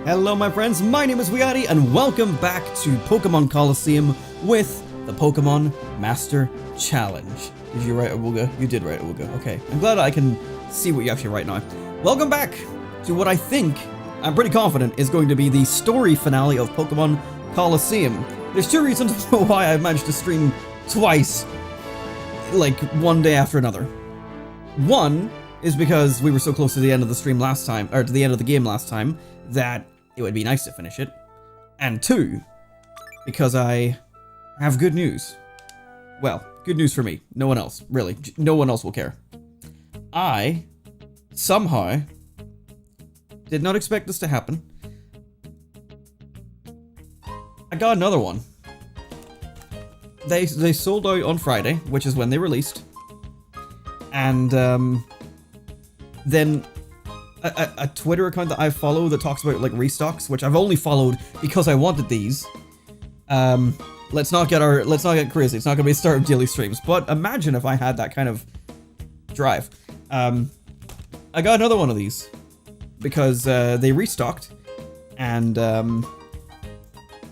Hello my friends, my name is WeeAddy and welcome back to Pokémon Colosseum with the Pokémon Master Challenge. Did you write Awuga? You did write Awuga, okay. I'm glad I can see what you actually write now. Welcome back to what I think, I'm pretty confident, is going to be the story finale of Pokémon Colosseum. There's two reasons why I managed to stream twice, like one day after another. One is because we were so close to the end of the stream last time, or to the end of the game last time, that it would be nice to finish it. And two, because I have good news. Well, good news for me. No one else, really. No one else will care. I, somehow, did not expect this to happen. I got another one. They sold out on Friday, which is when they released. And, then a Twitter account that I follow that talks about like restocks, which I've only followed because I wanted these. Let's not get crazy. It's not gonna be the start of daily streams, but imagine if I had that kind of drive. I got another one of these because they restocked, and the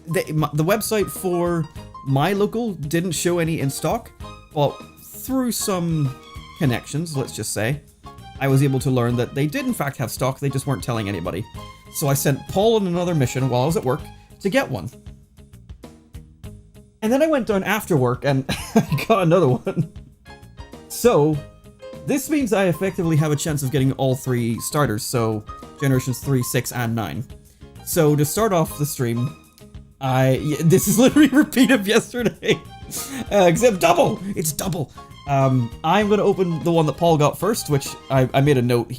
website for my local didn't show any in stock, but through some connections, let's just say, I was able to learn that they did in fact have stock, they just weren't telling anybody. So I sent Paul on another mission while I was at work to get one. And then I went down after work and I got another one. So this means I effectively have a chance of getting all three starters, so Generations 3, 6, and 9. So to start off the stream, this is literally a repeat of yesterday, except double! It's double! I'm gonna open the one that Paul got first, which I made a note.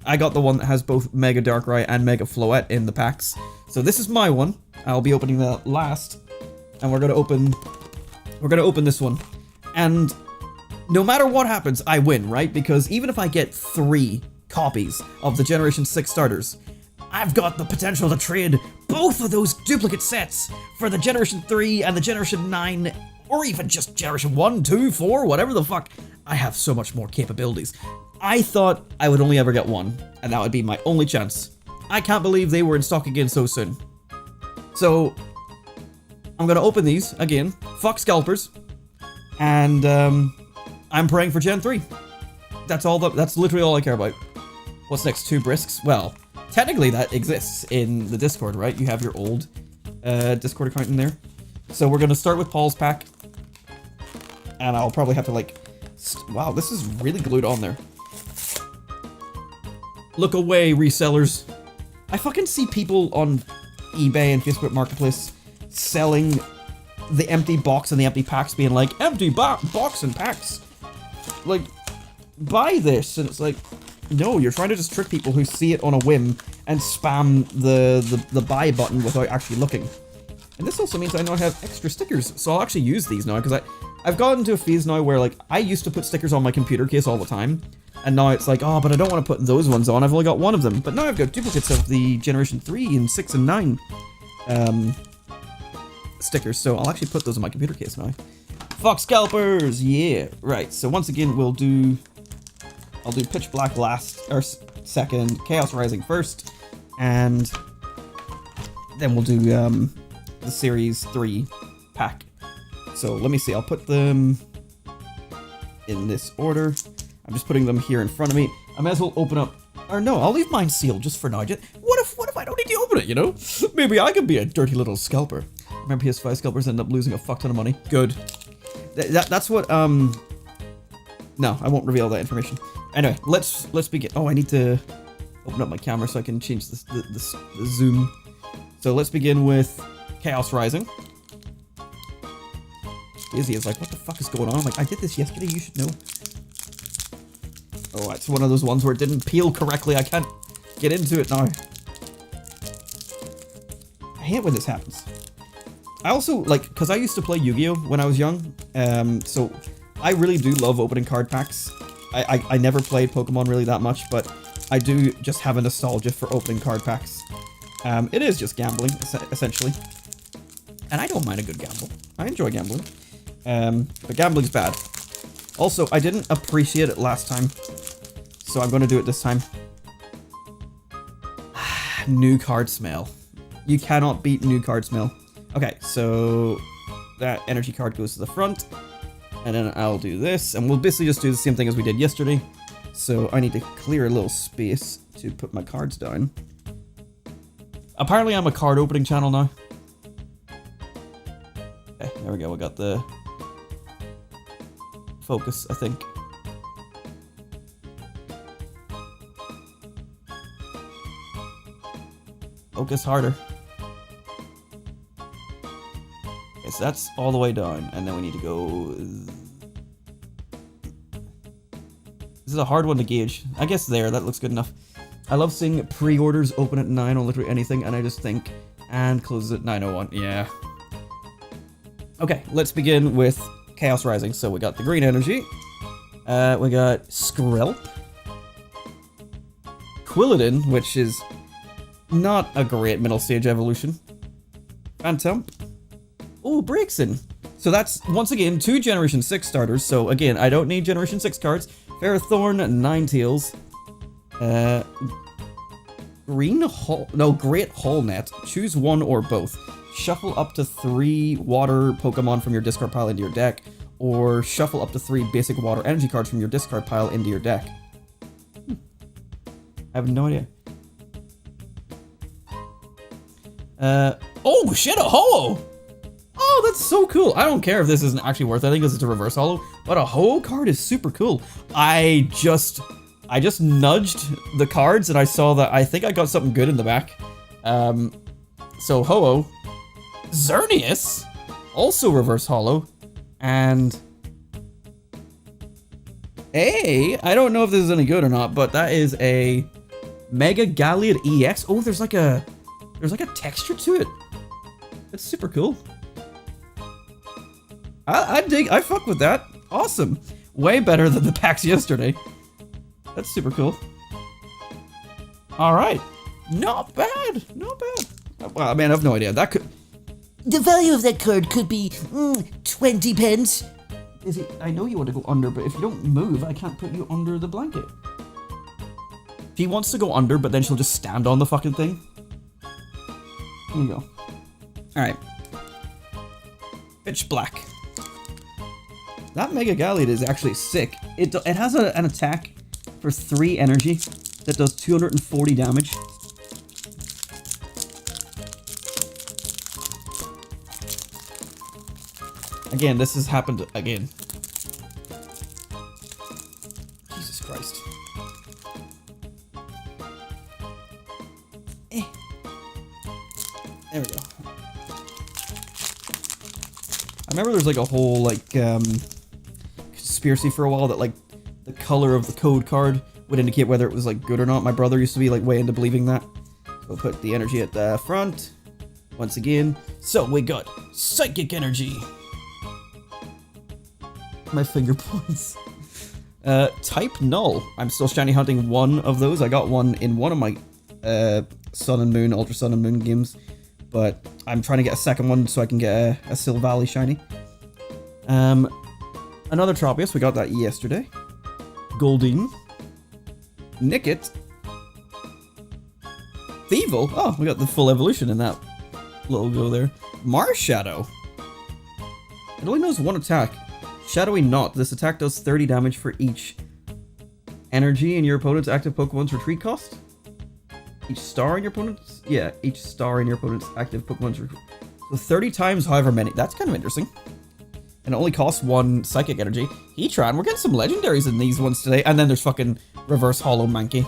I got the one that has both Mega Darkrai and Mega Floette in the packs. So this is my one. I'll be opening that last. And we're gonna open this one. And no matter what happens, I win, right? Because even if I get 3 copies of the Generation 6 starters, I've got the potential to trade both of those duplicate sets for the Generation 3 and the Generation 9, or even just Generation 1, 2, 4, whatever the fuck. I have so much more capabilities. I thought I would only ever get one, and that would be my only chance. I can't believe they were in stock again so soon. So, I'm gonna open these again. Fuck scalpers. And, I'm praying for Gen 3. That's literally all I care about. What's next? 2 Brisks? Well, technically that exists in the Discord, right? You have your old, Discord account in there. So we're gonna start with Paul's pack. And I'll probably have to like... Wow, this is really glued on there. Look away, resellers. I fucking see people on eBay and Facebook Marketplace selling the empty box and the empty packs, being like, empty box and packs. Like, buy this. And it's like, no, you're trying to just trick people who see it on a whim and spam the buy button without actually looking. And this also means I now have extra stickers, so I'll actually use these now, because I've gotten to a phase now where, like, I used to put stickers on my computer case all the time, and now it's like, oh, but I don't want to put those ones on, I've only got one of them. But now I've got duplicates of the Generation 3 and 6 and 9 stickers, so I'll actually put those on my computer case now. Fuck scalpers! Yeah! Right, so once again, I'll do Pitch Black last, or second, Chaos Rising first, and then we'll do, the Series 3 pack. So let me see, I'll put them in this order. I'm just putting them here in front of me. I might as well open up, or no, I'll leave mine sealed just for now. What if I don't need to open it, you know? Maybe I could be a dirty little scalper. Remember PS5 scalpers end up losing a fuck ton of money? Good. That's what, no, I won't reveal that information. Anyway, let's begin. Oh, I need to open up my camera so I can change the zoom. So let's begin with Chaos Rising. Izzy is like, what the fuck is going on? I'm like, I did this yesterday, you should know. Oh, it's one of those ones where it didn't peel correctly. I can't get into it now. I hate when this happens. I also, like, because I used to play Yu-Gi-Oh! When I was young, so I really do love opening card packs. I never played Pokemon really that much, but I do just have a nostalgia for opening card packs. It is just gambling, essentially. And I don't mind a good gamble. I enjoy gambling. But gambling's bad. Also, I didn't appreciate it last time, so I'm going to do it this time. New card smell. You cannot beat new card smell. Okay, so that energy card goes to the front. And then I'll do this. And we'll basically just do the same thing as we did yesterday. So I need to clear a little space to put my cards down. Apparently I'm a card opening channel now. Okay, there we go. We got the focus, I think. Focus harder. Okay, so that's all the way down, and then we need to go... This is a hard one to gauge. I guess there, that looks good enough. I love seeing pre-orders open at 9 on literally anything, and I just think, and closes at 9:01. Yeah. Okay, let's begin with Chaos Rising. So we got the green energy. We got Skrill. Quilladin, which is not a great middle stage evolution. Phantom. Oh, Braixen. So that's, once again, 2 Generation 6 starters. So again, I don't need Generation 6 cards. Ferrothorn, Ninetales. Great Holnet. Choose one or both. Shuffle up to 3 water Pokemon from your discard pile into your deck. Or shuffle up to 3 basic water energy cards from your discard pile into your deck. I have no idea. Oh shit, a holo! Oh, that's so cool. I don't care if this isn't actually worth anything because it's a reverse holo, but a holo card is super cool. I just nudged the cards and I saw that I think I got something good in the back. So Ho-Oh, Xerneas, also reverse holo, and I don't know if this is any good or not, but that is a Mega Galliard EX. Oh, there's like a texture to it. That's super cool. I fuck with that. Awesome. Way better than the packs yesterday. That's super cool. Alright. Not bad. Not bad. Well, I mean, I have no idea. That could... The value of that card could be 20 pence. Is it? I know you want to go under, but if you don't move, I can't put you under the blanket. She wants to go under, but then she'll just stand on the fucking thing. There you go. Alright. Pitch Black. That Mega Galliard is actually sick. It has an attack for 3 energy that does 240 damage. Again, this has happened again. Jesus Christ. There we go. I remember there's like a whole like conspiracy for a while that like the color of the code card would indicate whether it was like good or not. My brother used to be like way into believing that. So we'll put the energy at the front once again. So we got Psychic Energy. My finger points. Type Null. I'm still shiny hunting one of those. I got one in one of my Sun and Moon, Ultra Sun and Moon games, but I'm trying to get a second one so I can get a Silvally shiny. Another Tropius. We got that yesterday. Goldeen. Nickit. Thievul. Oh, we got the full evolution in that little go there. Marshadow. It only knows one attack. Shadowy Knot. This attack does 30 damage for each energy in your opponent's active Pokemon's retreat cost. Each star in your opponent's... Yeah, each star in your opponent's active Pokemon's retreat. So 30 times however many. That's kind of interesting. And it only costs 1 Psychic Energy. Heatran. We're getting some legendaries in these ones today. And then there's fucking Reverse Holo Mankey.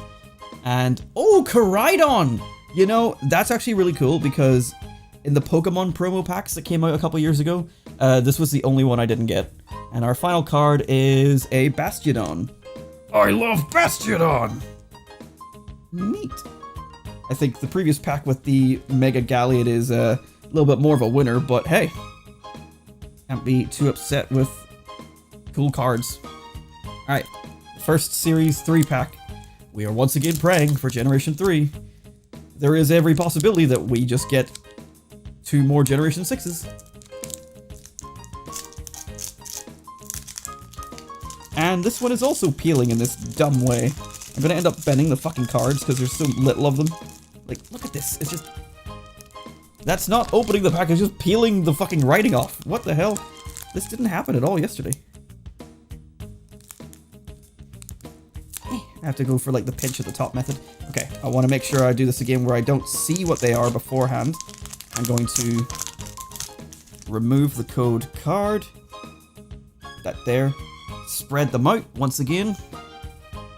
And... Oh, Koraidon! You know, that's actually really cool because in the Pokemon promo packs that came out a couple years ago, this was the only one I didn't get. And our final card is a Bastiodon. I love Bastiodon! Neat. I think the previous pack with the Mega Galliard is a little bit more of a winner, but hey. Can't be too upset with cool cards. Alright, first Series 3 pack. We are once again praying for Generation 3. There is every possibility that we just get 2 more Generation 6s. And this one is also peeling in this dumb way. I'm gonna end up bending the fucking cards because there's so little of them. Like, look at this. It's just... That's not opening the pack, it's just peeling the fucking writing off. What the hell? This didn't happen at all yesterday. I have to go for like the pinch at the top method. Okay, I want to make sure I do this again where I don't see what they are beforehand. I'm going to remove the code card. That there. Spread them out once again.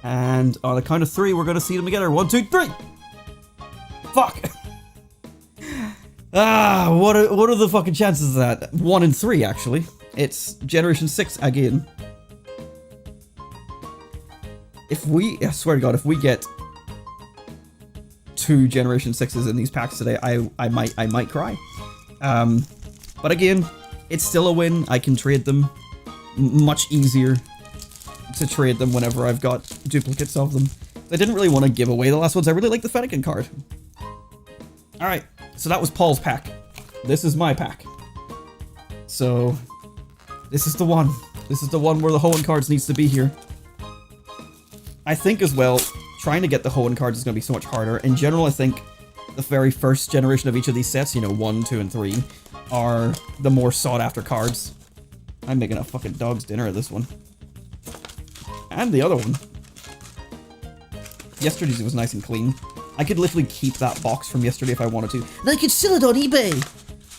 And on the count of 3, we're going to see them together. 1, 2, 3! Fuck! What are the fucking chances of that? 1 in 3, actually. It's Generation 6 again. If we, I swear to God, if we get 2 Generation 6s in these packs today, I might cry. But again, it's still a win. I can trade them. Much easier to trade them whenever I've got duplicates of them. I didn't really want to give away the last ones. I really like the Fennekin card. Alright, so that was Paul's pack. This is my pack. So, this is the one. This is the one where the Hoenn cards needs to be here. I think as well, trying to get the Hoenn cards is going to be so much harder. In general, I think the very first generation of each of these sets, you know, 1, 2, and 3, are the more sought after cards. I'm making a fucking dog's dinner of this one. And the other one. Yesterday's was nice and clean. I could literally keep that box from yesterday if I wanted to. And I could sell it on eBay.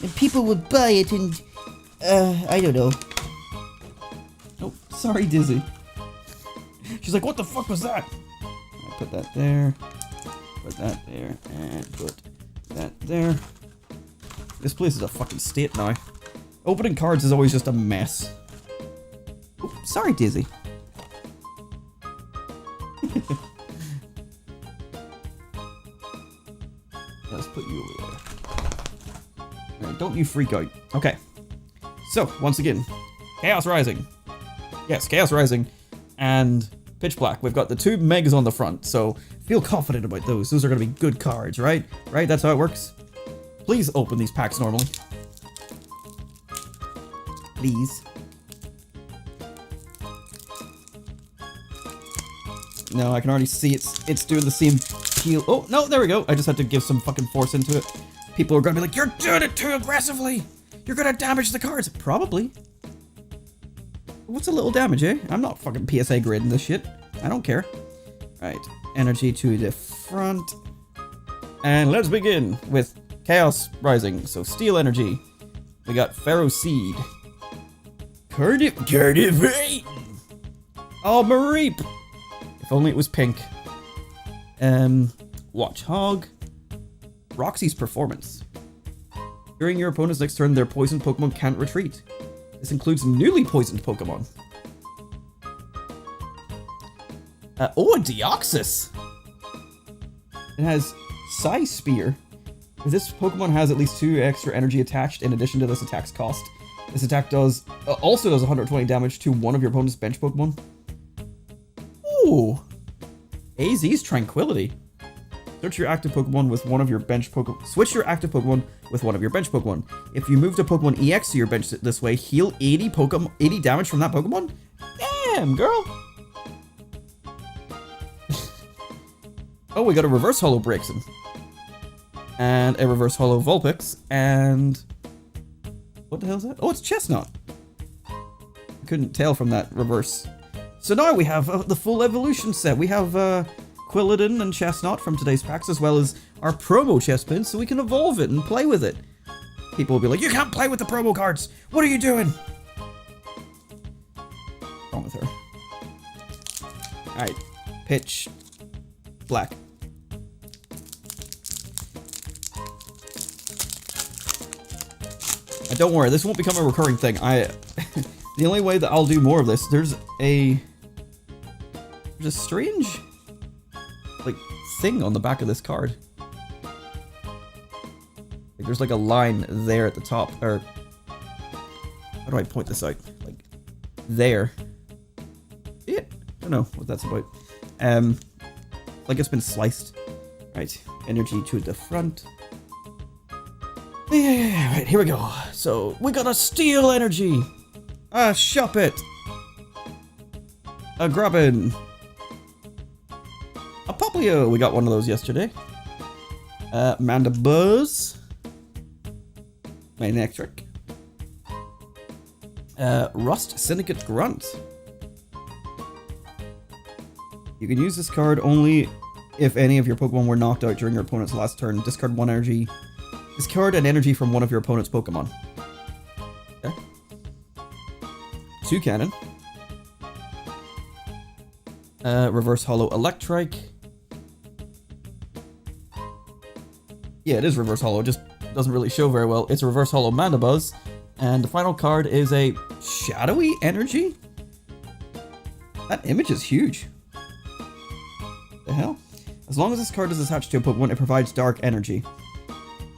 And people would buy it and... I don't know. Oh, sorry, Dizzy. She's like, what the fuck was that? I put that there. Put that there. And put that there. This place is a fucking state now. Opening cards is always just a mess. Oh, sorry, Dizzy. Let's put you over there. Alright, don't you freak out. Okay. So, once again, Chaos Rising. Yes, Chaos Rising and Pitch Black. We've got the 2 megas on the front, so feel confident about those. Those are going to be good cards, right? Right? That's how it works. Please open these packs normally. Please. No, I can already see it's doing the same heal. Oh, no, there we go. I just had to give some fucking force into it. People are going to be like, you're doing it too aggressively. You're going to damage the cards. Probably. What's a little damage, eh? I'm not fucking PSA grading this shit. I don't care. Right. Energy to the front. And let's begin with Chaos Rising. So, Steel Energy. We got Pharaoh Seed. Cardiff. Oh, Mareep. If only it was pink. Watch Hog. Roxy's Performance. During your opponent's next turn, their poisoned Pokemon can't retreat. This includes newly poisoned Pokemon. Oh, a Deoxys! It has Psy Spear. If this Pokemon has at least 2 extra energy attached in addition to this attack's cost, this attack also does 120 damage to one of your opponent's bench Pokemon. Ooh! AZ's Tranquility. Switch your active Pokemon with one of your bench Pokemon. Switch your active Pokemon with one of your bench Pokemon. If you moved a Pokemon EX to your bench this way, heal 80 damage from that Pokemon? Damn, girl! Oh, we got a Reverse Holo Braixen. And a Reverse Holo Vulpix. And... what the hell is that? Oh, it's Chestnut. I couldn't tell from that reverse. So now we have the full evolution set. We have Quilladin and Chestnut from today's packs, as well as our promo Chespin, so we can evolve it and play with it. People will be like, you can't play with the promo cards! What are you doing? What's wrong with her? Alright. Pitch Black. Don't worry, this won't become a recurring thing. The only way that I'll do more of this, there's a strange, like, thing on the back of this card. Like, there's like a line there at the top, or how do I point this out? Like, there. See it? I don't know what that's about. Like it's been sliced. Right, energy to the front. Yeah, right, here we go. So, we got a Steel Energy, a Shuppet, a Grubbin, a Popplio, we got one of those yesterday, Mandibuzz. Manectric. Rust Syndicate Grunt. You can use this card only if any of your Pokemon were knocked out during your opponent's last turn. Discard one energy. Discard an energy from one of your opponent's Pokemon. Okay. 2 cannon. Reverse Hollow Electrike. Yeah, it is Reverse Hollow, just doesn't really show very well. It's a Reverse Hollow Mandibuzz. And the final card is a Shadowy Energy? That image is huge. The hell? As long as this card is attached to a Pokemon, it provides Dark Energy.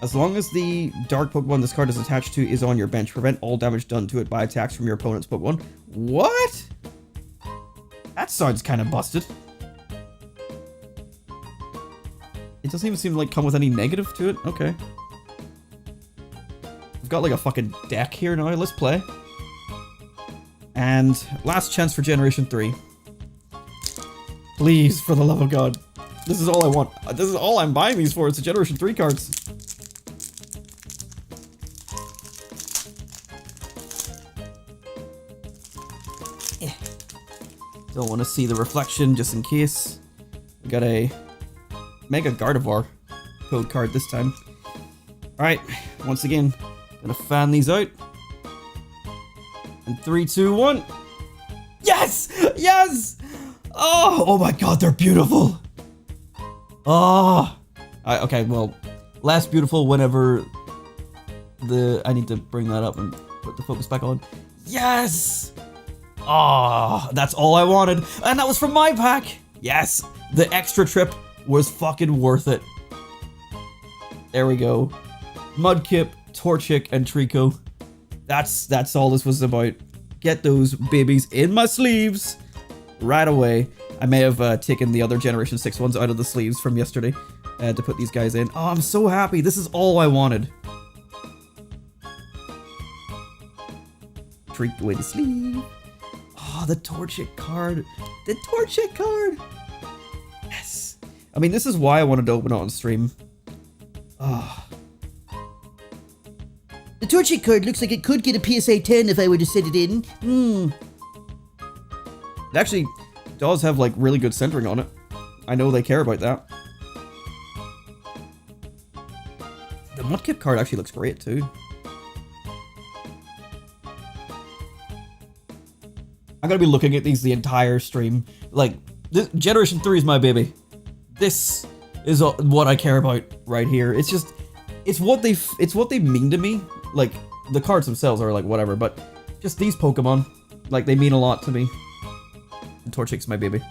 As long as the Dark Pokemon this card is attached to is on your bench, prevent all damage done to it by attacks from your opponent's Pokemon. What? That sounds kind of busted. It doesn't even seem to like come with any negative to it. Okay. I've got like a fucking deck here now. Let's play. And last chance for Generation 3. Please, for the love of God. This is all I want. This is all I'm buying these for. It's the Generation 3 cards. Don't want to see the reflection just in case. We got a Mega Gardevoir code card this time. Alright, once again, gonna fan these out. And 3, 2, 1. Yes! Yes! Oh my god, they're beautiful! Oh! Okay, well, less beautiful whenever I need to bring that up and put the focus back on. Yes! Oh, that's all I wanted. And that was from my pack! Yes! The extra trip was fucking worth it. There we go. Mudkip, Torchic, and Trico. That's all this was about. Get those babies in my sleeves right away. I may have taken the other Generation 6 ones out of the sleeves from yesterday to put these guys in. Oh, I'm so happy. This is all I wanted. Treat away the sleeve. Oh, the Torchic card. The Torchic card. Yes. I mean, this is why I wanted to open it on stream. Oh. The Torchic card looks like it could get a PSA 10 if I were to set it in. It actually does have like really good centering on it. I know they care about that. The Mudkip card actually looks great too. I'm gonna be looking at these the entire stream. Like, this Generation 3 is my baby. This is what I care about right here. It's just, it's what they mean to me. Like, the cards themselves are like whatever, but just these Pokemon, like, they mean a lot to me. And Torchic's my baby.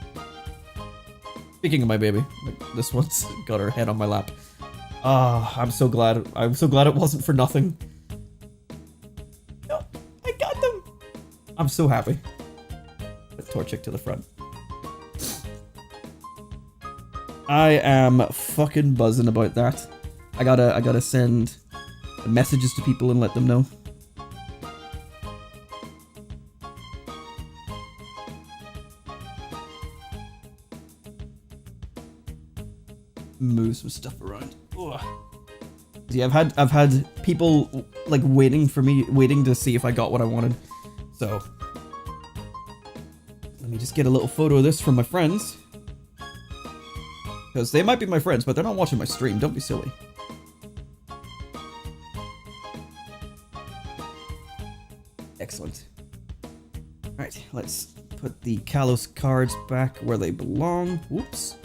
Speaking of my baby, like, this one's got her head on my lap. Ah, I'm so glad. I'm so glad it wasn't for nothing. No, I got them. I'm so happy. Put Torchic to the front. I am fucking buzzing about that. I gotta send messages to people and let them know. Move some stuff around. Ugh. Yeah, I've had people like waiting to see if I got what I wanted. So let me just get a little photo of this from my friends. Because they might be my friends, but they're not watching my stream. Don't be silly. Excellent. Alright, let's put the Kalos cards back where they belong. Whoops.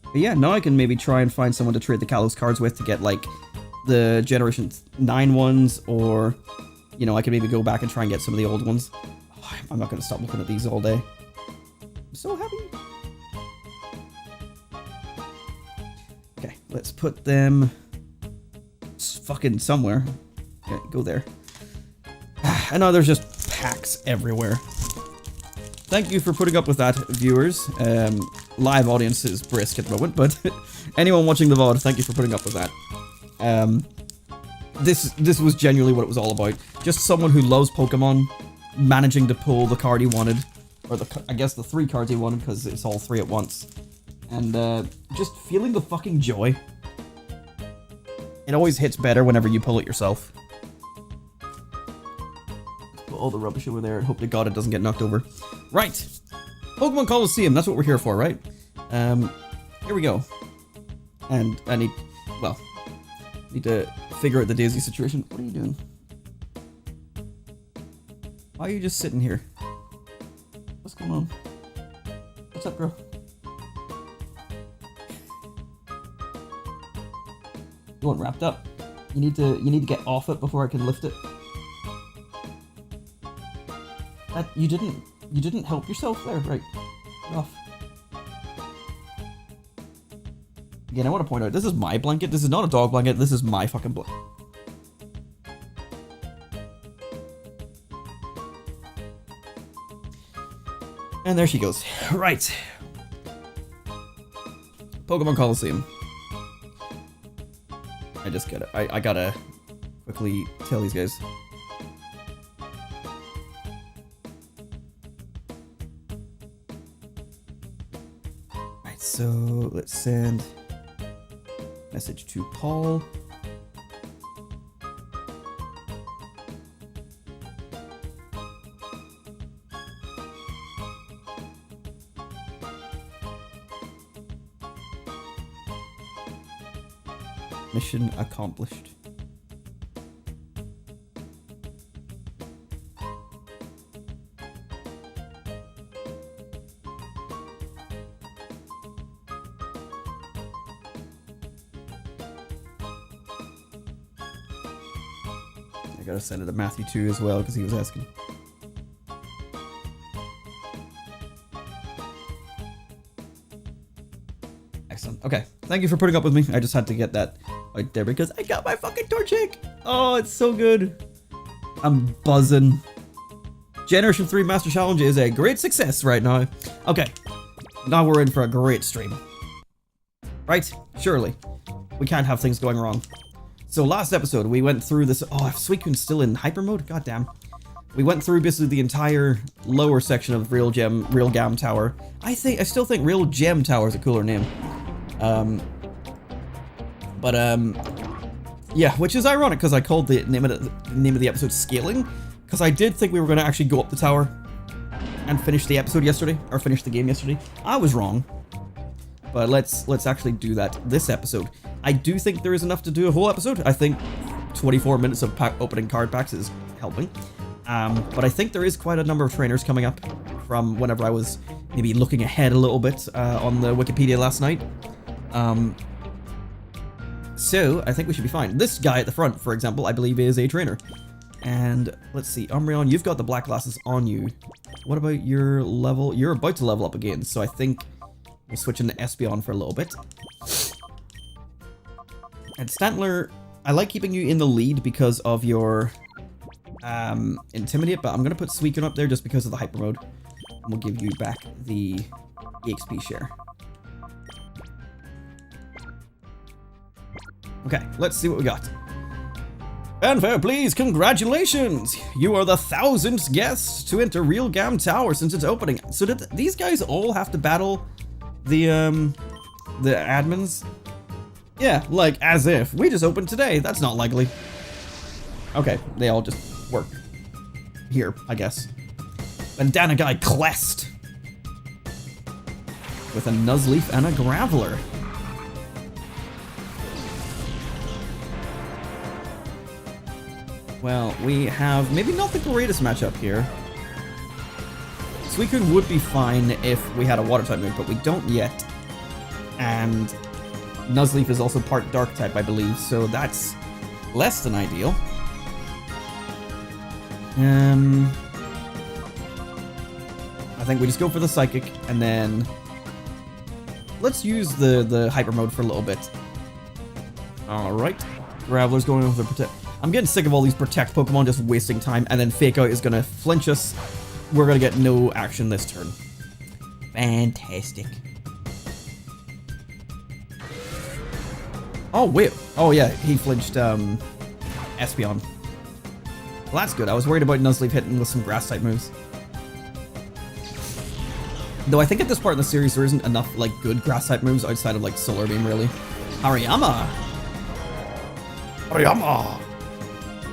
But yeah, now I can maybe try and find someone to trade the Kalos cards with to get, like, the Generation 9 ones, or, you know, I can maybe go back and try and get some of the old ones. Oh, I'm not going to stop looking at these all day. I'm so happy. Okay, let's put them fucking somewhere. Okay, go there. I know there's just packs everywhere. Thank you for putting up with that, viewers. Live audience is brisk at the moment, but anyone watching the VOD, thank you for putting up with that. This was genuinely what it was all about. Just someone who loves Pokemon, managing to pull the card he wanted, or I guess the 3 cards he wanted, because it's all 3 at once. And just feeling the fucking joy. It always hits better whenever you pull it yourself. Put all the rubbish over there and hope to God it doesn't get knocked over. Right. Pokemon Colosseum, that's what we're here for, right? Here we go. And I need to figure out the Daisy situation. What are you doing? Why are you just sitting here? What's going on? What's up, girl? You want wrapped up? You need to get off it before I can lift it. That you didn't help yourself there, right? Get off. Again, I want to point out, this is my blanket. This is not a dog blanket. This is my fucking blanket. And there she goes. Right. Pokemon Colosseum. I just gotta, I gotta quickly tell these guys. Right, so let's send message to Paul. Mission accomplished. I gotta send it to Matthew too as well because he was asking. Excellent. Okay. Thank you for putting up with me. I just had to get that right there because I got my fucking Torchic. Oh, it's so good. I'm buzzing. Generation 3 Master Challenge is a great success right now. Okay. Now we're in for a great stream. Right? Surely. We can't have things going wrong. So last episode we went through this. Oh, Suicune's still in hyper mode? God damn. We went through basically the entire lower section of Realgam Tower. I still think Realgam Tower is a cooler name. Yeah, which is ironic because I called the name of the episode Scaling, because I did think we were going to actually go up the tower and finish the episode yesterday, or finish the game yesterday. I was wrong, but let's actually do that this episode. I do think there is enough to do a whole episode. I think 24 minutes of opening card packs is helping, but I think there is quite a number of trainers coming up from whenever I was maybe looking ahead a little bit on the Wikipedia last night. So I think we should be fine. This guy at the front, for example, I believe is a trainer. And let's see, Umbreon, you've got the black glasses on you. What about your level? You're about to level up again, so I think we'll switch into Espeon for a little bit. And Stantler, I like keeping you in the lead because of your Intimidate, but I'm gonna put Suicune up there just because of the hyper mode. And we'll give you back the EXP share. Okay, let's see what we got. Fanfare, please, congratulations! You are the 1000th guest to enter Realgam Tower since its opening. So did these guys all have to battle the admins? Yeah, like, as if. We just opened today, that's not likely. Okay, they all just work here, I guess. Bandana Guy Clest. With a Nuzleaf and a Graveler. Well, we have maybe not the greatest matchup here. Suicune would be fine if we had a water type move, but we don't yet. And Nuzleaf is also part dark type, I believe, so that's less than ideal. I think we just go for the Psychic, and then let's use the Hyper Mode for a little bit. Alright. Graveler's going over the Protect. I'm getting sick of all these Protect Pokemon just wasting time, and then Fake Out is going to flinch us. We're going to get no action this turn. Fantastic. Oh, wait. Oh, yeah, he flinched Espeon. Well, that's good. I was worried about Nuzleaf hitting with some Grass-type moves. Though I think at this part in the series there isn't enough like good grass type moves outside of like Solar Beam really. Hariyama! Hariyama!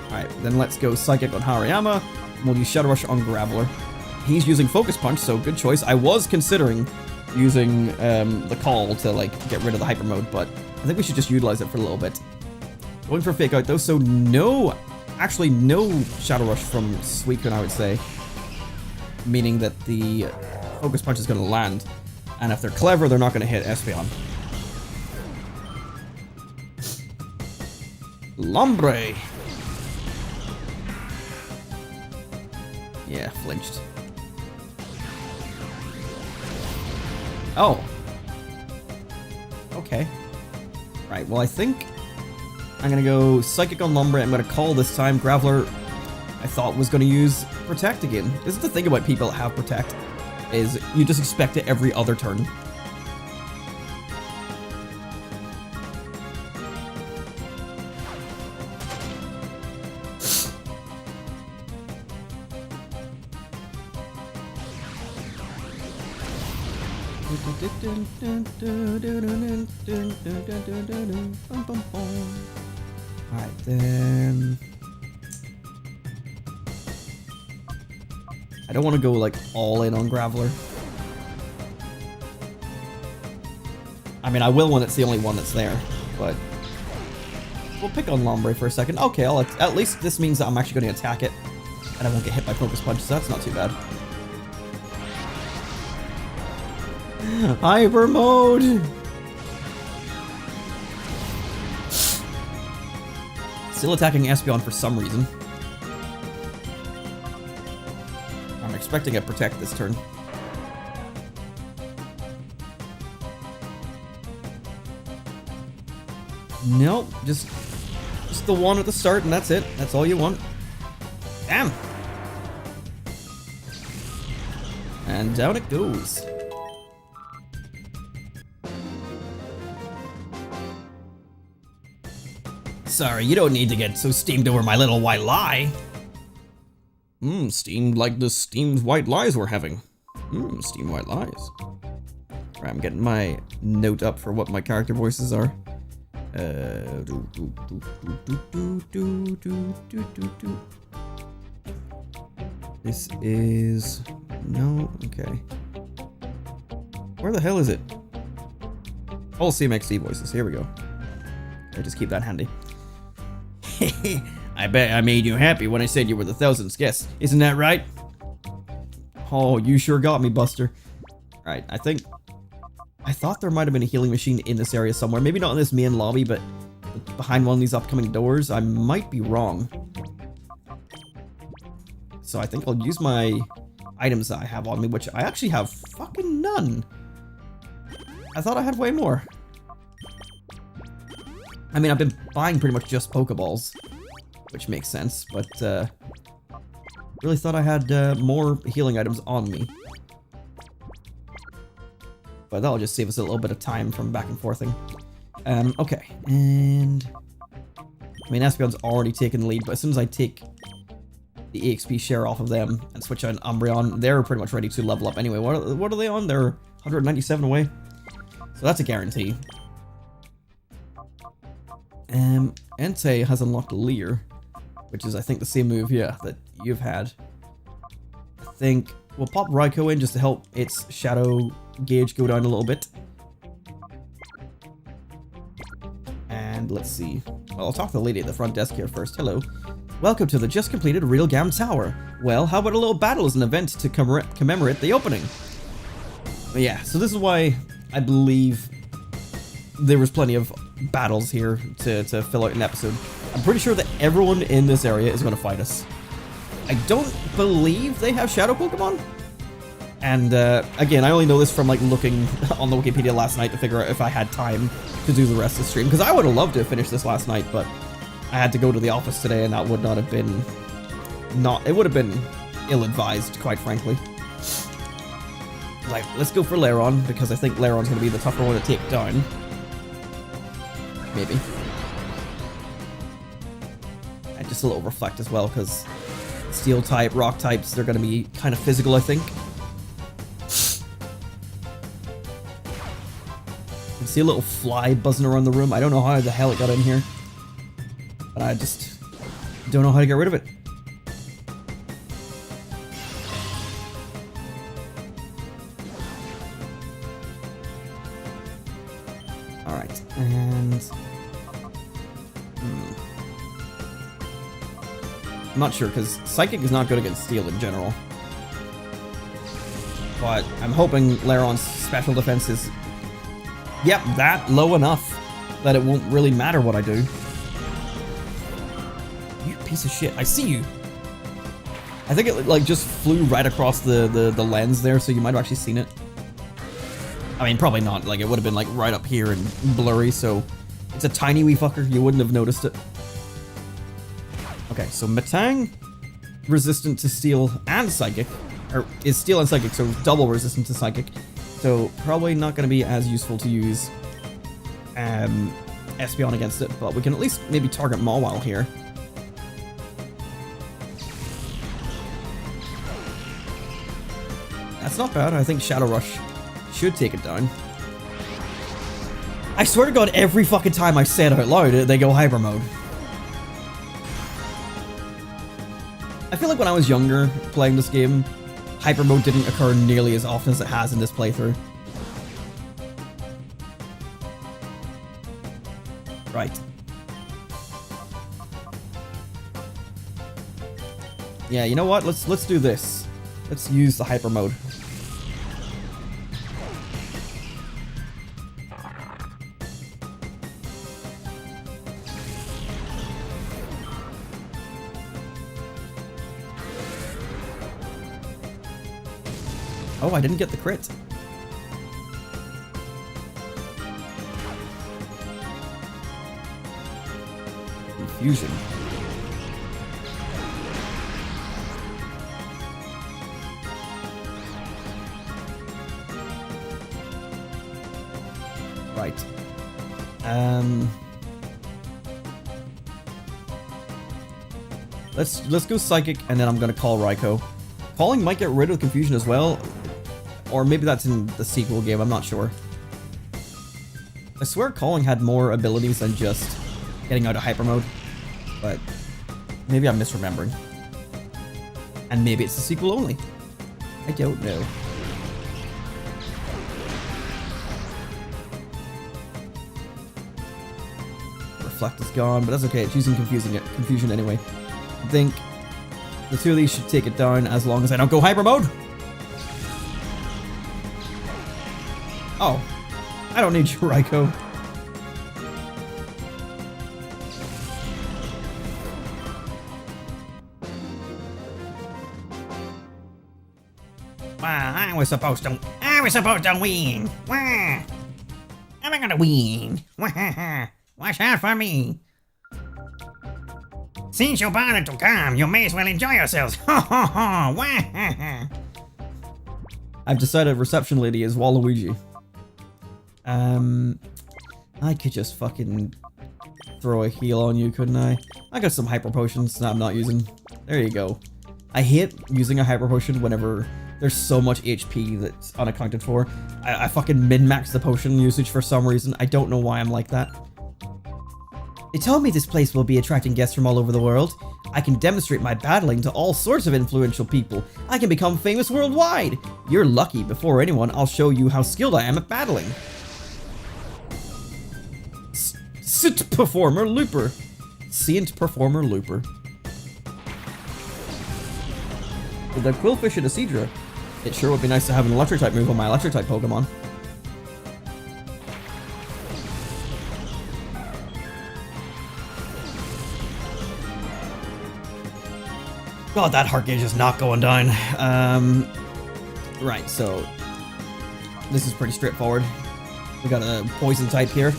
Alright, then let's go Psychic on Hariyama. We'll use Shadow Rush on Graveler. He's using Focus Punch, so good choice. I was considering using the Call to like get rid of the Hyper Mode, but I think we should just utilize it for a little bit. Going for Fake Out though, so actually no Shadow Rush from Suicune, I would say. Meaning that the Focus Punch is going to land. And if they're clever, they're not going to hit Espeon. Lombre! Yeah, flinched. Oh. Okay. Right, well I think I'm gonna go Psychic on Lombre. I'm gonna Call this time. Graveler, I thought was gonna use Protect again. This is the thing about people that have Protect, is you just expect it every other turn. Alright, then I don't want to go like all in on Graveler. I mean, I will when it's the only one that's there, but we'll pick on Lombre for a second. Okay, at least this means that I'm actually going to attack it, and I won't get hit by Focus Punch, so that's not too bad. Hyper Mode! Still attacking Espeon for some reason. I'm expecting a Protect this turn. Nope, just the one at the start and that's it. That's all you want. Damn! And down it goes. Sorry, you don't need to get so steamed over my little white lie. Steamed like the steamed white lies we're having. Steamed white lies. Right, I'm getting my note up for what my character voices are. This is... no, okay. Where the hell is it? Colosseum XD voices, here we go. I'll just keep that handy. I bet I made you happy when I said you were the 1000th guest. Isn't that right? Oh, you sure got me, Buster. Alright, I thought there might have been a healing machine in this area somewhere. Maybe not in this main lobby, but behind one of these upcoming doors. I might be wrong. So I think I'll use my items that I have on me, which I actually have fucking none. I thought I had way more. I mean, I've been buying pretty much just Pokeballs, which makes sense, but really thought I had more healing items on me. But that'll just save us a little bit of time from back and forthing. Okay, and I mean, Espeon's already taken the lead, but as soon as I take the EXP share off of them and switch on Umbreon, they're pretty much ready to level up anyway. What are they on? They're 197 away, so that's a guarantee. Entei has unlocked Leer, which is, I think, the same move, yeah, that you've had. I think we'll pop Raikou in just to help its shadow gauge go down a little bit. And let's see. Well, I'll talk to the lady at the front desk here first. Hello. Welcome to the just completed Realgam Tower. Well, how about a little battle as an event to commemorate the opening? But yeah, so this is why I believe there was plenty of battles here to fill out an episode. I'm pretty sure that everyone in this area is going to fight us. I don't believe they have Shadow Pokemon. And again, I only know this from like looking on the Wikipedia last night to figure out if I had time to do the rest of the stream. Because I would have loved to have finished this last night, but I had to go to the office today and that would not have been... it would have been ill-advised, quite frankly. Like, let's go for Lairon, because I think Lairon's going to be the tougher one to take down. Maybe. And just a little Reflect as well, because Steel type, Rock types, they're going to be kind of physical, I think. see a little fly buzzing around the room. I don't know how the hell it got in here. But I just don't know how to get rid of it. Alright, and... I'm not sure, because Psychic is not good against Steel in general. But I'm hoping Laron's special defense is... Yep, that low enough that it won't really matter what I do. You piece of shit, I see you! I think it like just flew right across the lens there, so you might have actually seen it. I mean, probably not, like it would have been like right up here and blurry, so... It's a tiny wee fucker, you wouldn't have noticed it. Okay, so Metang, resistant to Steel and Psychic. Or is Steel and Psychic, so double resistant to Psychic. So probably not going to be as useful to use Espeon against it, but we can at least maybe target Mawile here. That's not bad. I think Shadow Rush should take it down. I swear to God, every fucking time I say it out loud, they go Hyper Mode. I feel like when I was younger playing this game, Hyper Mode didn't occur nearly as often as it has in this playthrough. Right. Yeah, you know what? Let's do this. Let's use the Hyper Mode. Oh, I didn't get the crit. Confusion. Right. Let's go Psychic, and then I'm gonna call Raikou. Calling might get rid of Confusion as well. Or maybe that's in the sequel game, I'm not sure. I swear Calling had more abilities than just getting out of Hyper Mode. But maybe I'm misremembering. And maybe it's the sequel only. I don't know. Reflect is gone, but that's okay, it's using Confusion anyway. I think the two of these should take it down as long as I don't go Hyper Mode. Oh, I don't need you, Raikou. I was supposed to win. Wah. Am I gonna win? Watch out for me. Since you bothered to come, you may as well enjoy yourselves. I've decided Reception Lady is Waluigi. I could just fucking throw a heal on you, couldn't I? I got some Hyper Potions that I'm not using. There you go. I hate using a Hyper Potion whenever there's so much HP that's unaccounted for. I fucking min-max the potion usage for some reason. I don't know why I'm like that. They told me this place will be attracting guests from all over the world. I can demonstrate my battling to all sorts of influential people. I can become famous worldwide. You're lucky. Before anyone, I'll show you how skilled I am at battling. Sit Performer Looper. Saint Performer Looper. With the Quillfish and a Seadra, it sure would be nice to have an electric type move on my electric type Pokemon. God, that heart gauge is not going down. Right, so this is pretty straightforward. We got a poison type here.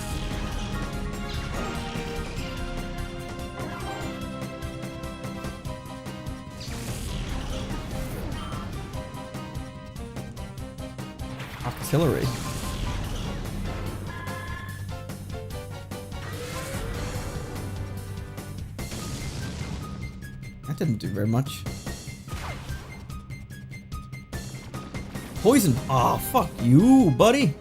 Artillery. That didn't do very much. Poison. Oh, fuck you, buddy.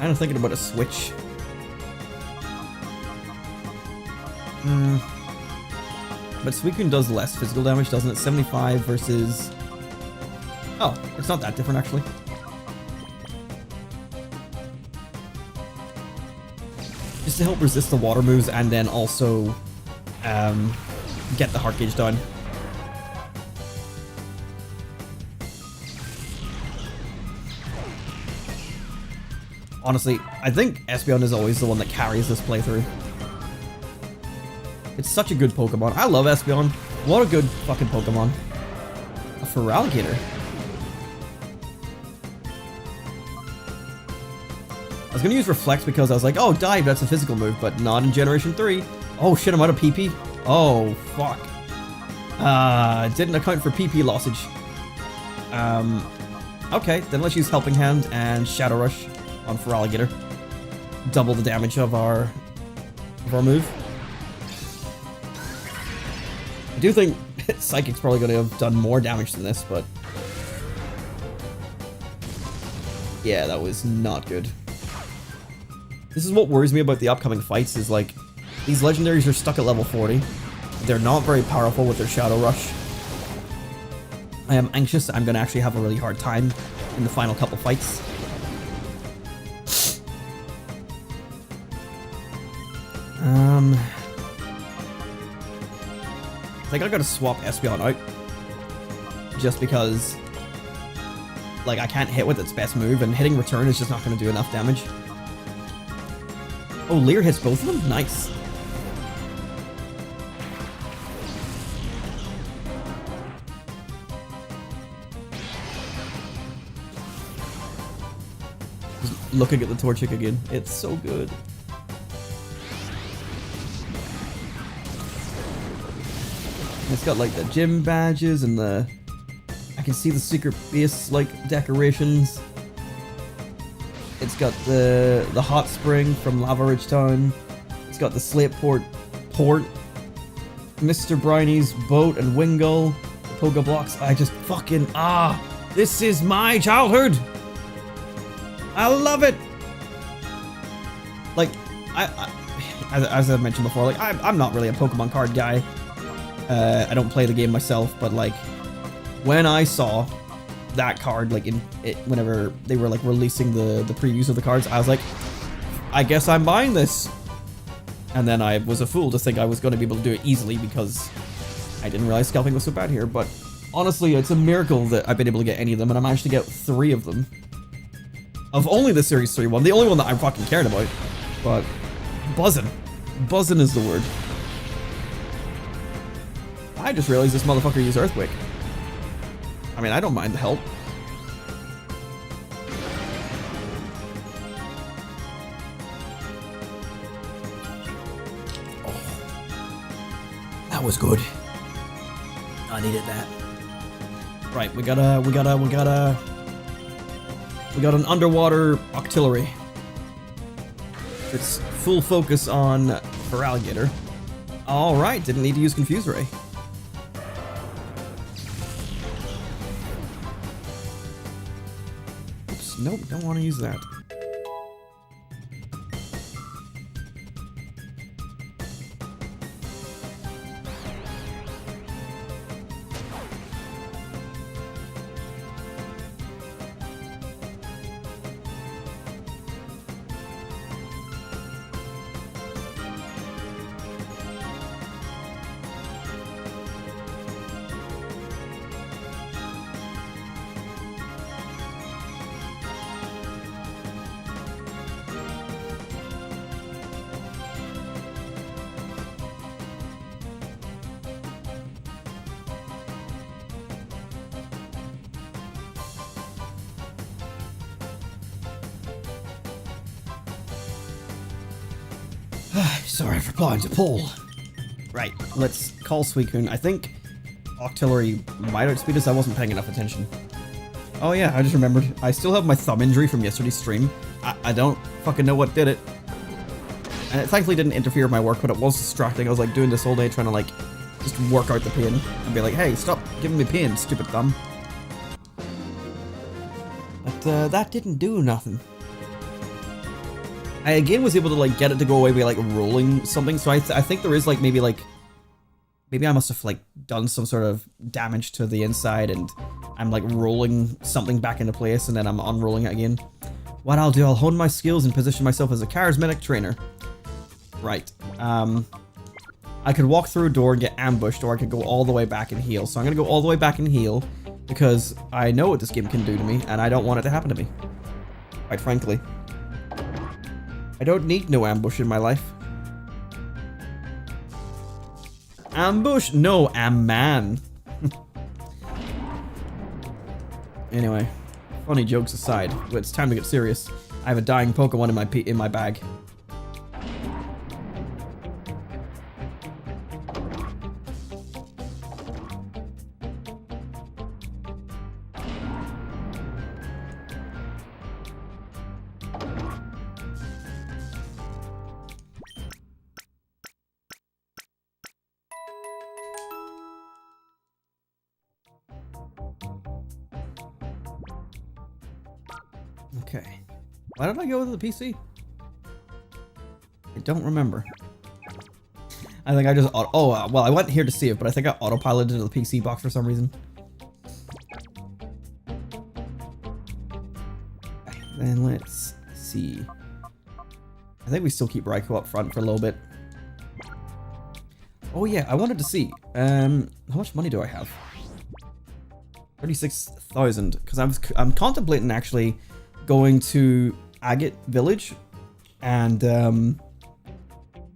Kind of thinking about a switch. But Suicune does less physical damage, doesn't it? 75 versus... Oh, it's not that different, actually. Just to help resist the water moves and then also get the heart gauge down. Honestly, I think Espeon is always the one that carries this playthrough. It's such a good Pokemon. I love Espeon. What a good fucking Pokemon. A Feraligatr. I was gonna use Reflect because I was like, oh, dive, that's a physical move, but not in Generation 3. Oh shit, I'm out of PP. Oh, fuck. Didn't account for PP lossage. Okay, then let's use Helping Hand and Shadow Rush on Feraligatr. Double the damage of our move. I do think Psychic's probably going to have done more damage than this, but... yeah, that was not good. This is what worries me about the upcoming fights, is like, these legendaries are stuck at level 40. They're not very powerful with their Shadow Rush. I am anxious that I'm going to actually have a really hard time in the final couple fights. I think I gotta swap Espeon out. Just because, like, I can't hit with its best move, and hitting return is just not gonna do enough damage. Oh, Leer hits both of them? Nice. Just looking at the Torchic again. It's so good. It's got like the gym badges and the... I can see the secret base like decorations. It's got the hot spring from Lava Ridge Town. It's got the Slate Port, Mr. Brownie's boat and Wingull, the Poga Blocks. I just fucking this is my childhood. I love it. Like as I mentioned before, like I'm not really a Pokemon card guy. I don't play the game myself, but like when I saw that card, like whenever they were like releasing the previews of the cards, I was like, I guess I'm buying this. And then I was a fool to think I was going to be able to do it easily because I didn't realize scalping was so bad here. But honestly, it's a miracle that I've been able to get any of them, and I managed to get 3 of them. Of only the Series 3 one, the only one that I'm fucking caring about. But buzzing. Buzzing is the word. I just realized this motherfucker used Earthquake. I mean, I don't mind the help. Oh. That was good. I needed that. Right, we got an underwater Octillery. It's full focus on Feraligatr. Alright, didn't need to use Confuse Ray. Nope, don't want to use that. Sorry for applying to pull. Right, let's call Suicune. I think Octillery might outspeed us. I wasn't paying enough attention. Oh yeah, I just remembered. I still have my thumb injury from yesterday's stream. I don't fucking know what did it. And it thankfully didn't interfere with my work, but it was distracting. I was like doing this all day trying to like just work out the pain and be like, hey, stop giving me pain, stupid thumb. But that didn't do nothing. I again was able to like get it to go away by like rolling something. So I think there is like maybe I must have like done some sort of damage to the inside and I'm like rolling something back into place and then I'm unrolling it again. What I'll do, I'll hone my skills and position myself as a charismatic trainer. Right. I could walk through a door and get ambushed, or I could go all the way back and heal. So I'm gonna go all the way back and heal because I know what this game can do to me and I don't want it to happen to me. Quite frankly. I don't need no ambush in my life. Ambush? No, man. Anyway, funny jokes aside, it's time to get serious. I have a dying Pokemon in my bag. Okay. Why did I go with the PC? I don't remember. I think I just well, I went here to see it, but I think I autopiloted to the PC box for some reason. Then let's see. I think we still keep Raikou up front for a little bit. Oh yeah, I wanted to see. How much money do I have? 36,000. Because I'm contemplating actually going to Agate Village and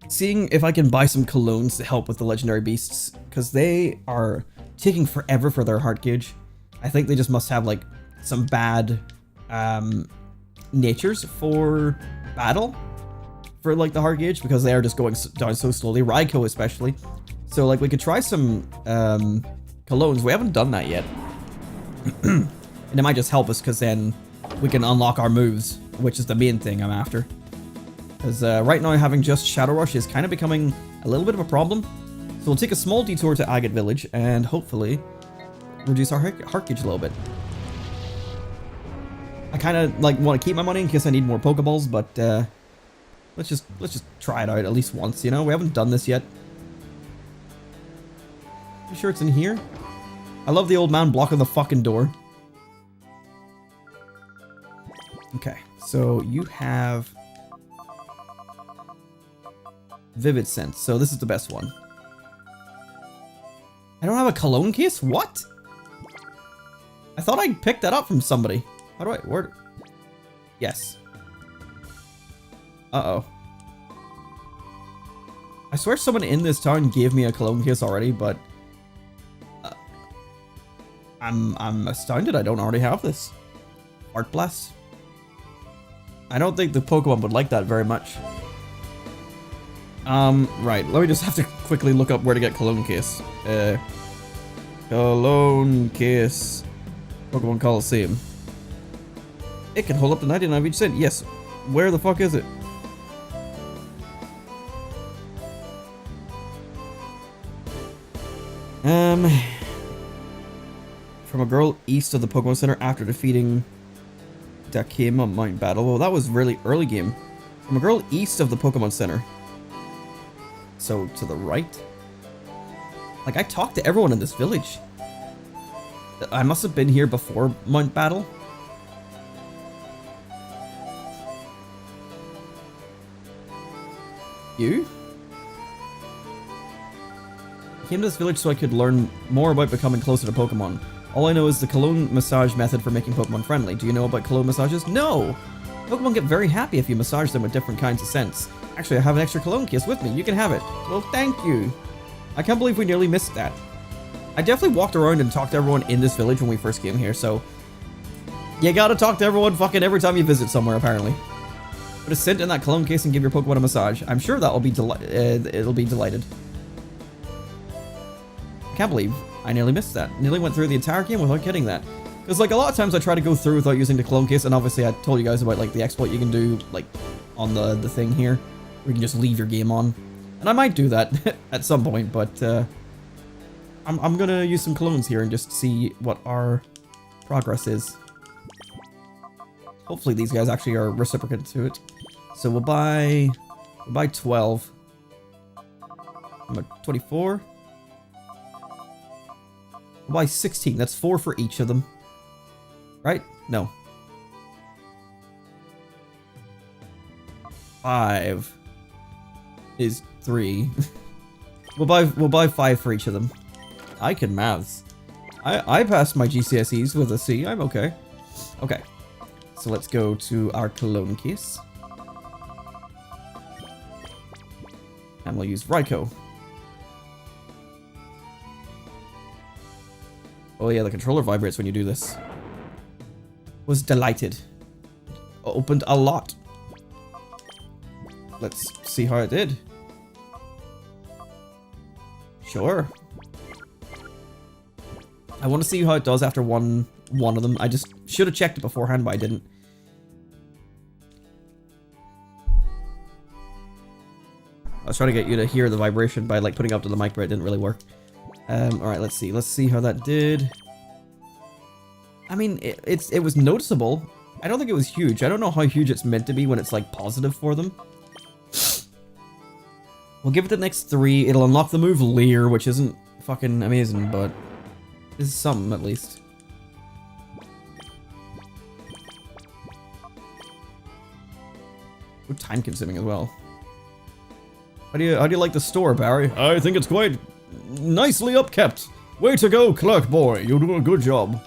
seeing if I can buy some colognes to help with the legendary beasts, because they are taking forever for their heart gauge. I think they just must have like some bad natures for battle for like the heart gauge, because they are just going down so slowly, Raikou especially. So like we could try some colognes. We haven't done that yet. And it might just help us because then we can unlock our moves, which is the main thing I'm after. Because right now having just Shadow Rush is kind of becoming a little bit of a problem. So we'll take a small detour to Agate Village and hopefully reduce our heart gauge a little bit. I kind of like want to keep my money in case I need more Pokeballs, but let's just try it out at least once, you know? We haven't done this yet. You sure it's in here? I love the old man blocking the fucking door. Okay, so you have Vivid Sense, so this is the best one. I don't have a cologne case? What? I thought I picked that up from somebody. How do I word? Yes. Uh-oh. I swear someone in this town gave me a cologne case already, but I'm astounded I don't already have this. Art Blast. I don't think the Pokemon would like that very much. Right, let me just have to quickly look up where to get Cologne Case. Cologne Case. Pokemon Colosseum. It can hold up to 99 of each cent. Yes. Where the fuck is it? From a girl east of the Pokemon Center after defeating Dakima Mount Battle. Well, that was really early game. From a girl east of the Pokemon Center. So, to the right? Like, I talked to everyone in this village. I must have been here before Mount Battle. You? I came to this village so I could learn more about becoming closer to Pokemon. All I know is the cologne massage method for making Pokemon friendly. Do you know about cologne massages? No! Pokemon get very happy if you massage them with different kinds of scents. Actually, I have an extra cologne case with me. You can have it. Well, thank you. I can't believe we nearly missed that. I definitely walked around and talked to everyone in this village when we first came here, so... You gotta talk to everyone fucking every time you visit somewhere, apparently. Put a scent in that cologne case and give your Pokemon a massage. I'm sure that'll be it'll be delighted. I can't believe I nearly missed that. Nearly went through the entire game without getting that. Because, like, a lot of times I try to go through without using the cologne case, and obviously I told you guys about, like, the exploit you can do, like, on the thing here. Where you can just leave your game on. And I might do that at some point, but, I'm gonna use some colognes here and just see what our progress is. Hopefully these guys actually are reciprocant to it. So we'll buy 12. I'm at 24. We'll buy 16. That's 4 for each of them. Right? No. 5 is 3. We'll buy 5 for each of them. I can maths. I passed my GCSEs with a C. I'm okay. Okay. So let's go to our cologne case. And we'll use Raikou. Oh yeah, the controller vibrates when you do this. Was delighted. Opened a lot. Let's see how it did. Sure. I want to see how it does after one of them. I just should have checked it beforehand, but I didn't. I was trying to get you to hear the vibration by like putting it up to the mic, but it didn't really work. Alright, let's see. Let's see how that did. I mean, it was noticeable. I don't think it was huge. I don't know how huge it's meant to be when it's like positive for them. We'll give it the next 3. It'll unlock the move Leer, which isn't fucking amazing, but is something at least. Oh, time consuming as well. How do you like the store, Barry? I think it's quite nicely upkept. Way to go, clerk boy. You're doing a good job.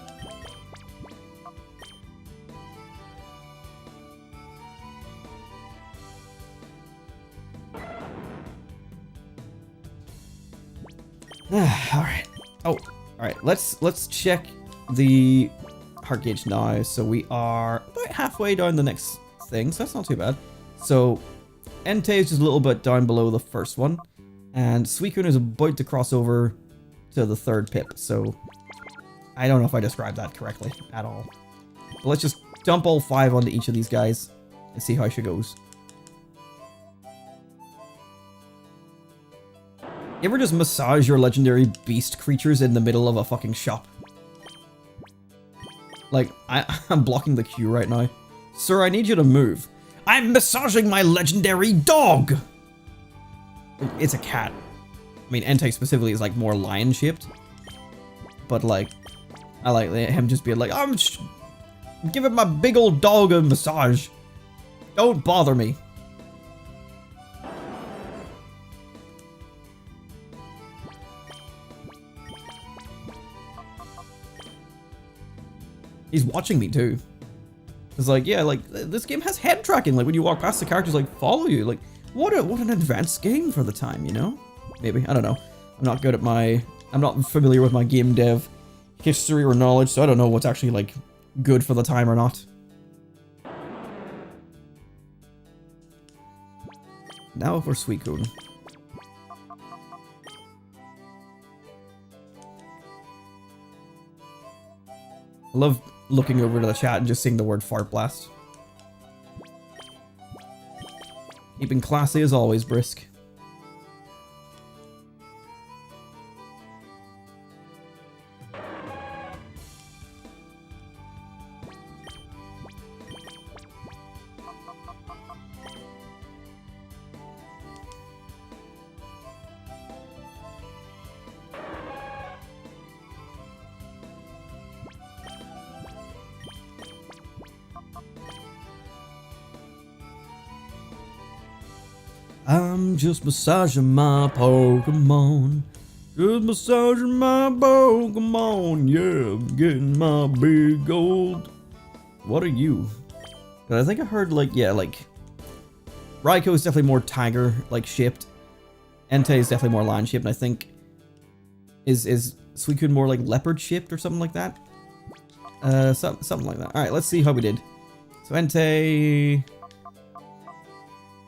Alright. Oh, alright. Let's check the heart gauge now. So we are about halfway down the next thing, so that's not too bad. So Entei is just a little bit down below the first one, and Suicune is about to cross over to the 3rd pip, so I don't know if I described that correctly at all. But let's just dump all 5 onto each of these guys and see how she goes. You ever just massage your legendary beast creatures in the middle of a fucking shop? Like, I'm blocking the queue right now. Sir, I need you to move. I'm massaging my legendary dog! It's a cat. I mean, Entei specifically is like more lion-shaped. But like, I like him just being like, I'm giving my big old dog a massage. Don't bother me. He's watching me too. It's like, yeah, like this game has head tracking. Like when you walk past the characters, like follow you. Like what an advanced game for the time, you know? Maybe, I don't know. I'm not good at I'm not familiar with my game dev history or knowledge, so I don't know what's actually like good for the time or not. Now for Suicune. I love looking over to the chat and just seeing the word fart blast. Keeping classy as always, Brisk. I'm just massaging my Pokemon. Just massaging my Pokemon. Yeah, I'm getting my big old... What are you? I think I heard like, yeah, like... Raikou is definitely more tiger, like, shaped. Entei is definitely more lion shaped, and I think... Is Suicune more like leopard shaped or something like that? Something like that. Alright, let's see how we did. So Entei...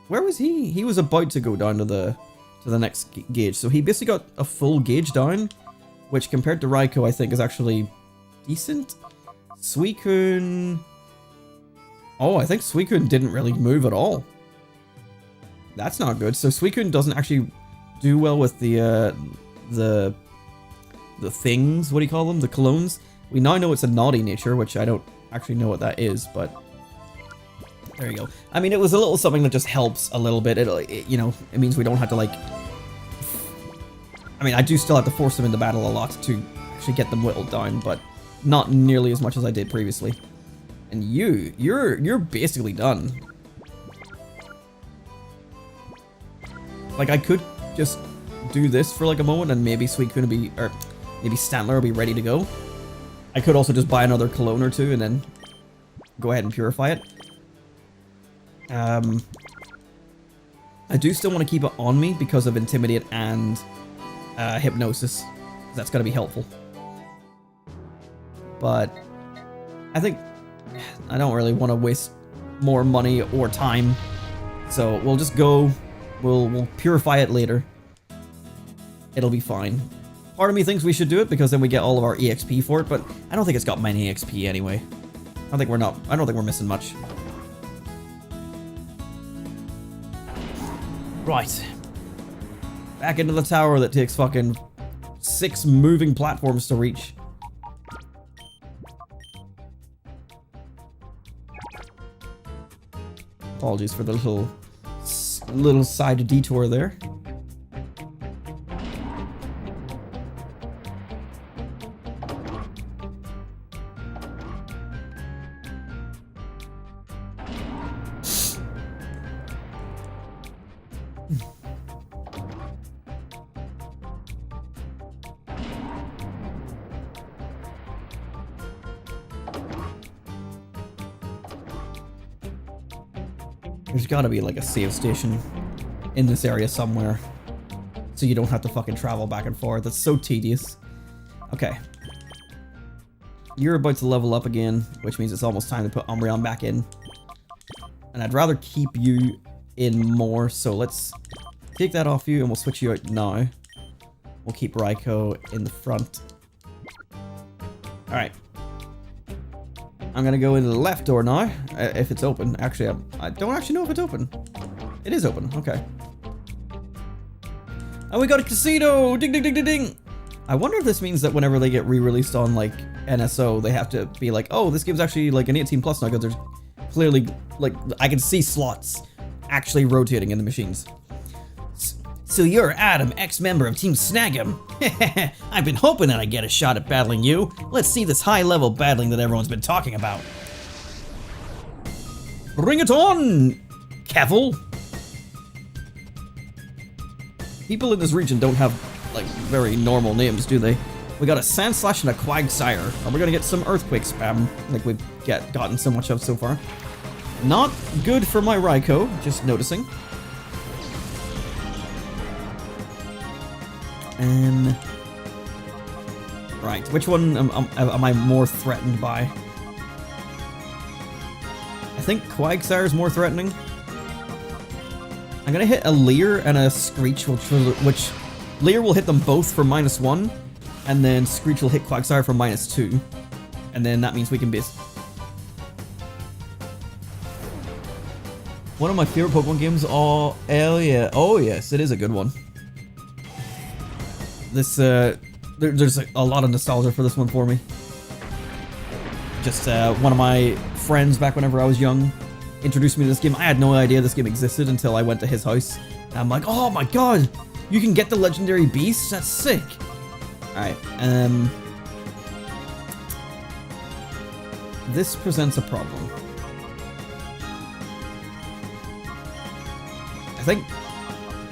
Where was he? He was about to go down to the next gauge. So he basically got a full gauge down, which compared to Raikou, I think is actually decent. Suicune... Oh, I think Suicune didn't really move at all. That's not good. So Suicune doesn't actually do well with the things. What do you call them? The clones. We now know it's a naughty nature, which I don't actually know what that is, but There you go. I mean, it was a little something that just helps a little bit. You know, it means we don't have to like... I mean, I do still have to force them into battle a lot to actually get them whittled down, but not nearly as much as I did previously. And you're basically done. Like, I could just do this for like a moment and maybe Suicune will be, or maybe Stantler will be ready to go. I could also just buy another cologne or two and then go ahead and purify it. I do still want to keep it on me because of Intimidate and Hypnosis. That's going to be helpful. But I think I don't really want to waste more money or time. So we'll just go, we'll purify it later. It'll be fine. Part of me thinks we should do it because then we get all of our EXP for it, but I don't think it's got many EXP anyway. I don't think we're missing much. Right. Back into the tower that takes fucking 6 moving platforms to reach. Apologies for the little side detour there. There's gotta be like a save station in this area somewhere, so you don't have to fucking travel back and forth. That's so tedious. Okay. You're about to level up again, which means it's almost time to put Umbreon back in. And I'd rather keep you in more, so let's take that off you and we'll switch you out now. We'll keep Raikou in the front. Alright. I'm gonna go into the left door now, if it's open. Actually, I don't actually know if it's open. It is open, okay. And we got a casino! Ding, ding, ding, ding, ding! I wonder if this means that whenever they get re-released on, like, NSO, they have to be like, oh, this game's actually, like, an 18 plus now, because there's clearly, like, I can see slots actually rotating in the machines. So you're Adam, ex-member of Team Snag'em. I've been hoping that I'd get a shot at battling you. Let's see this high-level battling that everyone's been talking about. Bring it on, Kevil! People in this region don't have, like, very normal names, do they? We got a Sandslash and a Quagsire, and we're gonna get some Earthquake spam, like we've gotten so much of so far. Not good for my Raikou, just noticing. Right, which one am I more threatened by? I think Quagsire is more threatening. I'm gonna hit a Leer and a Screech, which Leer will hit them both for -1, and then Screech will hit Quagsire for -2, and then that means we can be. One of my favorite Pokemon games. Oh, hell yeah! Oh yes, it is a good one. This, there's a lot of nostalgia for this one for me. Just, one of my friends back whenever I was young introduced me to this game. I had no idea this game existed until I went to his house. And I'm like, oh my god, you can get the legendary beast? That's sick. Alright, this presents a problem. I think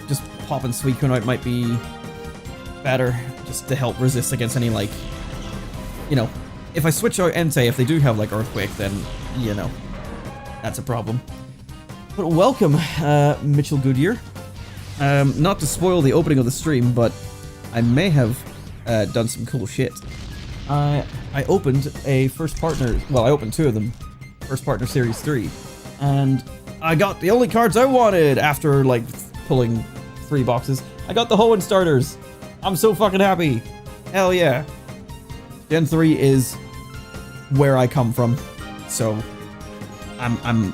just popping Suicune out might be better, just to help resist against any, like, you know, if I switch out Entei, if they do have, like, Earthquake, then, you know, that's a problem. But welcome, Mitchell Goodyear. Not to spoil the opening of the stream, but I may have done some cool shit. I opened a first partner, well, I opened 2 of them, first partner series 3, and I got the only cards I wanted after, like, pulling 3 boxes. I got the Hoenn starters. I'm so fucking happy. Hell yeah. Gen 3 is where I come from. So I'm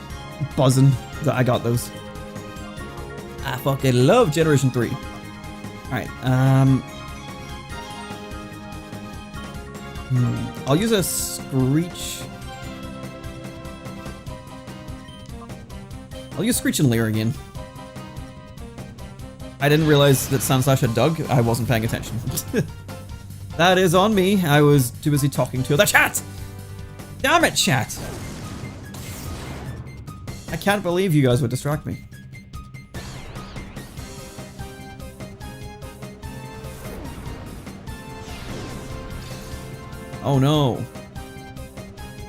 buzzing that I got those. I fucking love Generation 3. Alright, I'll use a Screech. I'll use Screech and Leer again. I didn't realize that Sandslash had dug. I wasn't paying attention. That is on me. I was too busy talking to the chat. Damn it, chat. I can't believe you guys would distract me. Oh no.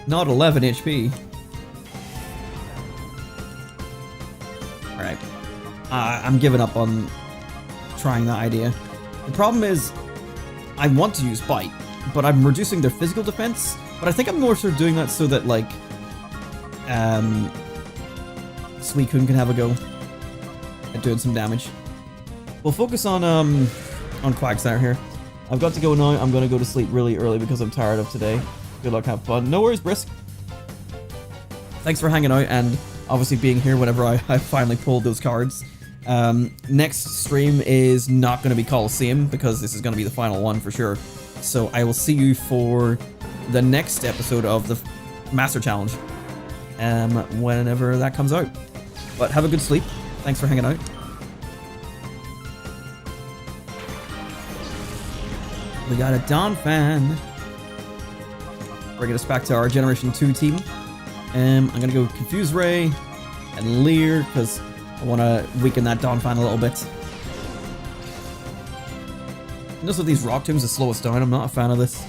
Not 11 HP. Alright. I'm giving up on trying that idea. The problem is, I want to use Bite, but I'm reducing their physical defense. But I think I'm more sort of doing that so that, like, Suicune can have a go at doing some damage. We'll focus on Quagsire here. I've got to go now. I'm going to go to sleep really early because I'm tired of today. Good luck, have fun. No worries, Brisk. Thanks for hanging out and obviously being here whenever I finally pulled those cards. Next stream is not going to be Colosseum because this is going to be the final one for sure. So I will see you for the next episode of the Master Challenge, whenever that comes out. But have a good sleep. Thanks for hanging out. We got a Donphan. Bringing us back to our Generation 2 team. I'm going to go Confuse Ray and Leer because I want to weaken that Donphan a little bit. Notice that these Rock Tombs slow us down. I'm not a fan of this.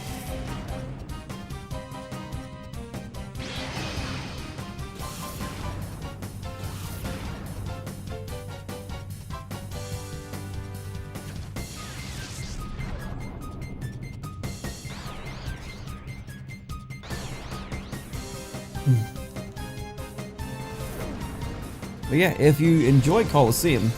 But yeah, if you enjoy Colosseum,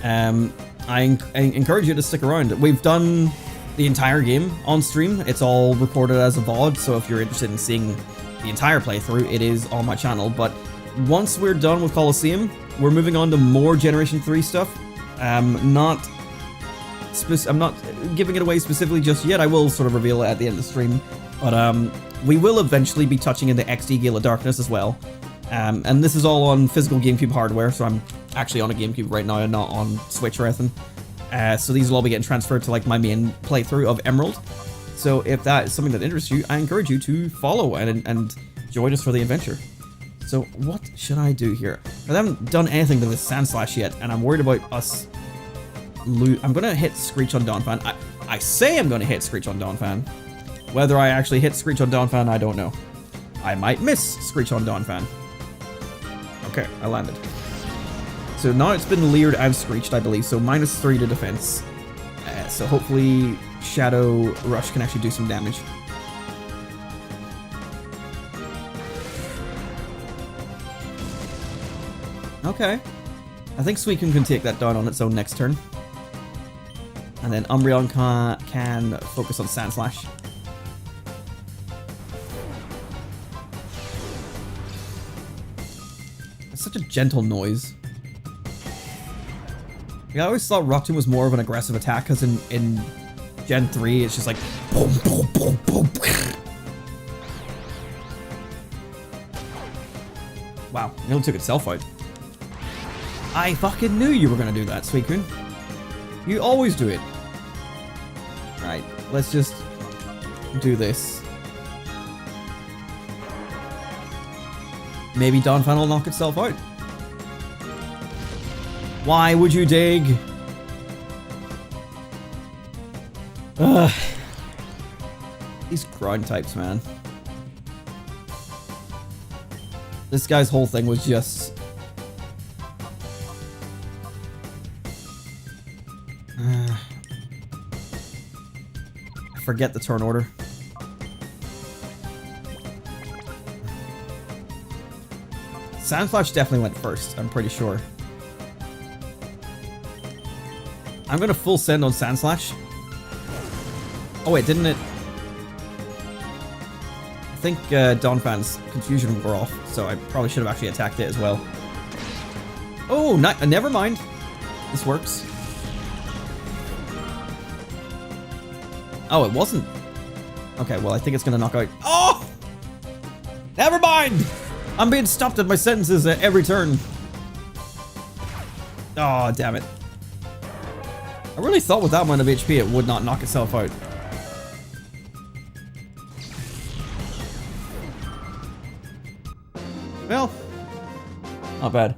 I encourage you to stick around. We've done the entire game on stream. It's all recorded as a VOD, so if you're interested in seeing the entire playthrough, it is on my channel. But once we're done with Colosseum, we're moving on to more Generation 3 stuff. I'm not giving it away specifically just yet. I will sort of reveal it at the end of the stream. But we will eventually be touching into XD Gale of Darkness as well. And this is all on physical GameCube hardware, so I'm actually on a GameCube right now and not on Switch or anything. So these will all be getting transferred to like my main playthrough of Emerald. So if that is something that interests you, I encourage you to follow and join us for the adventure. So what should I do here? I haven't done anything to this Sandslash yet, and I'm worried about us I'm gonna hit Screech on Donphan. I say I'm gonna hit Screech on Donphan. Whether I actually hit Screech on Donphan, I don't know. I might miss Screech on Donphan. Okay, I landed. So now it's been leered and screeched, I believe, so -3 to defense. So hopefully Shadow Rush can actually do some damage. Okay. I think Suicune can take that down on its own next turn. And then Umbreon can focus on Sandslash. It's such a gentle noise. I always thought Rock Tomb was more of an aggressive attack, because in Gen 3, it's just like boom, boom, boom, boom. Wow, it nearly took itself out. I fucking knew you were gonna do that, Suicune. You always do it. Right, let's just do this. Maybe Donphan will knock itself out. Why would you dig? Ugh. These ground types, man. This guy's whole thing was just... I forget the turn order. Sandslash definitely went first, I'm pretty sure. I'm gonna full send on Sandslash. Oh wait, didn't it? I think Donphan's confusion wore off, so I probably should have actually attacked it as well. Oh, never mind. This works. Oh, it wasn't. Okay, well, I think it's gonna knock out. Oh! Never mind! I'm being stopped at my sentences at every turn. Oh, damn it. I really thought with that amount of HP it would not knock itself out. Well, not bad.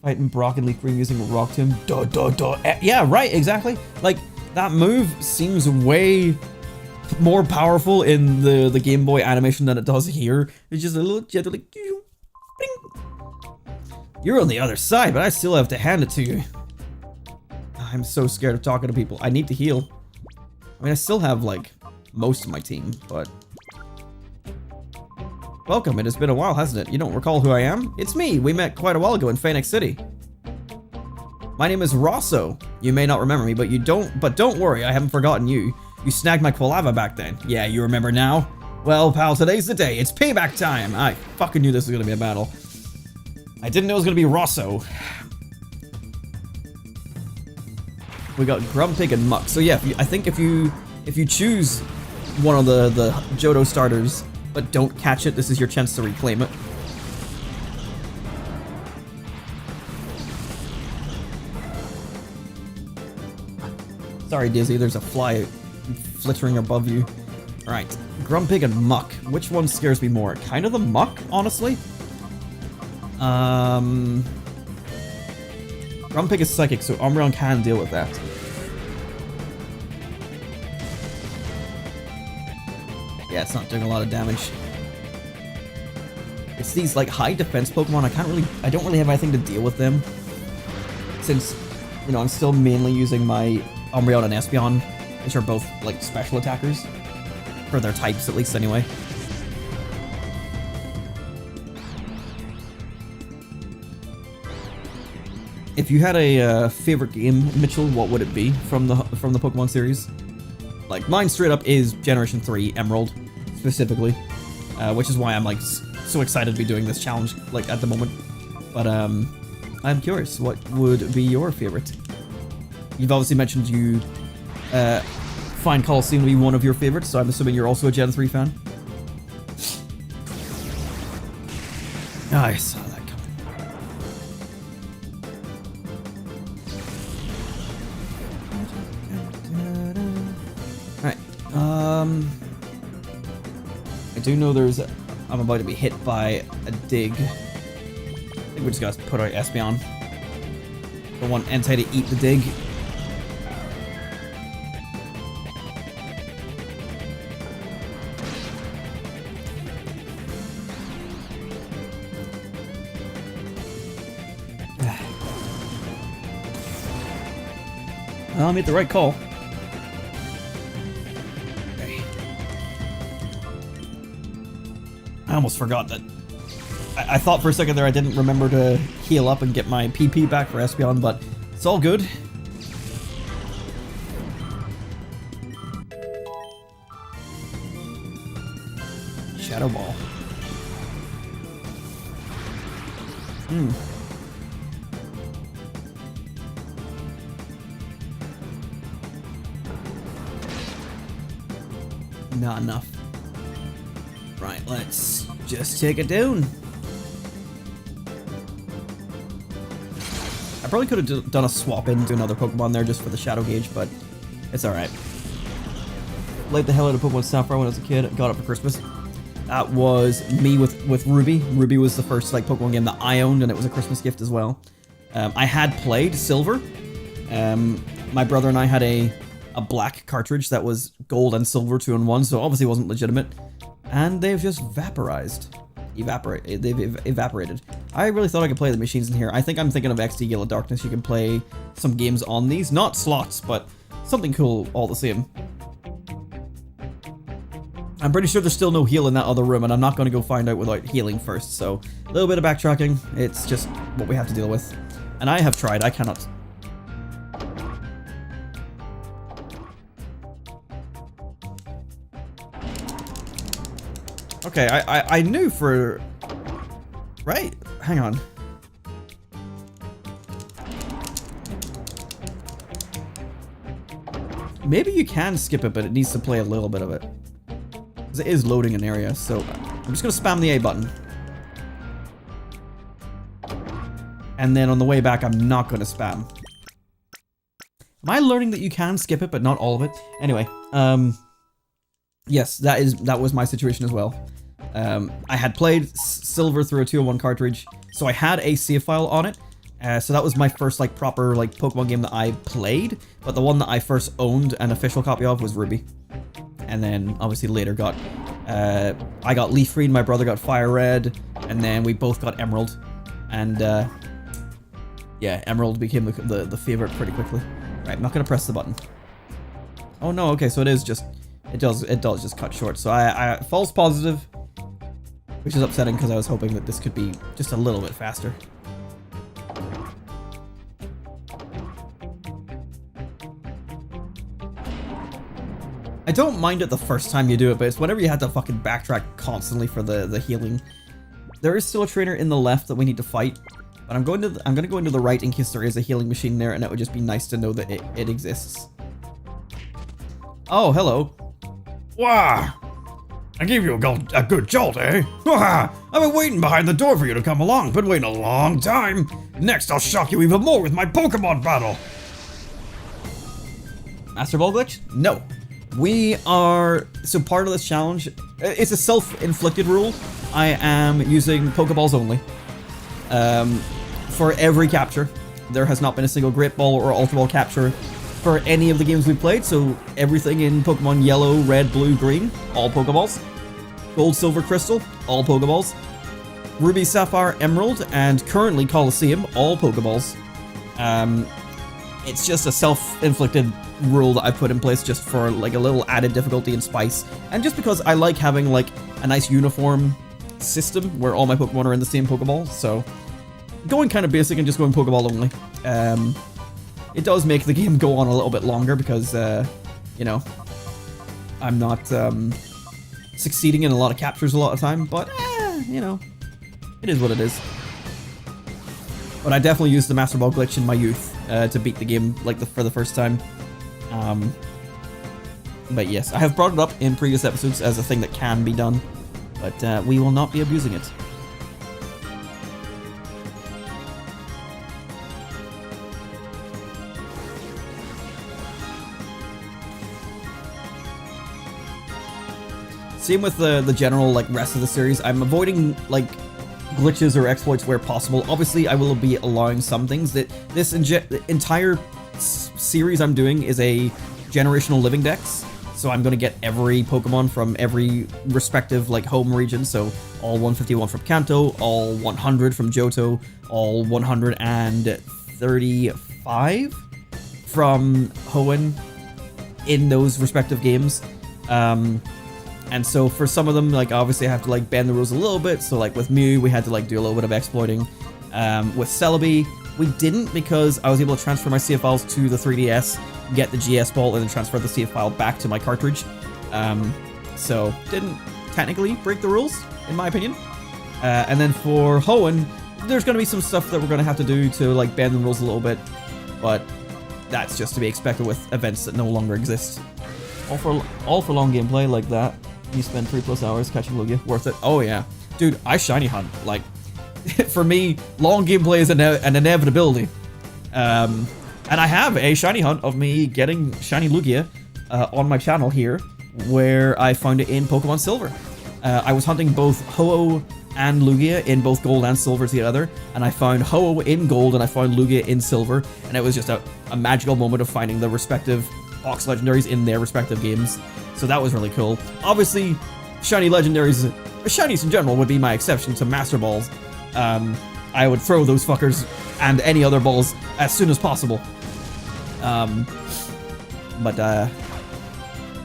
Fighting Brock and LeafGreen using Rock Tomb. Duh, duh, duh. Yeah, right, exactly. Like, that move seems way more powerful in the Game Boy animation than it does here. It's just a little gentle like... You're on the other side, but I still have to hand it to you. I'm so scared of talking to people. I need to heal. I mean, I still have, like, most of my team, but... Welcome, it has been a while, hasn't it? You don't recall who I am? It's me! We met quite a while ago in Phoenix City. My name is Rosso. You may not remember me, but don't worry, I haven't forgotten you. You snagged my Quilava back then. Yeah, you remember now? Well, pal, today's the day. It's payback time! I fucking knew this was gonna be a battle. I didn't know it was gonna be Rosso. We got Grumpig and Muck. So yeah, I think if you choose one of the Johto starters, but don't catch it, this is your chance to reclaim it. Sorry, Dizzy, there's a fly flittering above you. Alright, Grumpig and Muck. Which one scares me more? Kind of the Muck, honestly. Grumpig is psychic, so Umbreon can deal with that. Yeah, it's not doing a lot of damage. It's these like high defense Pokemon. I don't really have anything to deal with them, since you know I'm still mainly using my Umbreon and Espeon, which are both like special attackers for their types, at least anyway. If you had a favorite game, Mitchell, what would it be from the Pokemon series? Like mine, straight up, is Generation 3 Emerald, specifically, which is why I'm like so excited to be doing this challenge like at the moment. But I'm curious, what would be your favorite? You've obviously mentioned you find Colosseum to be one of your favorites, so I'm assuming you're also a Gen 3 fan. Ah, I saw that coming. I do know I'm about to be hit by a dig. I think we just gotta put our Espeon. Don't want Entei to eat the dig. I made the right call. I almost forgot that. I thought for a second there I didn't remember to heal up and get my PP back for Espeon, but it's all good. Shadow Ball. Not enough. Right, let's just take it down. I probably could have done a swap into another Pokemon there just for the Shadow Gauge, but it's alright. Played the hell out of Pokemon Sapphire when I was a kid, got it for Christmas. That was me with Ruby. Ruby was the first like Pokemon game that I owned, and it was a Christmas gift as well. I had played Silver. My brother and I had a black cartridge that was gold and silver 2-in-1, so obviously wasn't legitimate. And they've just they've evaporated. I really thought I could play the machines in here. I think I'm thinking of XD Gale of Darkness. You can play some games on these. Not slots, but something cool all the same. I'm pretty sure there's still no heal in that other room, and I'm not going to go find out without healing first, so a little bit of backtracking. It's just what we have to deal with. And I have tried. I cannot... Okay, I knew for... Right? Hang on. Maybe you can skip it, but it needs to play a little bit of it. Because it is loading an area, so I'm just going to spam the A button. And then on the way back, I'm not going to spam. Am I learning that you can skip it, but not all of it? Anyway, yes, that was my situation as well. I had played Silver through a 201 cartridge, so I had a save file on it. So that was my first like proper like Pokemon game that I played, but the one that I first owned an official copy of was Ruby. And then obviously later got, I got LeafGreen, my brother got FireRed, and then we both got Emerald. And yeah, Emerald became the favorite pretty quickly. Right, I'm not gonna press the button. Oh no, okay, so it is just, it does just cut short. So I false positive, which is upsetting because I was hoping that this could be just a little bit faster. I don't mind it the first time you do it, but it's whenever you have to fucking backtrack constantly for the healing. There is still a trainer in the left that we need to fight, but I'm gonna go into the right in case there is a healing machine there, and it would just be nice to know that it exists. Oh, hello. Wow! I gave you a good jolt, eh? I've been waiting behind the door for you to come along. Been waiting a long time. Next, I'll shock you even more with my Pokémon Battle. Master Ball glitch? No. We are, so part of this challenge, it's a self-inflicted rule. I am using Pokeballs only. For every capture. There has not been a single Great Ball or Ultra Ball capture for any of the games we've played, so everything in Pokemon Yellow, Red, Blue, Green, all Pokeballs. Gold, Silver, Crystal, all Pokeballs. Ruby, Sapphire, Emerald, and currently Colosseum, all Pokeballs. It's just a self-inflicted rule that I put in place just for like a little added difficulty and spice, and just because I like having like a nice uniform system where all my Pokemon are in the same Pokeball, so going kind of basic and just going Pokeball only. It does make the game go on a little bit longer because, you know, I'm not succeeding in a lot of captures a lot of time, but, you know, it is what it is. But I definitely used the Master Ball glitch in my youth to beat the game like for the first time. But yes, I have brought it up in previous episodes as a thing that can be done, but we will not be abusing it. Same with the general like rest of the series. I'm avoiding like glitches or exploits where possible. Obviously, I will be allowing some things. That this entire series I'm doing is a generational living dex, so I'm going to get every Pokemon from every respective like home region. So all 151 from Kanto, all 100 from Johto, all 135 from Hoenn in those respective games. And so for some of them, like obviously I have to like bend the rules a little bit. So like with Mew, we had to like do a little bit of exploiting. With Celebi, we didn't because I was able to transfer my CF files to the 3DS, get the GS ball, and then transfer the CF file back to my cartridge. So didn't technically break the rules, in my opinion. And then for Hoenn, there's going to be some stuff that we're going to have to do to like bend the rules a little bit, but that's just to be expected with events that no longer exist. All for long gameplay like that. You spend 3+ hours catching Lugia. Worth it. Oh yeah. Dude, I shiny hunt. Like, for me, long gameplay is an inevitability. And I have a shiny hunt of me getting shiny Lugia on my channel here, where I found it in Pokemon Silver. I was hunting both Ho-Oh and Lugia in both Gold and Silver together, and I found Ho-Oh in Gold and I found Lugia in Silver, and it was just a magical moment of finding the respective box legendaries in their respective games. So that was really cool. Obviously, shiny legendaries, shinies in general would be my exception to Master Balls. I would throw those fuckers and any other balls as soon as possible.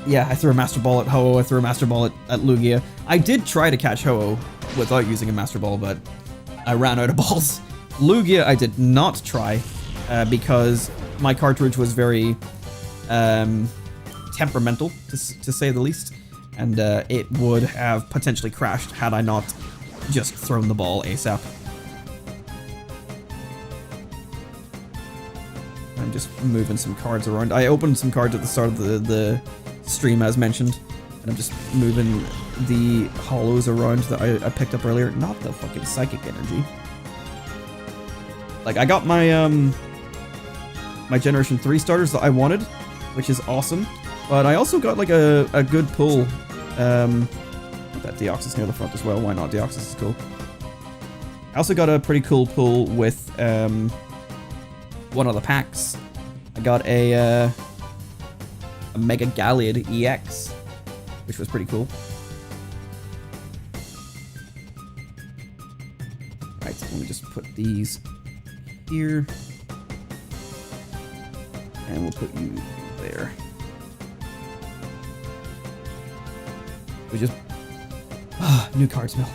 Yeah, I threw a Master Ball at Ho-Oh, I threw a Master Ball at Lugia. I did try to catch Ho-Oh without using a Master Ball, but I ran out of balls. Lugia I did not try, because my cartridge was very temperamental, to say the least, and it would have potentially crashed had I not just thrown the ball ASAP. I'm just moving some cards around. I opened some cards at the start of the stream, as mentioned, and I'm just moving the hollows around that I picked up earlier. Not the fucking psychic energy. Like, I got my my Generation 3 starters that I wanted, which is awesome. But I also got like a good pull. Put that Deoxys near the front as well. Why not? Deoxys is cool. I also got a pretty cool pull with one of the packs. I got a Mega Galliard EX, which was pretty cool. Right, so let me just put these here. And we'll put you there. We just... new card smell.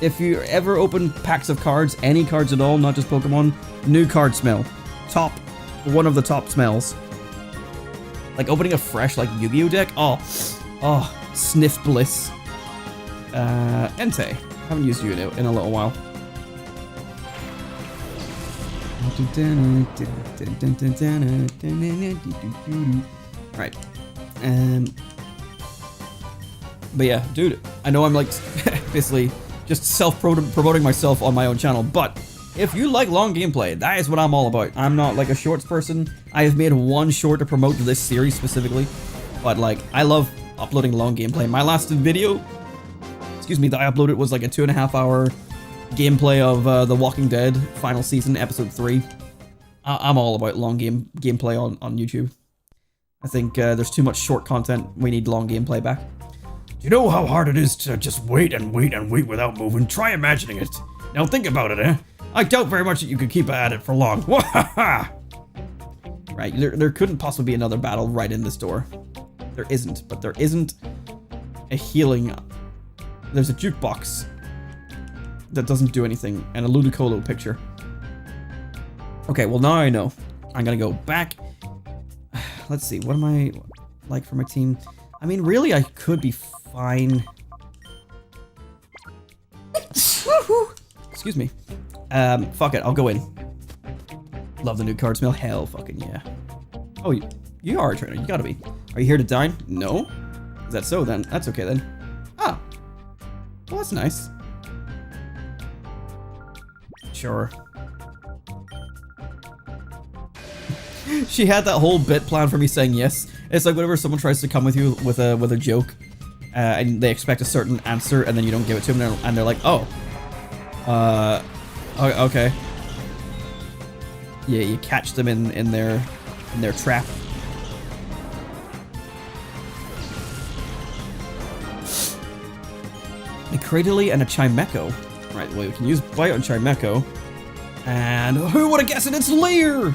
If you ever open packs of cards, any cards at all, not just Pokemon, new card smell. One of the top smells. Like opening a fresh, like, Yu-Gi-Oh deck. Oh, sniff bliss. Entei. Haven't used you in a little while. Right. But yeah, dude, I know I'm like basically just self-promoting myself on my own channel, but if you like long gameplay, that is what I'm all about. I'm not like a shorts person. I have made one short to promote this series specifically, but like I love uploading long gameplay. My last video, that I uploaded was like a 2.5 hour gameplay of The Walking Dead final season, episode 3. I'm all about long gameplay on YouTube. I think there's too much short content. We need long gameplay back. Do you know how hard it is to just wait and wait and wait without moving? Try imagining it. Now think about it, eh? I doubt very much that you could keep at it for long. Right, there couldn't possibly be another battle right in this door. There isn't, but there isn't a healing. There's a jukebox that doesn't do anything, and a Ludicolo picture. Okay, well now I know. I'm gonna go back. Let's see, what am I like for my team? I mean, really, I could be fine. Excuse me. Fuck it, I'll go in. Love the new card smell. Hell fucking yeah. Oh, you are a trainer. You gotta be. Are you here to dine? No? Is that so then? That's okay then. Ah. Well, that's nice. Sure. She had that whole bit plan for me saying yes. It's like whenever someone tries to come with you with a joke, and they expect a certain answer, and then you don't give it to them, and they're like, oh. Okay. Yeah, you catch them in their trap. A Cradily and a Chimecho. Right, well, we can use Bite on Chimecho. And who would have guessed it? It's Leer!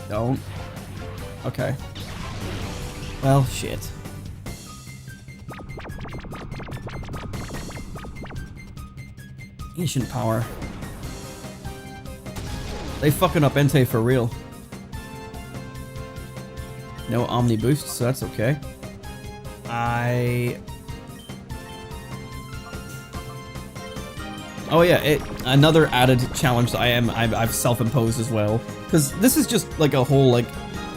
Don't. Okay. Well, shit. Ancient power. They fucking up Entei for real. No Omni boost, so that's okay. Oh yeah, another added challenge that I've self-imposed as well. Because this is just like a whole like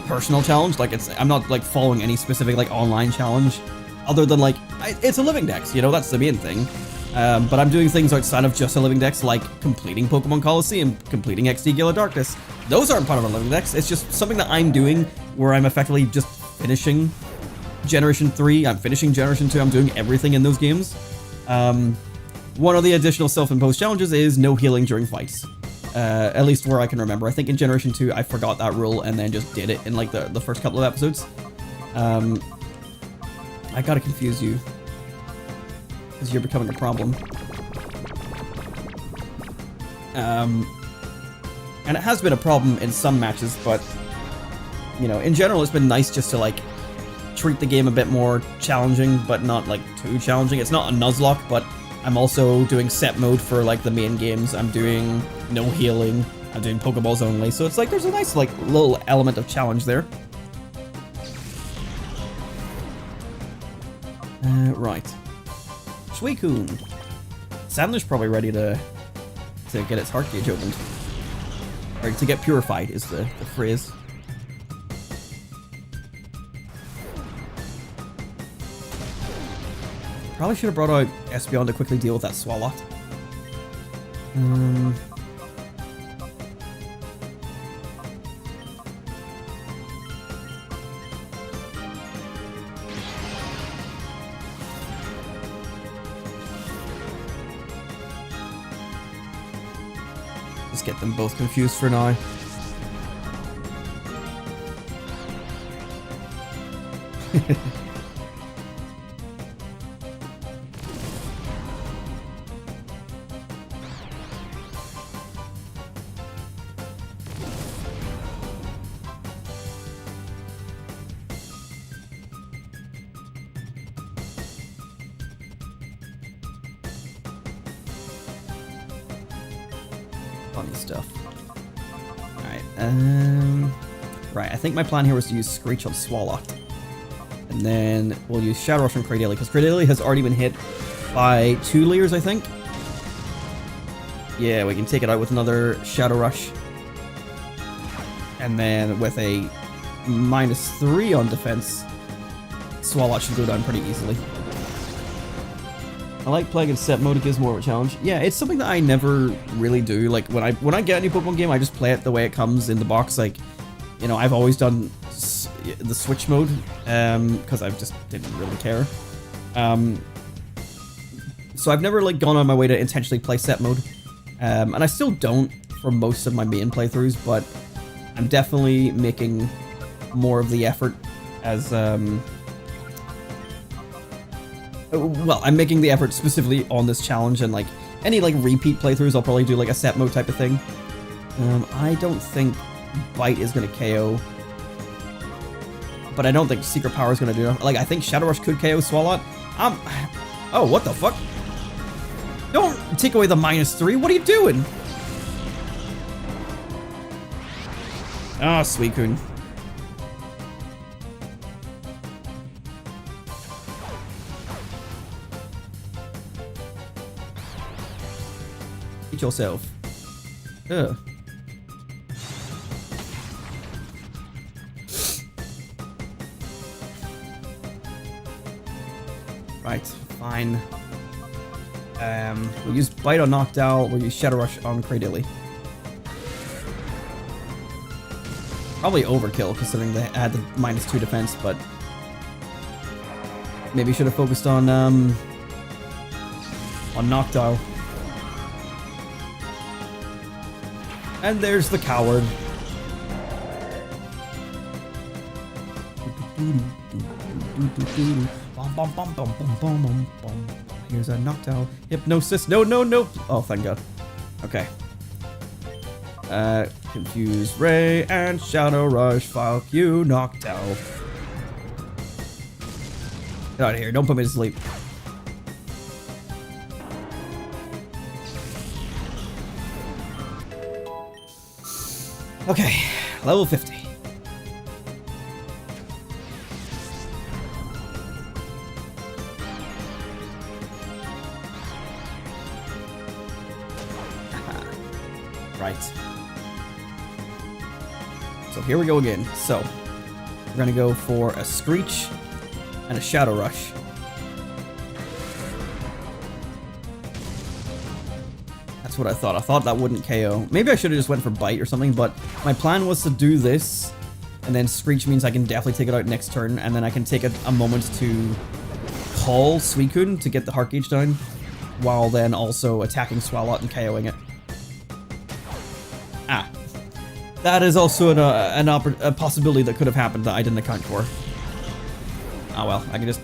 personal challenge. Like I'm not like following any specific like online challenge, other than like it's a living dex. You know, that's the main thing. But I'm doing things outside of just a living dex, like completing Pokémon Colosseum, completing XD Gale of Darkness. Those aren't part of a living dex. It's just something that I'm doing where I'm effectively just finishing Generation 3. I'm finishing Generation 2. I'm doing everything in those games. One of the additional self-imposed challenges is no healing during fights. At least where I can remember. I think in Generation 2 I forgot that rule and then just did it in like the first couple of episodes. I gotta confuse you. Because you're becoming a problem. And it has been a problem in some matches, but you know, in general it's been nice just to like treat the game a bit more challenging, but not like too challenging. It's not a Nuzlocke, but I'm also doing set mode for like the main games. I'm doing no healing. I'm doing Pokeballs only. So it's like there's a nice like little element of challenge there. Right. Suicune. Sandler's probably ready to get its heart gauge opened. Or to get purified is the phrase. Probably should have brought out Espeon to quickly deal with that Swalot. Just get them both confused for now. Funny stuff. Alright, right, I think my plan here was to use Screech on Swalot. And then we'll use Shadow Rush on Cradily, because Cradily has already been hit by 2 layers, I think. Yeah, we can take it out with another Shadow Rush. And then with a -3 on defense, Swalot should go down pretty easily. I like playing in set mode, it gives more of a challenge. Yeah, it's something that I never really do. Like, when I get a new Pokemon game, I just play it the way it comes in the box. Like, you know, I've always done the Switch mode, because I just didn't really care. So I've never, like, gone on my way to intentionally play set mode. And I still don't for most of my main playthroughs, but I'm definitely making more of the effort as, well, I'm making the effort specifically on this challenge, and like any like repeat playthroughs, I'll probably do like a set mode type of thing. I don't think Bite is gonna KO, but I don't think Secret Power is gonna do it. Like, I think Shadow Rush could KO Swalot. Oh, what the fuck? Don't take away the -3. What are you doing? Ah, Suicune. Eat yourself. Ugh. Right, fine. We'll use Bite on Noctowl, we'll use Shadow Rush on Cradily. Probably overkill considering they had the -2 defense, but maybe should have focused on Noctowl. And there's the coward. Here's a Noctowl. Hypnosis. No, no, no. Oh, thank God. Okay. Confuse Ray and Shadow Rush. Fuck you, Noctowl. Get out of here. Don't put me to sleep. Okay, level 50. Right. So here we go again. So, we're gonna go for a Screech and a Shadow Rush. That's what I thought. I thought that wouldn't KO. Maybe I should have just went for Bite or something, but my plan was to do this, and then Screech means I can definitely take it out next turn, and then I can take a moment to call Suicune to get the heart gauge down, while then also attacking Swalot and KOing it. Ah. That is also a possibility that could have happened that I didn't account for. Oh well, I can just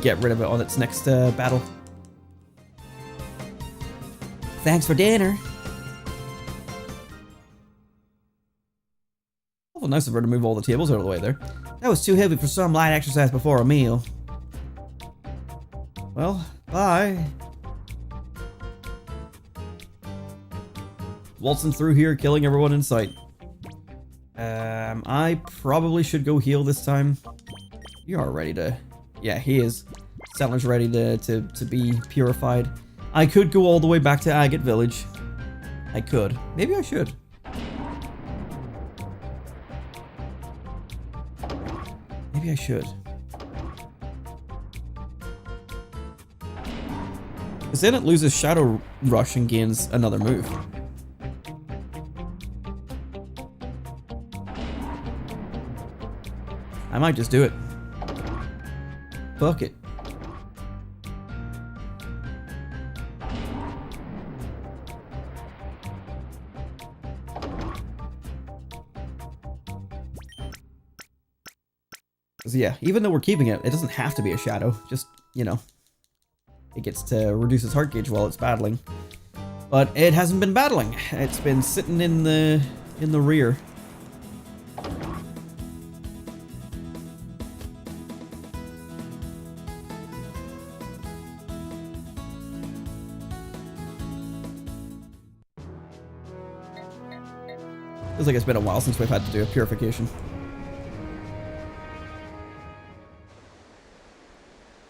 get rid of it on its next battle. Thanks for dinner. Well, nice of her to move all the tables out of the way there. That was too heavy for some light exercise before a meal. Well, bye. Waltzing through here, killing everyone in sight. I probably should go heal this time. You are ready to... Yeah, he is. Settler's ready to be purified. I could go all the way back to Agate Village. I could. Maybe I should. Maybe I should. Because then it loses Shadow Rush and gains another move. I might just do it. Fuck it. So yeah, even though we're keeping it, it doesn't have to be a shadow. Just, you know, it gets to reduce its heart gauge while it's battling. But it hasn't been battling. It's been sitting in the rear. Feels like it's been a while since we've had to do a purification.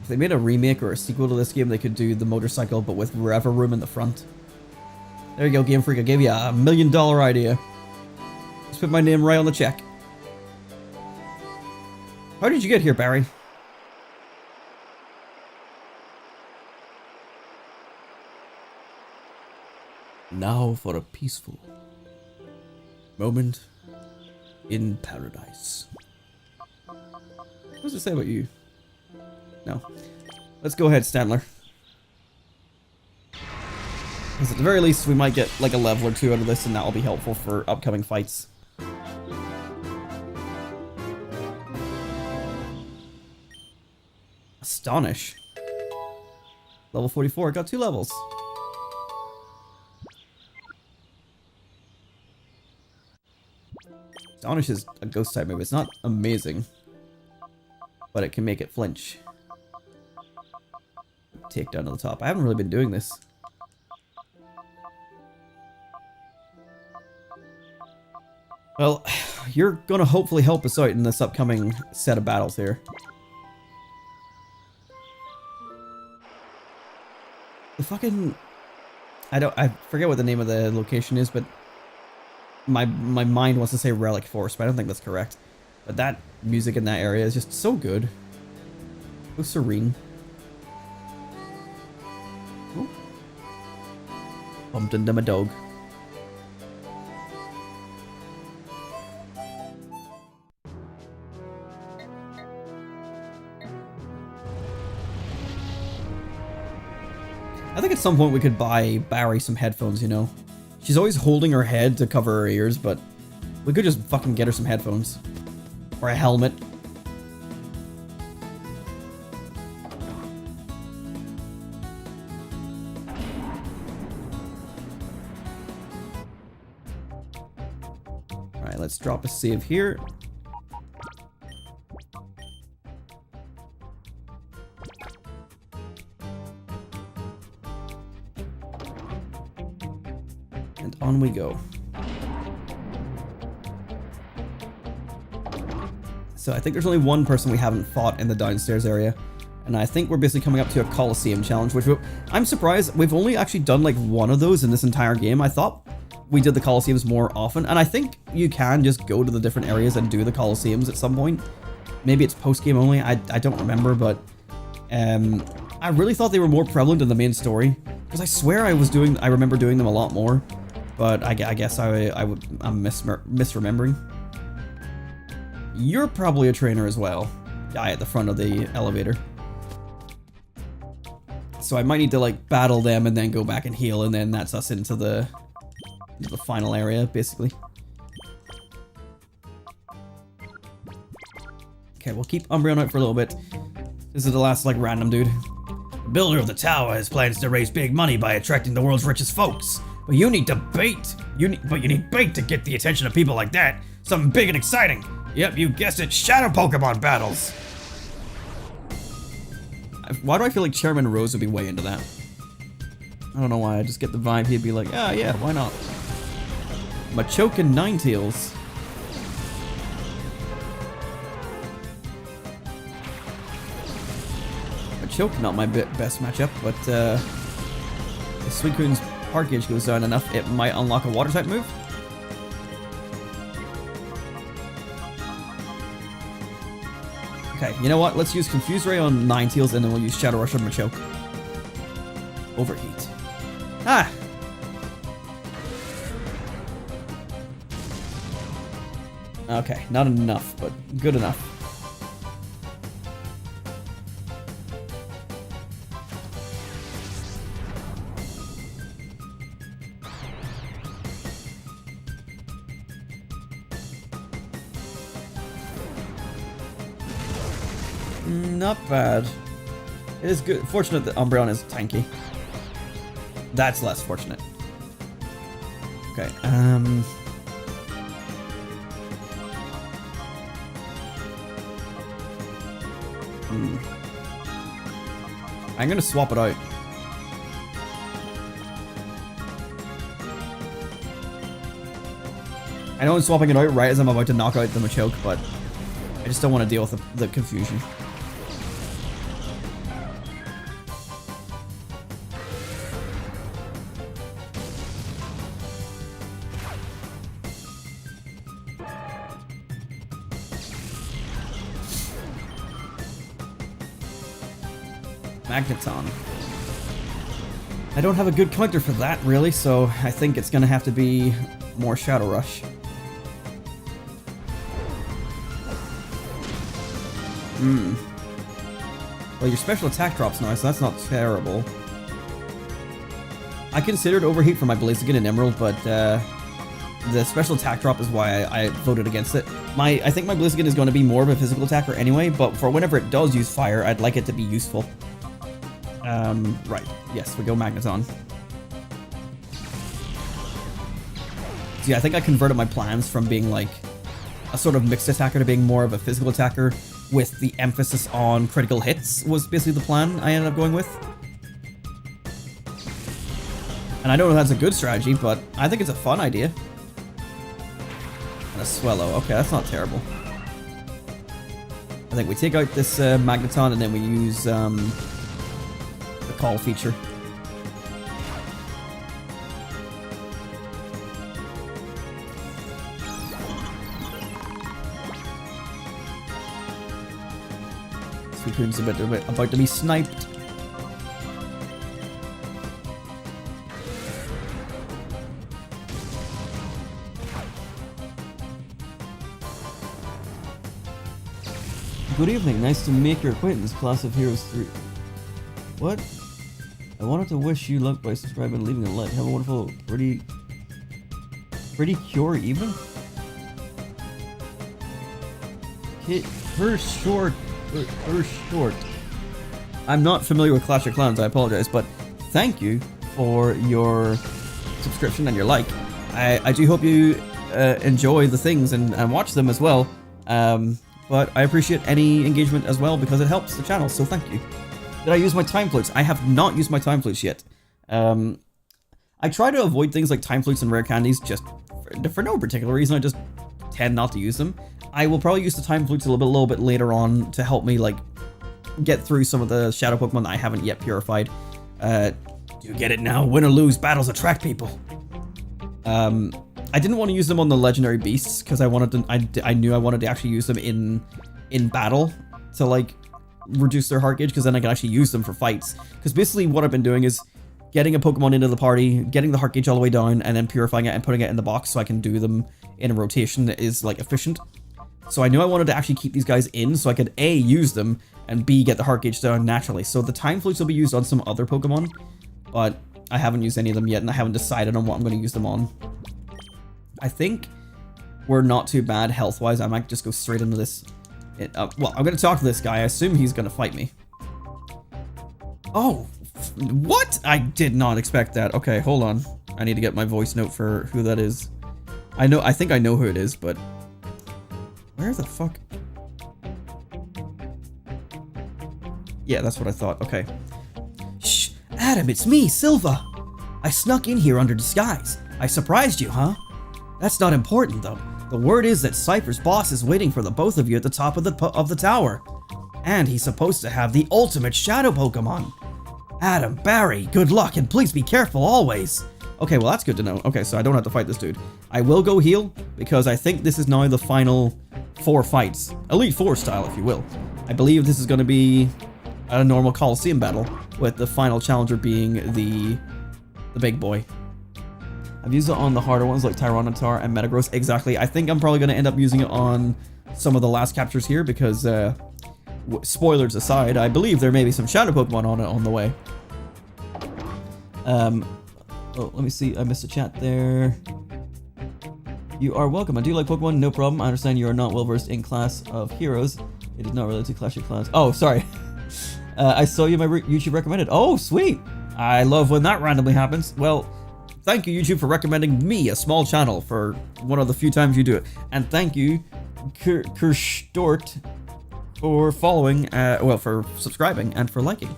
If they made a remake or a sequel to this game, they could do the motorcycle, but with rever room in the front. There you go, Game Freak. I gave you a $1 million idea. Just put my name right on the check. How did you get here, Barry? Now for a peaceful moment in paradise. What does it say about you? No. Let's go ahead, Stanler. Because at the very least, we might get like a level or two out of this, and that will be helpful for upcoming fights. Astonish. Level 44. I got 2 levels. Astonish is a ghost type move. It's not amazing, but it can make it flinch. Take down to the top. I haven't really been doing this. Well, you're gonna hopefully help us out in this upcoming set of battles here. The fucking... I forget what the name of the location is, but my mind wants to say Relic Force, but I don't think that's correct. But that music in that area is just so good. So serene. Ooh. Bumped into my dog. I think at some point we could buy Barry some headphones, you know? She's always holding her head to cover her ears, but we could just fucking get her some headphones. Or a helmet. Alright, let's drop a save here. And on we go. So I think there's only one person we haven't fought in the downstairs area. And I think we're basically coming up to a Colosseum challenge, which I'm surprised we've only actually done like one of those in this entire game. I thought we did the Colosseums more often, and I think you can just go to the different areas and do the Colosseums at some point. Maybe it's post-game only, I don't remember, but I really thought they were more prevalent in the main story. Because I swear I remember doing them a lot more. But I guess I'm misremembering. You're probably a trainer as well. Guy at the front of the elevator. So I might need to like battle them and then go back and heal, and then that's us into the final area, basically. Okay, we'll keep Umbreon out for a little bit. This is the last like random dude. The builder of the tower has plans to raise big money by attracting the world's richest folks. But you need bait. You need bait to get the attention of people like that. Something big and exciting. Yep, you guessed it. Shadow Pokémon battles. Why do I feel like Chairman Rose would be way into that? I don't know why. I just get the vibe he'd be like, ah, yeah, why not? Machoke and Ninetales. Machoke, not my best matchup, but if Suicune's heart gauge goes down enough, it might unlock a water type move. Okay, you know what? Let's use Confuse Ray on Ninetales, and then we'll use Shadow Rush on Machoke. Overheat. Ah! Okay, not enough, but good enough. Not bad. It is good. Fortunate that Umbreon is tanky. That's less fortunate. Okay, I'm gonna swap it out. I know I'm swapping it out right as I'm about to knock out the Machoke, but I just don't want to deal with the confusion. Magneton. I don't have a good counter for that, really, so I think it's gonna have to be more Shadow Rush. Well, your special attack drops now, so that's not terrible. I considered Overheat for my Blaziken and Emerald, but the special attack drop is why I voted against it. I think my Blaziken is going to be more of a physical attacker anyway, but for whenever it does use fire, I'd like it to be useful. Right. Yes, we go Magneton. So yeah, I think I converted my plans from being like a sort of mixed attacker to being more of a physical attacker with the emphasis on critical hits was basically the plan I ended up going with. And I don't know if that's a good strategy, but I think it's a fun idea. And a Swellow. Okay, that's not terrible. I think we take out this Magneton and then we use the Call feature. Suicune's about to be sniped. Good evening, nice to make your acquaintance, Class of Heroes 3. What? I wanted to wish you luck by subscribing and leaving a like. Have a wonderful, pretty cure even? Hit her short. Her short. I'm not familiar with Clash of Clans, I apologize, but thank you for your subscription and your like. I do hope you enjoy the things and watch them as well. But I appreciate any engagement as well because it helps the channel, so thank you. Did I use my time flutes? I have not used my time flutes yet. I try to avoid things like time flutes and rare candies just for no particular reason. I just tend not to use them. I will probably use the time flutes a little bit later on to help me like get through some of the shadow Pokemon that I haven't yet purified. Do you get it now? Win or lose, battles attract people. I didn't want to use them on the legendary beasts because I wanted to. I knew I wanted to actually use them in battle to like reduce their heart gauge because then I can actually use them for fights. Because basically what I've been doing is getting a Pokemon into the party, getting the heart gauge all the way down, and then purifying it and putting it in the box so I can do them in a rotation that is like efficient. So I knew I wanted to actually keep these guys in so I could A, use them, and B, get the heart gauge down naturally. So the time flutes will be used on some other Pokemon, but I haven't used any of them yet and I haven't decided on what I'm going to use them on. I think we're not too bad health-wise. I might just go straight into this. Well, I'm going to talk to this guy. I assume he's going to fight me. Oh, what? I did not expect that. Okay, hold on. I need to get my voice note for who that is. I think I know who it is, but where the fuck? Yeah, that's what I thought. Okay. Shh, Adam, it's me, Silva. I snuck in here under disguise. I surprised you, huh? That's not important, though. The word is that Cipher's boss is waiting for the both of you at the top of the tower. And he's supposed to have the ultimate shadow Pokemon. Adam, Barry, good luck, and please be careful always. Okay, well that's good to know. Okay, so I don't have to fight this dude. I will go heal, because I think this is now the final 4 fights. Elite Four style, if you will. I believe this is going to be a normal Colosseum battle, with the final challenger being the big boy. I've used it on the harder ones like Tyranitar and Metagross. Exactly. I think I'm probably going to end up using it on some of the last captures here because, spoilers aside, I believe there may be some Shadow Pokemon on it on the way. Oh, let me see. I missed a chat there. You are welcome. I do like Pokemon, no problem. I understand you are not well versed in Clash of Heroes. It is not related to Clash of Clans. Oh, sorry. I saw you my YouTube recommended. Oh, sweet. I love when that randomly happens. Well, thank you, YouTube, for recommending me, a small channel, for one of the few times you do it. And thank you, Kirstort, for following, well, for subscribing and for liking.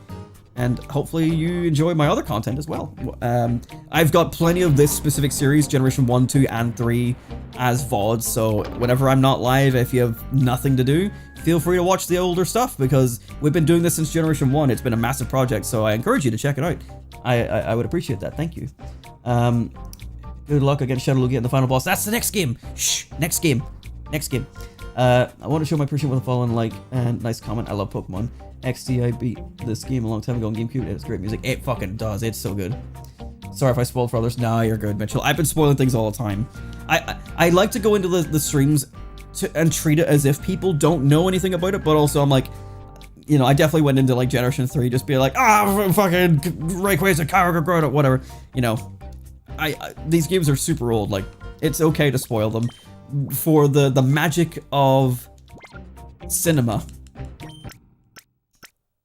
And hopefully you enjoy my other content as well. I've got plenty of this specific series, Generation 1, 2, and 3, as VODs, so whenever I'm not live, if you have nothing to do, feel free to watch the older stuff, because we've been doing this since Generation 1. It's been a massive project, so I encourage you to check it out. I would appreciate that. Thank you. Good luck against Shadow Lugia in the final boss. That's the next game. Shh, next game. Next game. I want to show my appreciation with a follow and like and nice comment. I love Pokemon XD. I beat this game a long time ago on GameCube. It's great music. It fucking does. It's so good. Sorry if I spoiled for others. Nah, you're good, Mitchell. I've been spoiling things all the time. I like to go into the streams and treat it as if people don't know anything about it, but also I'm like, you know, I definitely went into like Generation 3 just be like, fucking Rayquaza, Kyogre, whatever. You know, these games are super old. Like, it's okay to spoil them for the magic of cinema.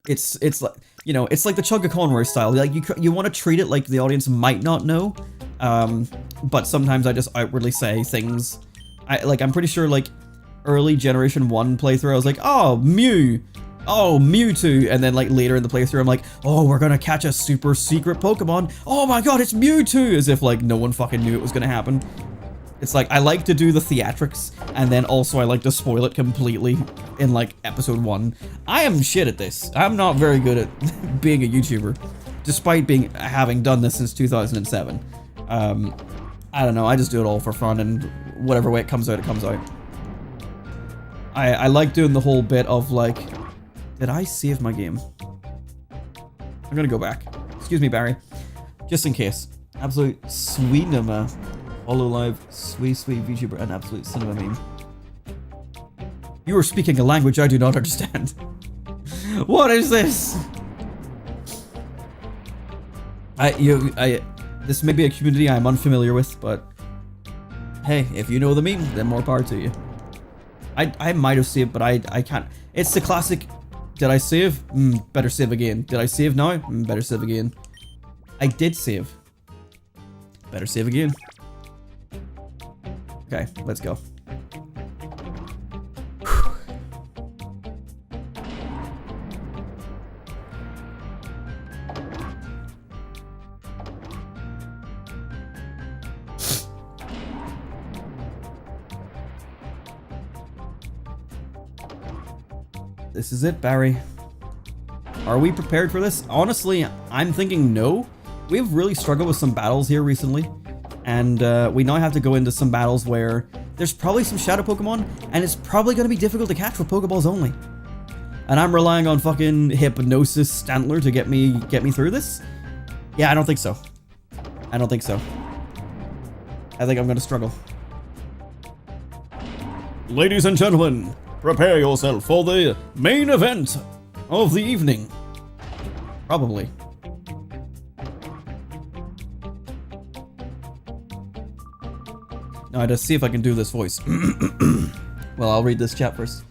It's like, you know, it's like the Chugga Conroy style. Like, you want to treat it like the audience might not know, but sometimes I just outwardly say things. I'm pretty sure, like, early Generation 1 playthrough, I was like, oh, Mew, oh, Mewtwo, and then, like, later in the playthrough, I'm like, oh, we're gonna catch a super secret Pokemon, oh my god, it's Mewtwo, as if, like, no one fucking knew it was gonna happen. It's like, I like to do the theatrics, and then also I like to spoil it completely in, like, episode 1. I am shit at this. I'm not very good at being a YouTuber, despite having done this since 2007. I don't know, I just do it all for fun, and whatever way it comes out, it comes out. I like doing the whole bit of, like, did I save my game? I'm gonna go back. Excuse me, Barry. Just in case. Absolute sweetnama. Follow live, sweet VTuber, and absolute cinema meme. You are speaking a language I do not understand. What is this? This may be a community I'm unfamiliar with, but hey, if you know the meme, then more power to you. I might have saved, but I can't. It's the classic, did I save? Better save again. Did I save now? Better save again. I did save. Better save again. Okay, let's go. This is it, Barry. Are we prepared for this? Honestly, I'm thinking no. We've really struggled with some battles here recently. And we now have to go into some battles where there's probably some Shadow Pokemon, and it's probably going to be difficult to catch with Pokeballs only. And I'm relying on fucking Hypnosis Stantler to get me through this? Yeah, I don't think so. I don't think so. I think I'm going to struggle. Ladies and gentlemen, prepare yourself for the main event of the evening. Probably. Now, just see if I can do this voice. Well, I'll read this chat first.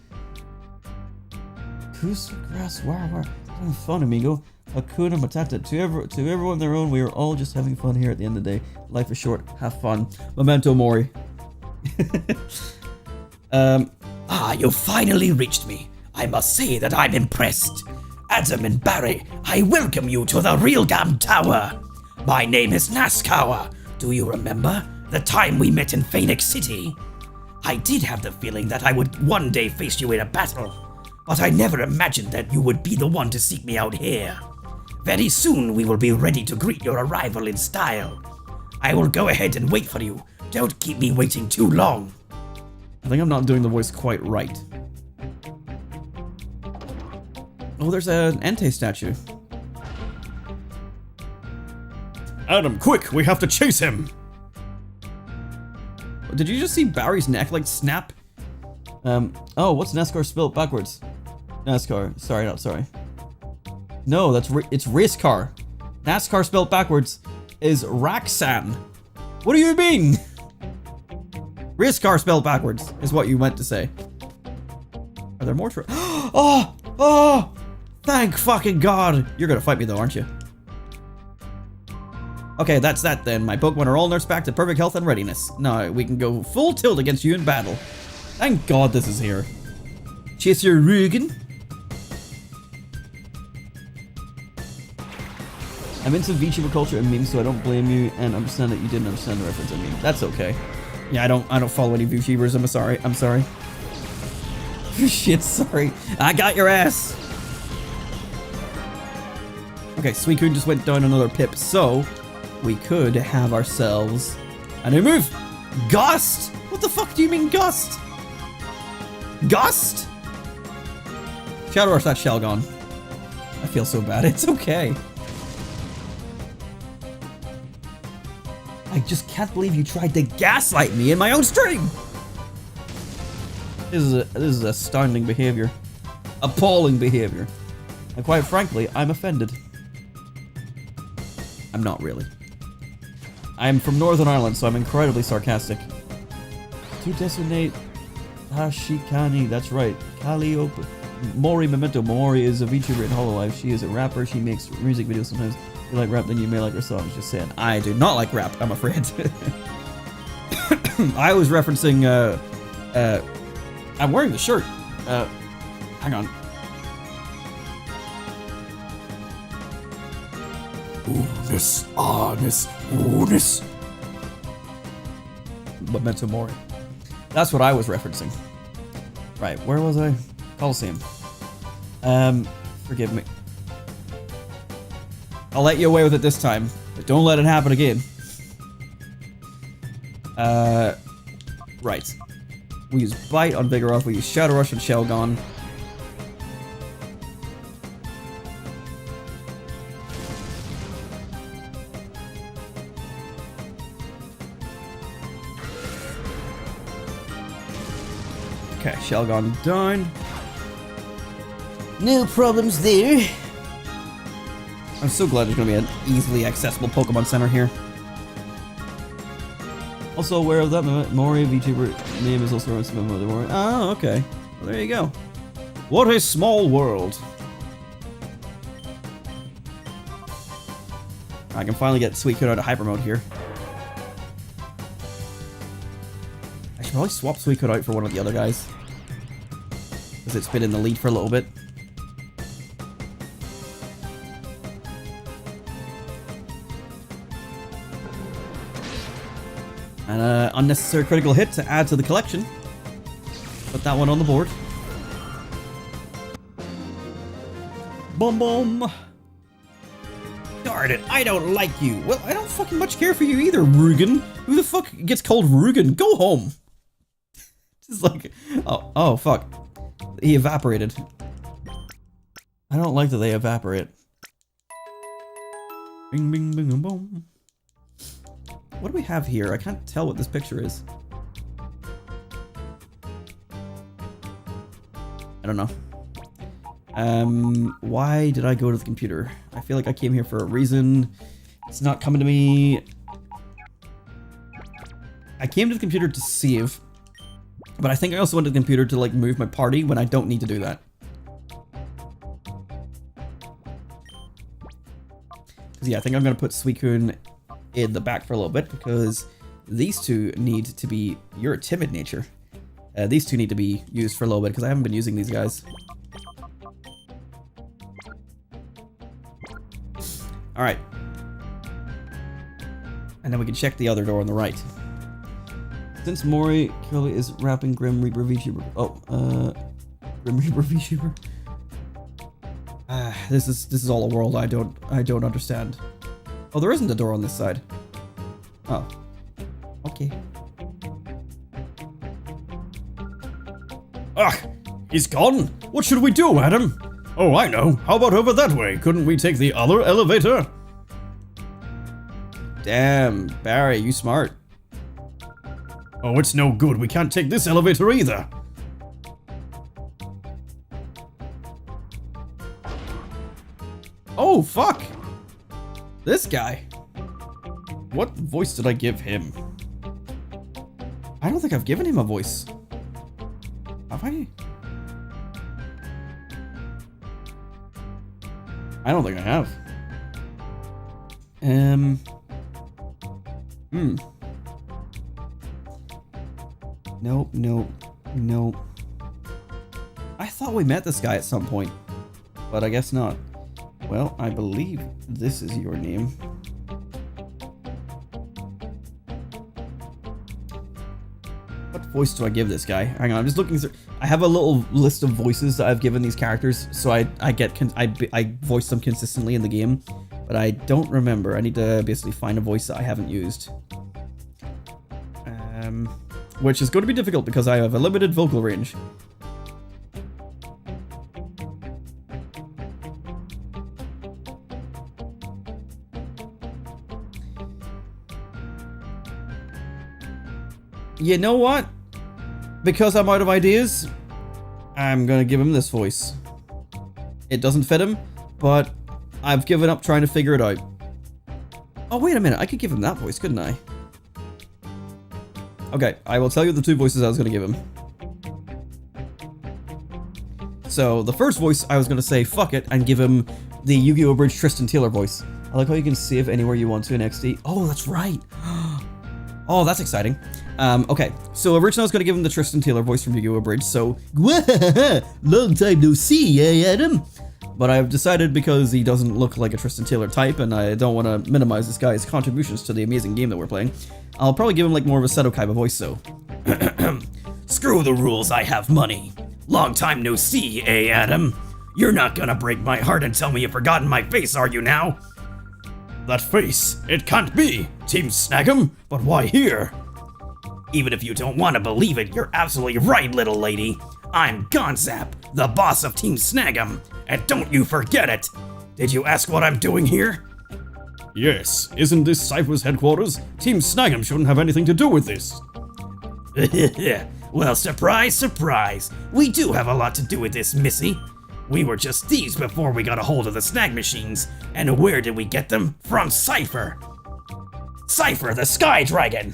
Grass, having fun, amigo. Hakuna Matata. To everyone their own, we are all just having fun here at the end of the day. Life is short. Have fun. Memento Mori. You finally reached me. I must say that I'm impressed. Adam and Barry, I welcome you to the Realgam Tower. My name is Nazcaur. Do you remember the time we met in Phoenix City? I did have the feeling that I would one day face you in a battle, but I never imagined that you would be the one to seek me out here. Very soon we will be ready to greet your arrival in style. I will go ahead and wait for you. Don't keep me waiting too long. I think I'm not doing the voice quite right. Oh, there's an Entei statue. Adam, quick! We have to chase him! Did you just see Barry's neck like snap? Oh, what's NASCAR spelled backwards? NASCAR. Sorry, not sorry. No, it's race car. NASCAR spelled backwards is Raxan. What do you mean? Race car spelled backwards is what you meant to say. Are there more? Oh! Thank fucking God! You're gonna fight me though, aren't you? Okay, that's that then. My Pokemon are all nursed back to perfect health and readiness. Now we can go full tilt against you in battle. Thank God this is here. Chaser Rugen. I'm into VTuber culture and memes, so I don't blame you and understand that you didn't understand the reference. I mean, that's okay. Yeah, I don't follow any VTubers. I'm sorry. Shit, sorry. I got your ass. Okay, Suicune just went down another pip, so we could have ourselves a new move. Gust? What the fuck do you mean Gust? Gust? Shadow Rush that Shelgon. I feel so bad. It's okay. I just can't believe you tried to gaslight me in my own stream. This is astounding behavior. Appalling behavior. And quite frankly, I'm offended. I'm not really. I'm from Northern Ireland, so I'm incredibly sarcastic. To designate Hashikani, that's right. Calliope. Mori Memento. Mori is a VTuber in Hololive. She is a rapper. She makes music videos sometimes. If you like rap, then you may like her songs. Just saying. I do not like rap, I'm afraid. I was referencing, I'm wearing the shirt. Hang on. Oonus. Memento Mori. That's what I was referencing. Right, where was I? Colosseum. Forgive me. I'll let you away with it this time, but don't let it happen again. Right. We use Bite on Vigoroth, we use Shadow Rush on Shelgon. Okay, Shelgon down. No problems there. I'm so glad there's gonna be an easily accessible Pokemon Center here. Also aware of that, Mori VTuber name is also Mori. Oh, okay. Well, there you go. What a small world. I can finally get Suicune out of hyper mode here. I should probably swap Suicune out for one of the other guys, because it's been in the lead for a little bit. And unnecessary critical hit to add to the collection. Put that one on the board. Boom boom. Darn it, I don't like you. Well, I don't fucking much care for you either, Rugen. Who the fuck gets called Rugen? Go home. Just like, oh fuck. He evaporated. I don't like that they evaporate. Bing bing bing boom boom. What do we have here? I can't tell what this picture is. I don't know. Why did I go to the computer? I feel like I came here for a reason. It's not coming to me. I came to the computer to save, but I think I also went to the computer to like move my party when I don't need to do that. Because yeah, I think I'm gonna put Suicune in the back for a little bit, because these two need to be... You're a timid nature. These two need to be used for a little bit, because I haven't been using these guys. Alright. And then we can check the other door on the right. Since Mori Curly is rapping Grim Reaper VTuber... Grim Reaper VTuber? This is all a world I don't understand. Oh, there isn't a door on this side. Oh. Okay. Ugh! He's gone! What should we do, Adam? Oh, I know. How about over that way? Couldn't we take the other elevator? Damn, Barry, you smart. Oh, it's no good. We can't take this elevator either. Oh, fuck. This guy. What voice did I give him? I don't think I've given him a voice. Have I? I don't think I have. Nope, nope, nope. I thought we met this guy at some point, but I guess not. Well, I believe this is your name. What voice do I give this guy? Hang on, I'm just looking through. I have a little list of voices that I've given these characters, so I voice them consistently in the game, but I don't remember. I need to basically find a voice that I haven't used. Which is going to be difficult because I have a limited vocal range. You know what? Because I'm out of ideas, I'm gonna give him this voice. It doesn't fit him, but I've given up trying to figure it out. Oh, wait a minute. I could give him that voice, couldn't I? Okay, I will tell you the two voices I was gonna give him. So, the first voice, I was gonna say fuck it and give him the Yu-Gi-Oh! Bridge Tristan Taylor voice. I like how you can save anywhere you want to in XD. Oh, that's right. Oh, that's exciting. Okay, so originally I was going to give him the Tristan Taylor voice from Yu-Gi-Oh! Bridge, so long time no see, eh, Adam? But I've decided because he doesn't look like a Tristan Taylor type, and I don't want to minimize this guy's contributions to the amazing game that we're playing, I'll probably give him like more of a Seto Kaiba voice, so. Screw the rules, I have money. Long time no see, eh, Adam? You're not gonna break my heart and tell me you've forgotten my face, are you now? That face, it can't be. Team Snag'em, but why here? Even if you don't want to believe it, you're absolutely right, little lady. I'm Gonzap, the boss of Team Snag'em, and don't you forget it. Did you ask what I'm doing here? Yes, isn't this Cipher's headquarters? Team Snag'em shouldn't have anything to do with this. Well, surprise, surprise. We do have a lot to do with this, Missy. We were just thieves before we got a hold of the snag machines, and where did we get them? From Cipher. Cipher, the Sky Dragon.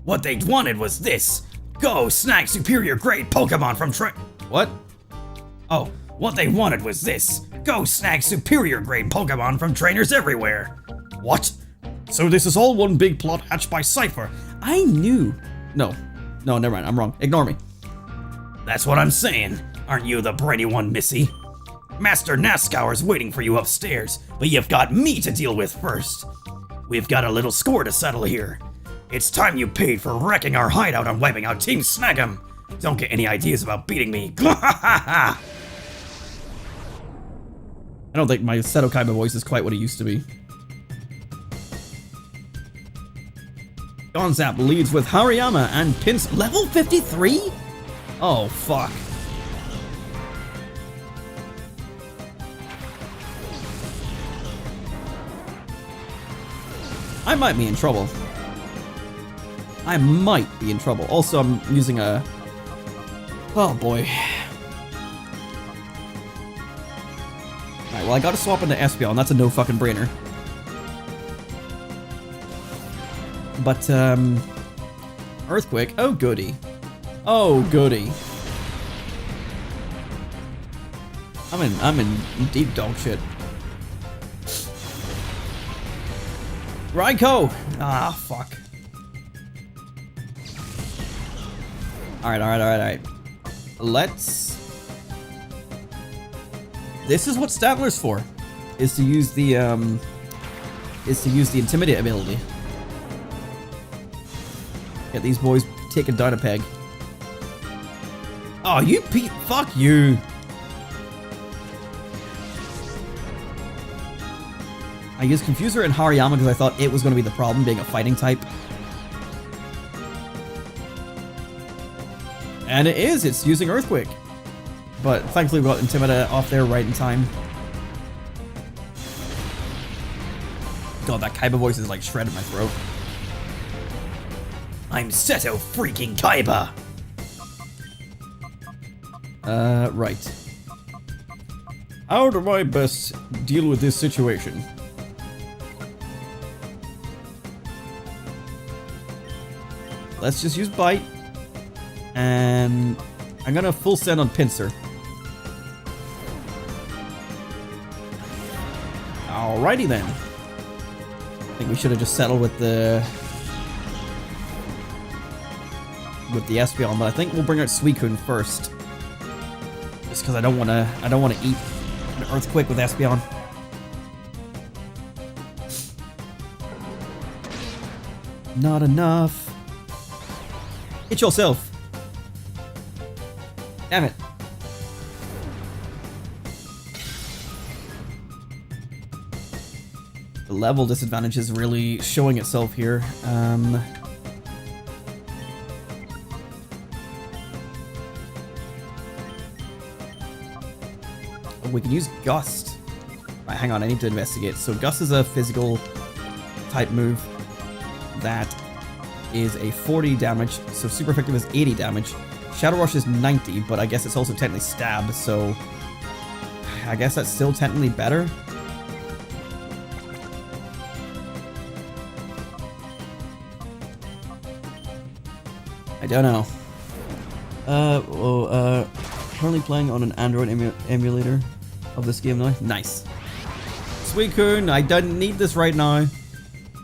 What they wanted was this. Go snag superior grade Pokemon from What? Oh, what they wanted was this. Go snag superior grade Pokemon from trainers everywhere. What? So this is all one big plot hatched by Cipher. I knew. No, never mind. I'm wrong. Ignore me. That's what I'm saying. Aren't you the brainy one, Missy? Master Nazcaur's waiting for you upstairs, but you've got me to deal with first. We've got a little score to settle here. It's time you paid for wrecking our hideout and wiping out Team Snag'em. Don't get any ideas about beating me. I don't think my Seto Kaiba voice is quite what it used to be. Gonzap leads with Hariyama and pins level 53? Oh, fuck. I might be in trouble. I might be in trouble. Also, I'm using a... Oh, boy. Alright, well, I gotta swap into Espeon. That's a no fucking brainer. But, Earthquake. Oh, goody. Oh, goody. I'm in deep dog shit. Raikou! Ah, fuck. Alright. Let's... This is what Statler's for. Is to use the Intimidate ability. Get these boys taken down a peg. Oh, you fuck you. I used Confuser and Hariyama because I thought it was going to be the problem, being a fighting type. And it is, it's using Earthquake. but thankfully we got Intimida off there right in time. God, that Kaiba voice is like shredded my throat. I'm Seto freaking Kaiba. Right. How do I best deal with this situation? Let's just use Bite. And I'm gonna full send on Pinsir. Alrighty then. I think we should have just settled with the Espeon, but I think we'll bring out Suicune first. Just because I don't wanna eat an Earthquake with Espeon. Not enough. Hit yourself. Damn it. The level disadvantage is really showing itself here. We can use Gust. Right, hang on, I need to investigate. So Gust is a physical type move that is a 40 damage, so super effective is 80 damage. Shadow Rush is 90, but I guess it's also technically stab, so I guess that's still technically better. I don't know. Currently playing on an Android emulator of this game now. Nice. Suicune, I don't need this right now.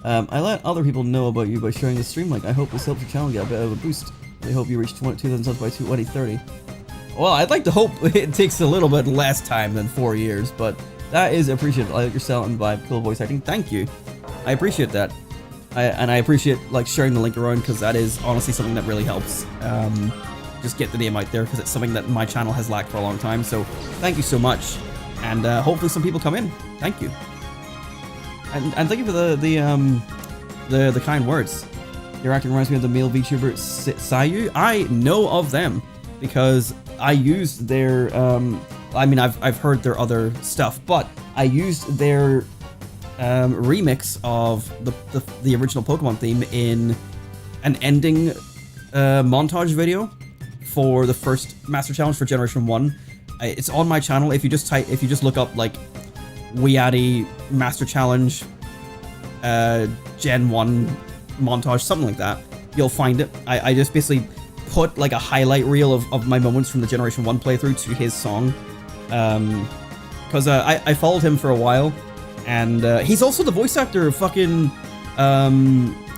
I let other people know about you by sharing the stream link. I hope this helps your channel get a bit of a boost. I hope you reach 2,000 subs by 2030. Well, I'd like to hope it takes a little bit less time than 4 years, but that is appreciated. I like your style and vibe, cool voice acting. Thank you. I appreciate that. And I appreciate like sharing the link around, because that is honestly something that really helps. Just get the name out there, because it's something that my channel has lacked for a long time. So thank you so much, and hopefully some people come in. Thank you. And thank you for the kind words. Your acting reminds me of the male VTuber Sayu. I know of them because I used their. I mean, I've heard their other stuff, but I used their remix of the original Pokemon theme in an ending montage video for the first Master Challenge for Generation 1. It's on my channel. If you just look up like WeeAddy Master Challenge Gen 1 montage, something like that, you'll find it. I just basically put like a highlight reel of my moments from the Generation 1 playthrough to his song, because I followed him for a while, and he's also the voice actor of fucking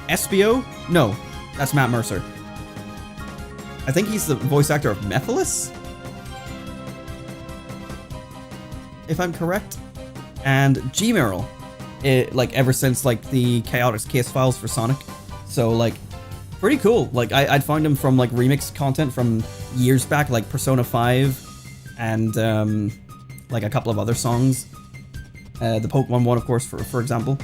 Espio. No, that's Matt Mercer. I think he's the voice actor of Mephiles, if I'm correct, and Gmeryl. Like ever since like the Chaotix case files for Sonic, so like pretty cool. Like I'd found him from like remix content from years back, like Persona 5 and like a couple of other songs, the Pokemon one of course for example.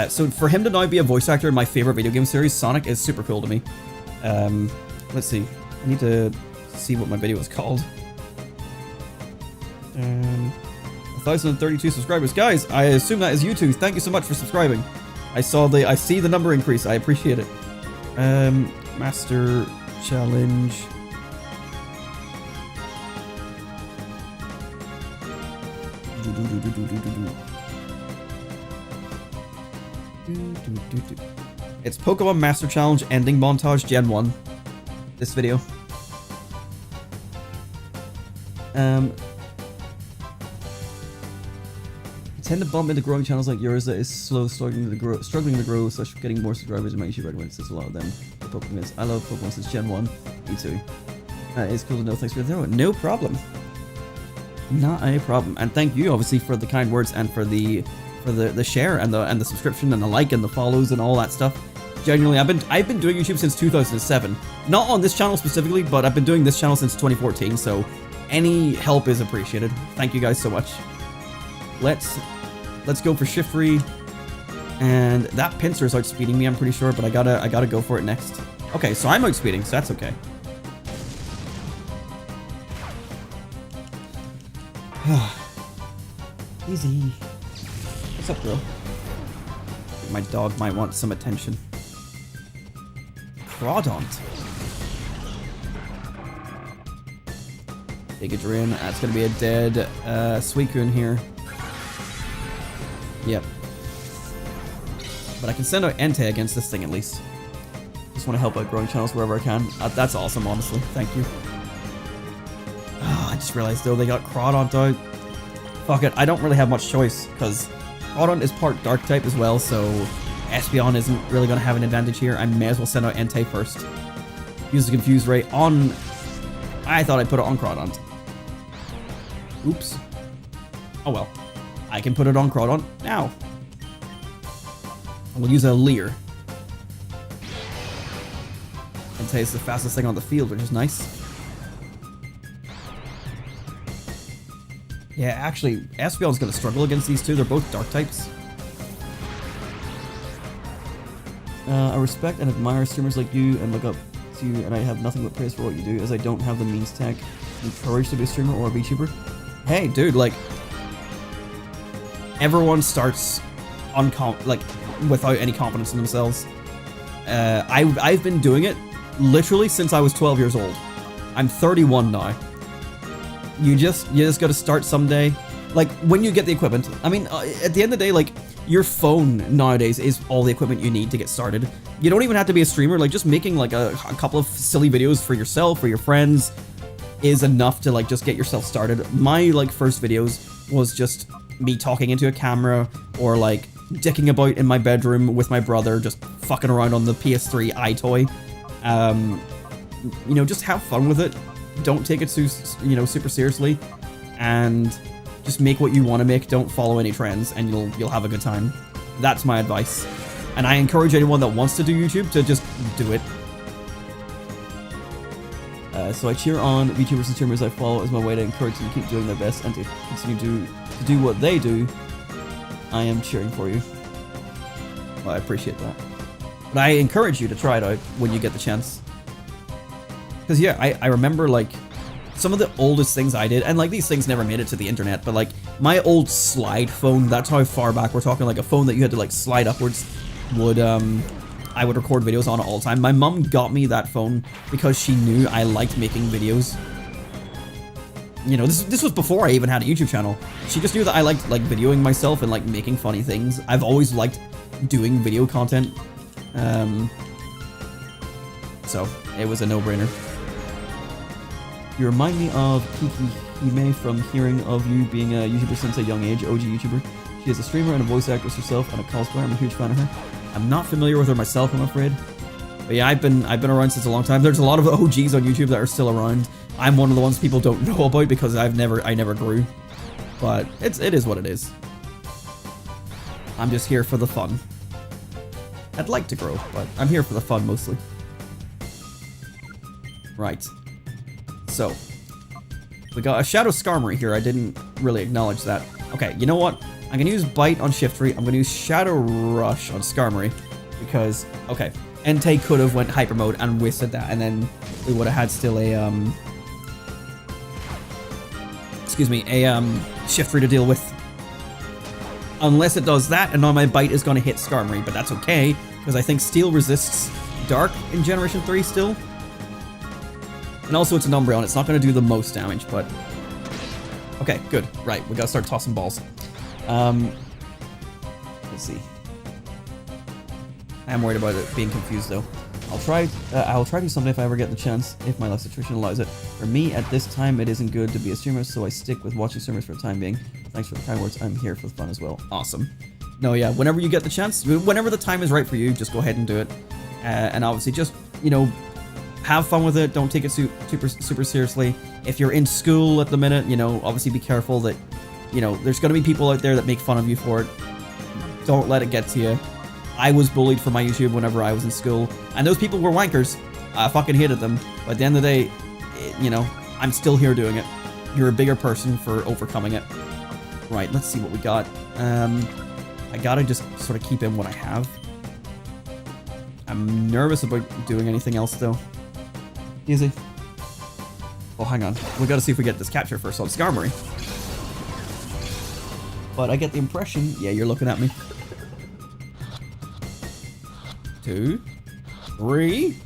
So for him to now be a voice actor in my favorite video game series, Sonic, is super cool to me. Let's see, I need to see what my video is called. 1,032 subscribers. Guys, I assume that is you two. Thank you so much for subscribing. I see the number increase. I appreciate it. Master Challenge. It's Pokemon Master Challenge ending montage Gen 1. This video. Tend to bump into growing channels like yours that is struggling to grow, such getting more subscribers and my YouTube recommends since a lot of them are Pokemon. I love Pokemon since Gen 1. Me too. It's cool to know. Thanks for the throw. No problem. Not a problem. And thank you obviously for the kind words and for the share and the subscription and the like and the follows and all that stuff. Genuinely, I've been doing YouTube since 2007. Not on this channel specifically, but I've been doing this channel since 2014, so any help is appreciated. Thank you guys so much. Let's go for Shiftry, and that Pinsir is outspeeding me, I'm pretty sure, but I gotta go for it next. Okay, so I'm outspeeding, so that's okay. Easy. What's up, girl? My dog might want some attention. Crawdont. Gigadrin. That's gonna be a dead Suicune here. Yep. But I can send out Entei against this thing at least. Just want to help out growing channels wherever I can. That's awesome, honestly. Thank you. Oh, I just realized though they got Crawdont out. Fuck it, I don't really have much choice because Crawdont is part Dark type as well, so Espeon isn't really going to have an advantage here. I may as well send out Entei first. Use the Confuse Ray on... I thought I put it on Crawdont. Oops. Oh well. I can put it on Crawdont now. We'll use a Leer. Entei is the fastest thing on the field, which is nice. Yeah, actually, Espeon's going to struggle against these two. They're both Dark types. I respect and admire streamers like you and look up to you, and I have nothing but praise for what you do, as I don't have the means tech and courage to be a streamer or a VTuber. Hey, dude, like, everyone starts without any confidence in themselves. I've been doing it literally since I was 12 years old. I'm 31 now. You just got to start someday. Like, when you get the equipment. I mean, at the end of the day, like, your phone nowadays is all the equipment you need to get started. You don't even have to be a streamer. Like, just making, like, a couple of silly videos for yourself or your friends is enough to, like, just get yourself started. My, like, first videos was just me talking into a camera or, like, dicking about in my bedroom with my brother, just fucking around on the PS3 iToy. You know, just have fun with it. Don't take it super seriously, and just make what you want to make. Don't follow any trends, and you'll have a good time. That's my advice, and I encourage anyone that wants to do YouTube to just do it. So I cheer on VTubers and streamers I follow as my way to encourage them to keep doing their best and to continue to do what they do. I am cheering for you. Well, I appreciate that, but I encourage you to try it out when you get the chance. Because yeah, I remember like some of the oldest things I did, and like these things never made it to the internet, but like my old slide phone, that's how far back we're talking, like a phone that you had to like slide upwards, would I would record videos on it all the time. My mum got me that phone because she knew I liked making videos. You know, this was before I even had a YouTube channel. She just knew that I liked like videoing myself and like making funny things. I've always liked doing video content. So it was a no-brainer. You remind me of Kiki Hime from hearing of you being a YouTuber since a young age, OG YouTuber. She is a streamer and a voice actress herself and a cosplayer. I'm a huge fan of her. I'm not familiar with her myself, I'm afraid. But yeah, I've been around since a long time. There's a lot of OGs on YouTube that are still around. I'm one of the ones people don't know about because I never grew. But it is what it is. I'm just here for the fun. I'd like to grow, but I'm here for the fun mostly. Right. So, we got a Shadow Skarmory here. I didn't really acknowledge that. Okay, you know what? I'm going to use Bite on Shiftry. I'm going to use Shadow Rush on Skarmory. Because, okay, Entei could have went Hyper Mode and wasted that. And then we would have had still a, Shiftry to deal with. Unless it does that, and now my Bite is going to hit Skarmory. But that's okay, because I think Steel resists Dark in Generation 3 still. And also it's an Umbreon, it's not going to do the most damage, but... Okay, good. Right, we gotta start tossing balls. Let's see. I am worried about it being confused, though. I'll try to someday if I ever get the chance, if my life situation allows it. For me, at this time, it isn't good to be a streamer, so I stick with watching streamers for the time being. Thanks for the kind words, I'm here for the fun as well. Awesome. No, yeah, whenever you get the chance, whenever the time is right for you, just go ahead and do it. And obviously just, you know... have fun with it. Don't take it super seriously. If you're in school at the minute, you know, obviously be careful that, you know, there's going to be people out there that make fun of you for it. Don't let it get to you. I was bullied for my YouTube whenever I was in school, and those people were wankers. I fucking hated them. But at the end of the day, you know, I'm still here doing it. You're a bigger person for overcoming it. Right, let's see what we got. I gotta just sort of keep in what I have. I'm nervous about doing anything else, though. Easy. Oh, hang on. We gotta see if we get this capture first on Skarmory. but I get the impression... Yeah, you're looking at me. 2, 3...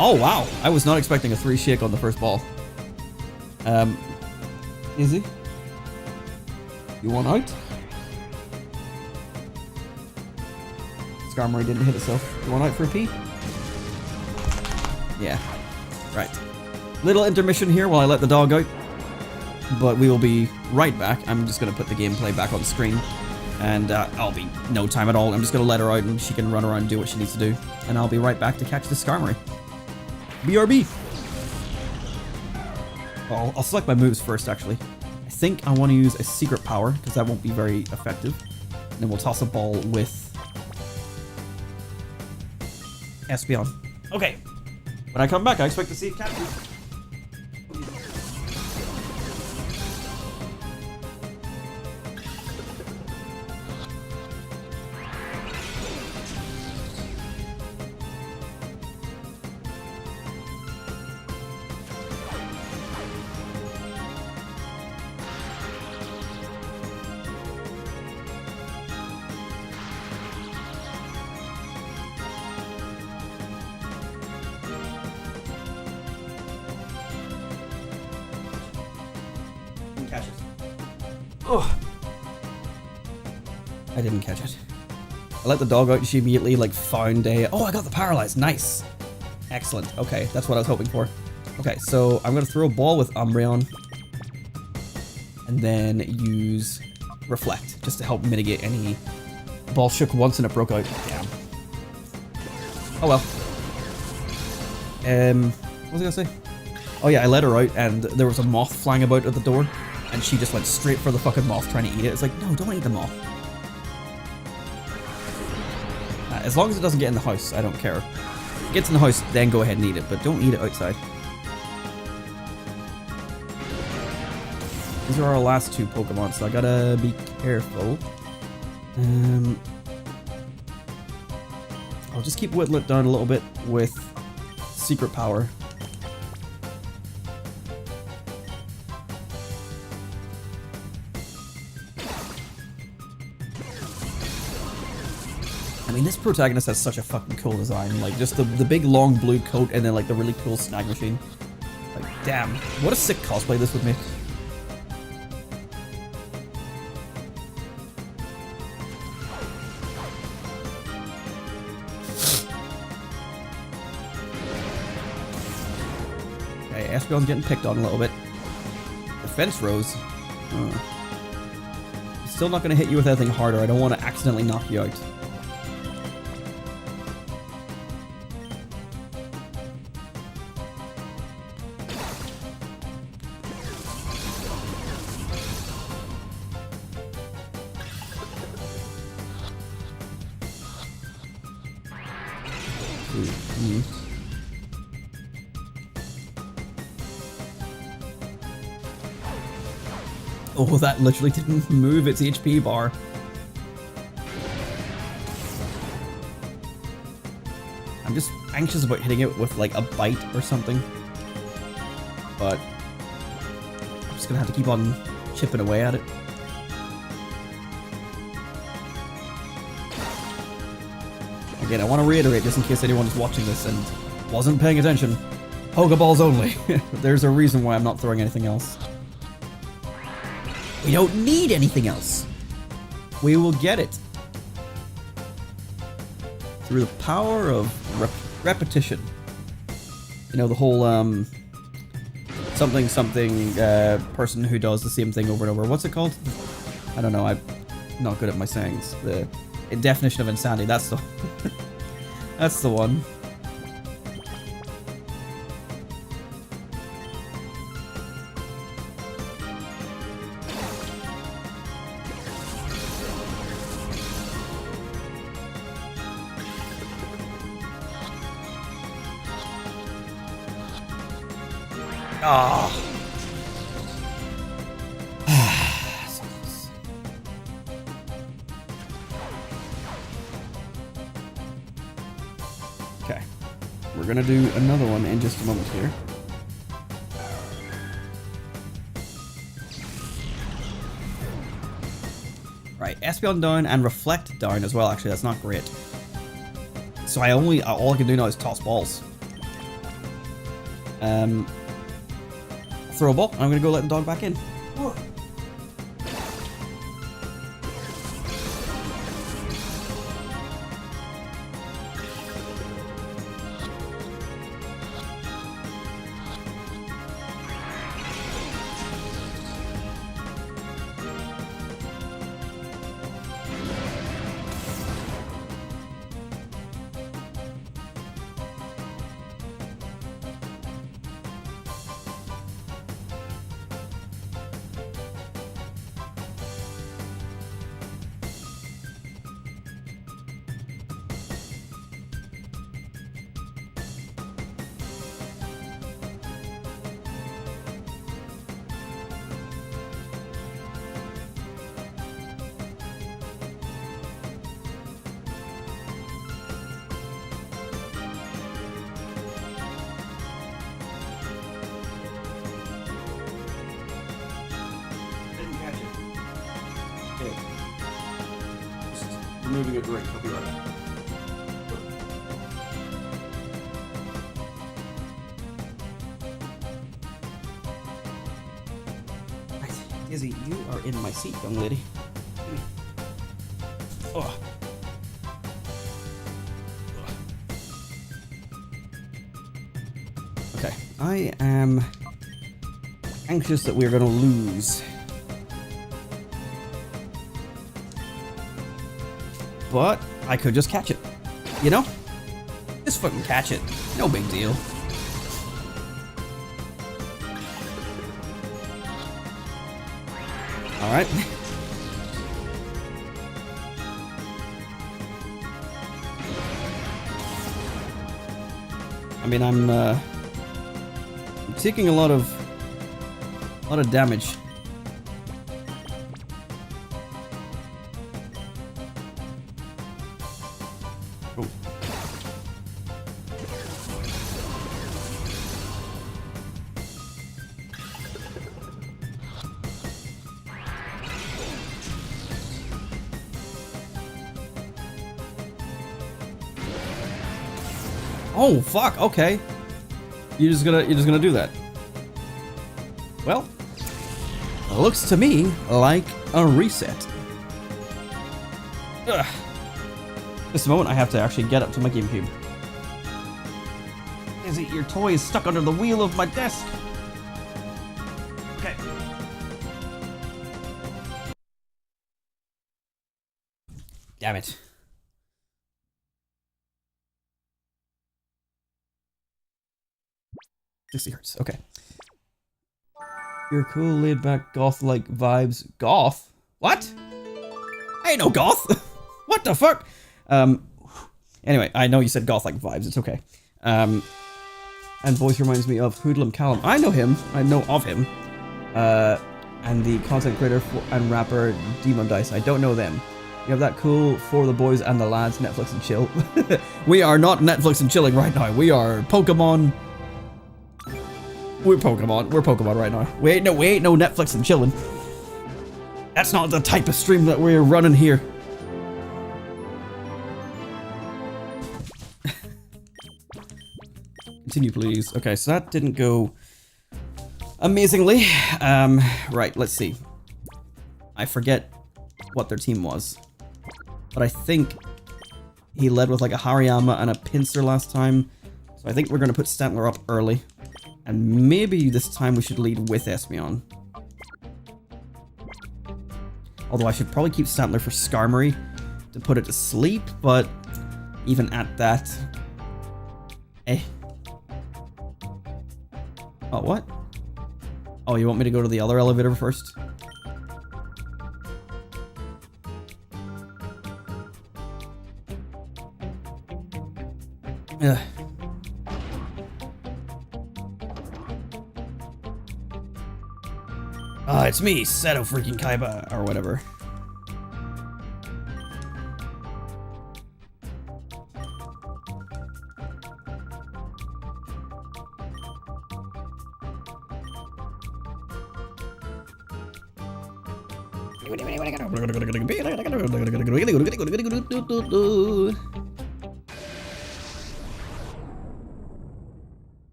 Oh, wow. I was not expecting a 3 shake on the first ball. Izzy? You want out? Skarmory didn't hit itself. You want out for a pee? Yeah. Right. Little intermission here while I let the dog out. But we will be right back. I'm just going to put the gameplay back on screen. And I'll be no time at all. I'm just going to let her out and she can run around and do what she needs to do. And I'll be right back to catch the Skarmory. BRB! Oh, I'll select my moves first, actually. I think I want to use a secret power, because that won't be very effective. And then we'll toss a ball with Espeon. Okay. When I come back, I expect to see a captain. Catch it. Oh, I didn't catch it. I let the dog out and she immediately like found a... Oh, I got the paralyzed. Nice. Excellent. Okay, that's what I was hoping for. Okay, so I'm going to throw a ball with Umbreon and then use Reflect just to help mitigate any... Ball shook once and it broke out. Damn. Oh well. What was I going to say? Oh yeah, I let her out and there was a moth flying about at the door. And she just went straight for the fucking moth trying to eat it. It's like, no, don't eat the moth. As long as it doesn't get in the house, I don't care. If it gets in the house, then go ahead and eat it, but don't eat it outside. These are our last 2 Pokemon, so I gotta be careful. I'll just keep Whittlet down a little bit with Secret Power. I mean, this protagonist has such a fucking cool design. Like, just the big long blue coat and then, like, the really cool snag machine. Like, damn. What a sick cosplay this would make. Okay, Espeon's getting picked on a little bit. Defense Rose. Still not going to hit you with anything harder. I don't want to accidentally knock you out. Oh, that literally didn't move its HP bar. I'm just anxious about hitting it with like a bite or something. But I'm just gonna have to keep on chipping away at it. Again, I want to reiterate, just in case anyone's watching this and wasn't paying attention, Pokeballs only. There's a reason why I'm not throwing anything else. We don't need anything else. We will get it. Through the power of repetition. You know, the whole, something, person who does the same thing over and over. What's it called? I don't know, I'm not good at my sayings. The definition of insanity, that's the... that's the one. Oh. Okay. We're gonna do another one in just a moment here. Right, Espeon down and Reflect down as well, actually, that's not great. So all I can do now is toss balls. Throw a ball, and I'm gonna go let the dog back in. Whoa. Removing a drink. I'll be right back. Right, Dizzy, you are in my seat, young lady. Oh. Okay, I am anxious that we're going to lose. But I could just catch it, you know? Just fucking catch it. No big deal. Alright. I mean, I'm taking a lot of damage. Oh fuck! Okay, you're just gonna do that. Well, looks to me like a reset. Ugh. This moment, I have to actually get up to my GameCube. Is it your toy is stuck under the wheel of my desk? Okay. Damn it. $60 okay. Your cool, laid-back, goth-like vibes. Goth? What? I ain't no goth! What the fuck? Anyway, I know you said goth-like vibes, it's okay. And voice reminds me of Hoodlum Callum. I know him, I know of him. And the content creator and rapper Demon Dice, I don't know them. You have that cool For the Boys and the Lads Netflix and chill. We are not Netflix and chilling right now, we are Pokemon... We're Pokemon right now. We ain't no Netflix and chilling. That's not the type of stream that we're running here. Continue, please. Okay, so that didn't go amazingly. Right, let's see. I forget what their team was, but I think he led with like a Hariyama and a Pinsir last time. So I think we're gonna put Stantler up early. And maybe this time we should lead with Espeon. Although I should probably keep Stantler for Skarmory to put it to sleep, but even at that... Eh. Oh, what? Oh, you want me to go to the other elevator first? Ugh. It's me, Shadow freaking Kaiba, or whatever.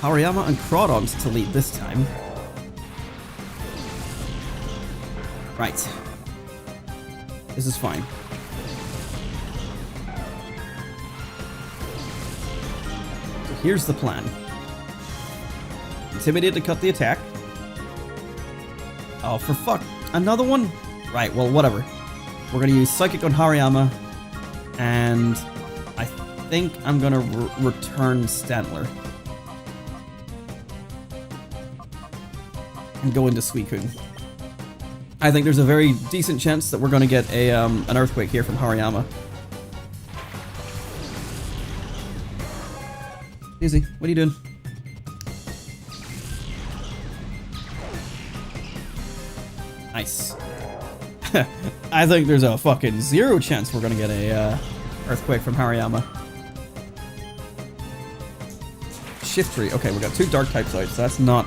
Hariyama and Crawdons to lead this time. Right. This is fine. So here's the plan. Intimidate to cut the attack. Oh, for fuck. Another one? Right, well, whatever. We're gonna use Psychic on Hariyama. And I think I'm gonna return Stantler. And go into Suicune. I think there's a very decent chance that we're going to get a an Earthquake here from Hariyama. Easy, what are you doing? Nice. I think there's a fucking 0 chance we're going to get a Earthquake from Hariyama. Shift Tree. Okay, we got 2 Dark types out, so that's not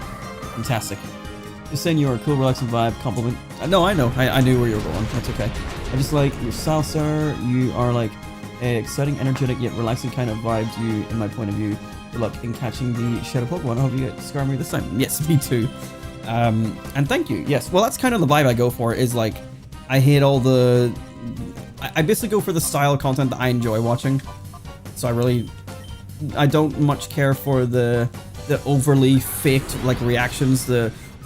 fantastic. Just saying you're a cool, relaxing vibe, compliment. No, I know. I knew where you were going. That's okay. I just like your style, sir. You are like a exciting, energetic, yet relaxing kind of vibe to you, in my point of view. Good luck in catching the Shadow Pokemon. I hope you get Skarmory this time. Yes, me too. And thank you. Yes, well, that's kind of the vibe I go for, is like, I hate all the... I basically go for the style of content that I enjoy watching. So I don't much care for the overly faked, like, reactions,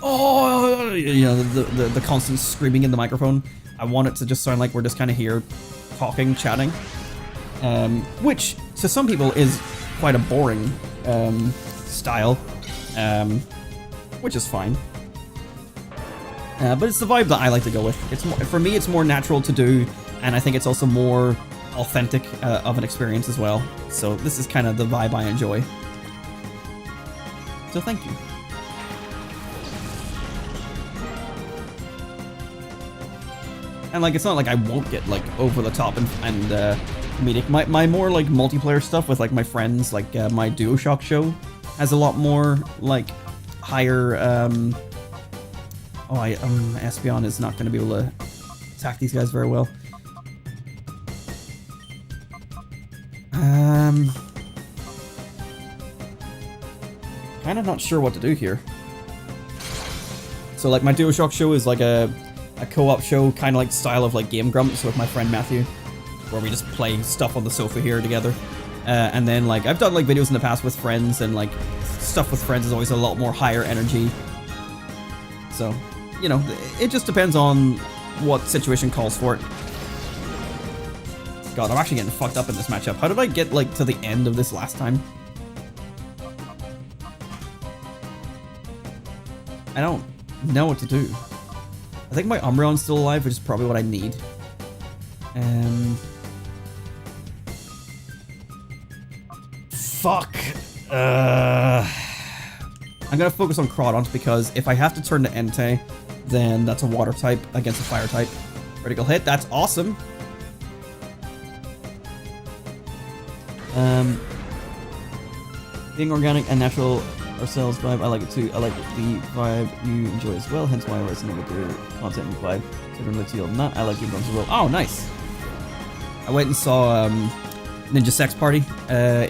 oh, you know, the constant screaming in the microphone. I want it to just sound like we're just kind of here talking, chatting. Which, to some people, is quite a boring style, which is fine. But it's the vibe that I like to go with. It's more, for me, it's more natural to do, and I think it's also more authentic of an experience as well. So this is kind of the vibe I enjoy. So thank you. And like, it's not like I won't get like over the top and comedic. My more like multiplayer stuff with like my friends, like my DuoShock show, has a lot more like higher. Espeon is not going to be able to attack these guys very well. Kind of not sure what to do here. So like my DuoShock show is like a co-op show, kind of like style of like Game Grumps with my friend Matthew, where we just play stuff on the sofa here together. And then like I've done like videos in the past with friends, and like stuff with friends is always a lot more higher energy. So, you know, it just depends on what situation calls for it. God, I'm actually getting fucked up in this matchup. How did I get like to the end of this last time? I don't know what to do. I think my Umbreon's still alive, which is probably what I need. Fuck. I'm gonna focus on Crawdons, because if I have to turn to Entei, then that's a water type against a fire type. Critical hit, that's awesome. Being organic and natural ourselves vibe, I like it too. I like the vibe you enjoy as well, hence why I resonate with your content and vibe. So don't let you not. I like your drums as well. Oh, nice. I went and saw Ninja Sex Party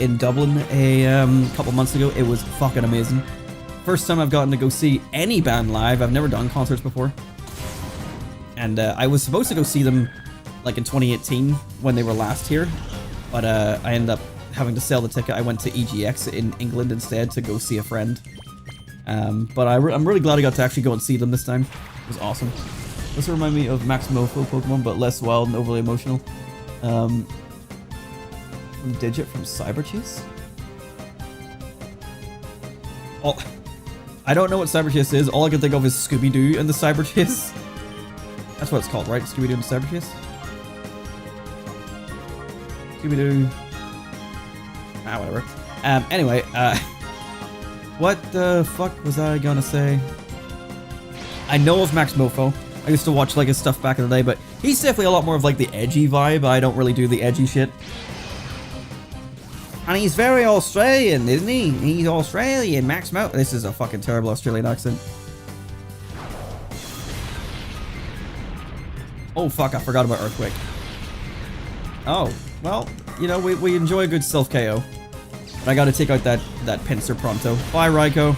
in Dublin a couple months ago. It was fucking amazing. First time I've gotten to go see any band live. I've never done concerts before. And I was supposed to go see them like in 2018 when they were last here, but I ended up having to sell the ticket. I went to EGX in England instead to go see a friend. But I'm really glad I got to actually go and see them this time. It was awesome. This remind me of Max Mofo Pokemon, but less wild and overly emotional. From Digit from Cyberchase? Oh, I don't know what Cyberchase is. All I can think of is Scooby-Doo and the Cyberchase. That's what it's called, right? Scooby-Doo and the Cyberchase? Scooby-Doo. Ah, whatever. Anyway, what the fuck was I gonna say? I know of Max Mofo. I used to watch like his stuff back in the day, but he's definitely a lot more of like the edgy vibe. I don't really do the edgy shit. And he's very Australian, isn't he? He's Australian, Max Mount. This is a fucking terrible Australian accent. Oh fuck, I forgot about Earthquake. Oh, well, you know, we enjoy a good self-KO. But I gotta take out that pincer pronto. Bye, Raikou.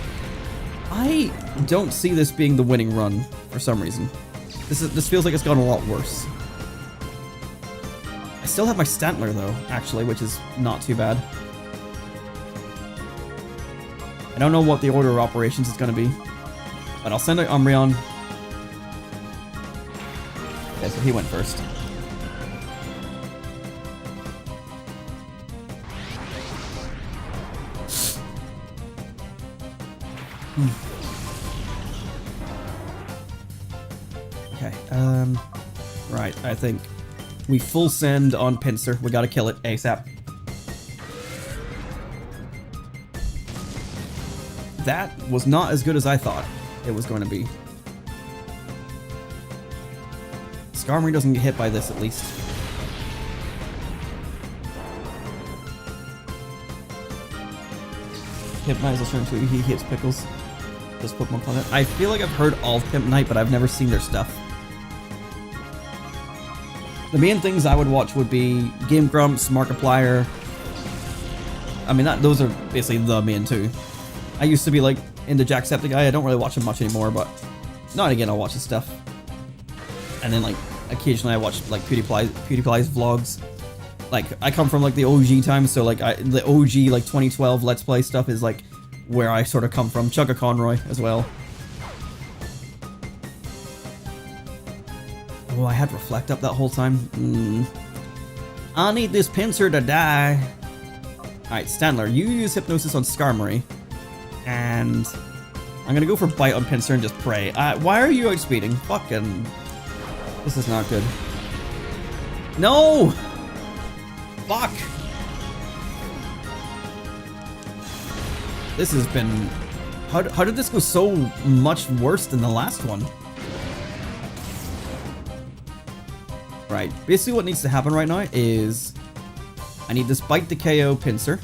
I don't see this being the winning run for some reason. This feels like it's gone a lot worse. I still have my Stantler though, actually, which is not too bad. I don't know what the order of operations is gonna be, but I'll send out Umbreon. Okay, so he went first. Okay, right, I think we full send on Pinsir. We gotta kill it ASAP. That was not as good as I thought it was going to be. Skarmory doesn't get hit by this, at least. Hypnotize will turn to he hits Pickles. This Pokemon Planet. I feel like I've heard all Pimp Night, but I've never seen their stuff. The main things I would watch would be Game Grumps, Markiplier. I mean, those are basically the main two. I used to be like into Jacksepticeye. I don't really watch him much anymore, but now and again I'll watch his stuff. And then like occasionally I watch like PewDiePie's vlogs. Like I come from like the OG times, so like the OG like 2012 Let's Play stuff is like where I sort of come from. Chugga Conroy as well. Oh, I had Reflect up that whole time. I need this Pinsir to die. Alright, Stantler, you use Hypnosis on Skarmory. And I'm gonna go for Bite on Pinsir and just pray. Why are you outspeeding? Fucking... This is not good. No! Fuck! This has been... How did this go so much worse than the last one? Right, basically what needs to happen right now is... I need this Bite to KO Pinsir.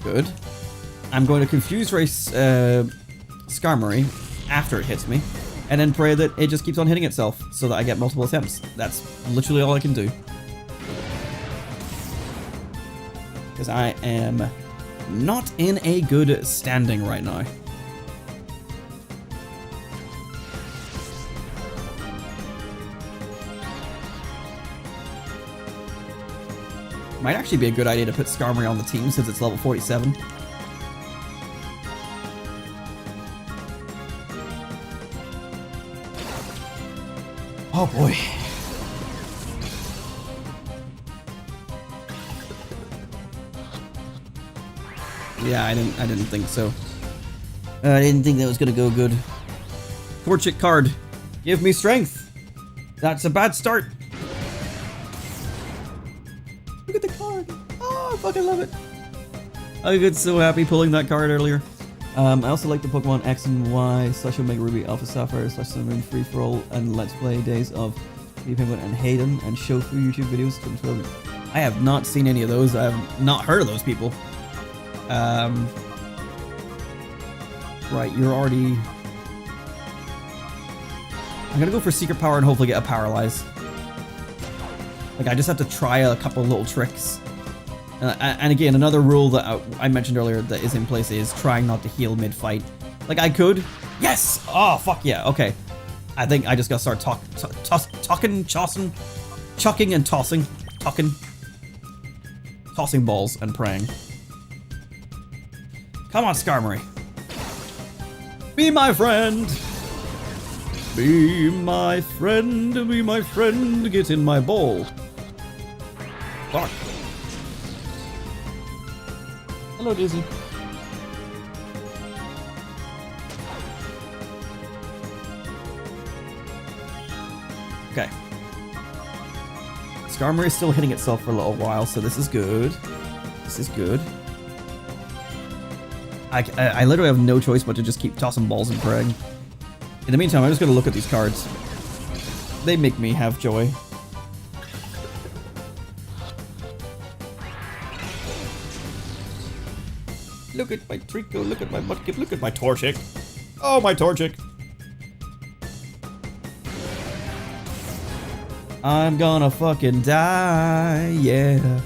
Good. I'm going to Confuse Race Skarmory after it hits me. And then pray that it just keeps on hitting itself so that I get multiple attempts. That's literally all I can do. Because I am not in a good standing right now. Might actually be a good idea to put Skarmory on the team since it's level 47. Oh boy. Yeah, I didn't think so. I didn't think that was gonna go good. Torchic card. Give me strength. That's a bad start. Look at the card. Oh, I fucking love it. I get so happy pulling that card earlier. I also like the Pokemon X and Y / Omega Ruby Alpha Sapphire / Sun Free for All and Let's Play days of Penguin and Hayden and show through YouTube videos. I have not seen any of those. I have not heard of those people. Right, you're already... I'm gonna go for Secret Power and hopefully get a Paralyze. Like, I just have to try a couple little tricks. And again, another rule that I mentioned earlier that is in place is trying not to heal mid-fight. Like, I could. Yes! Oh, fuck yeah, okay. I think I just gotta start chucking and tossing. Tossing balls and praying. Come on, Skarmory. Be my friend. Be my friend, be my friend, get in my ball. Fuck. Hello, Dizzy. Okay. Skarmory is still hitting itself for a little while, so this is good. This is good. I literally have no choice but to just keep tossing balls and praying. In the meantime, I'm just gonna look at these cards. They make me have joy. look at my Trico, look at my Mudkip, look at my Torchic. Oh, my Torchic. I'm gonna fucking die, yeah.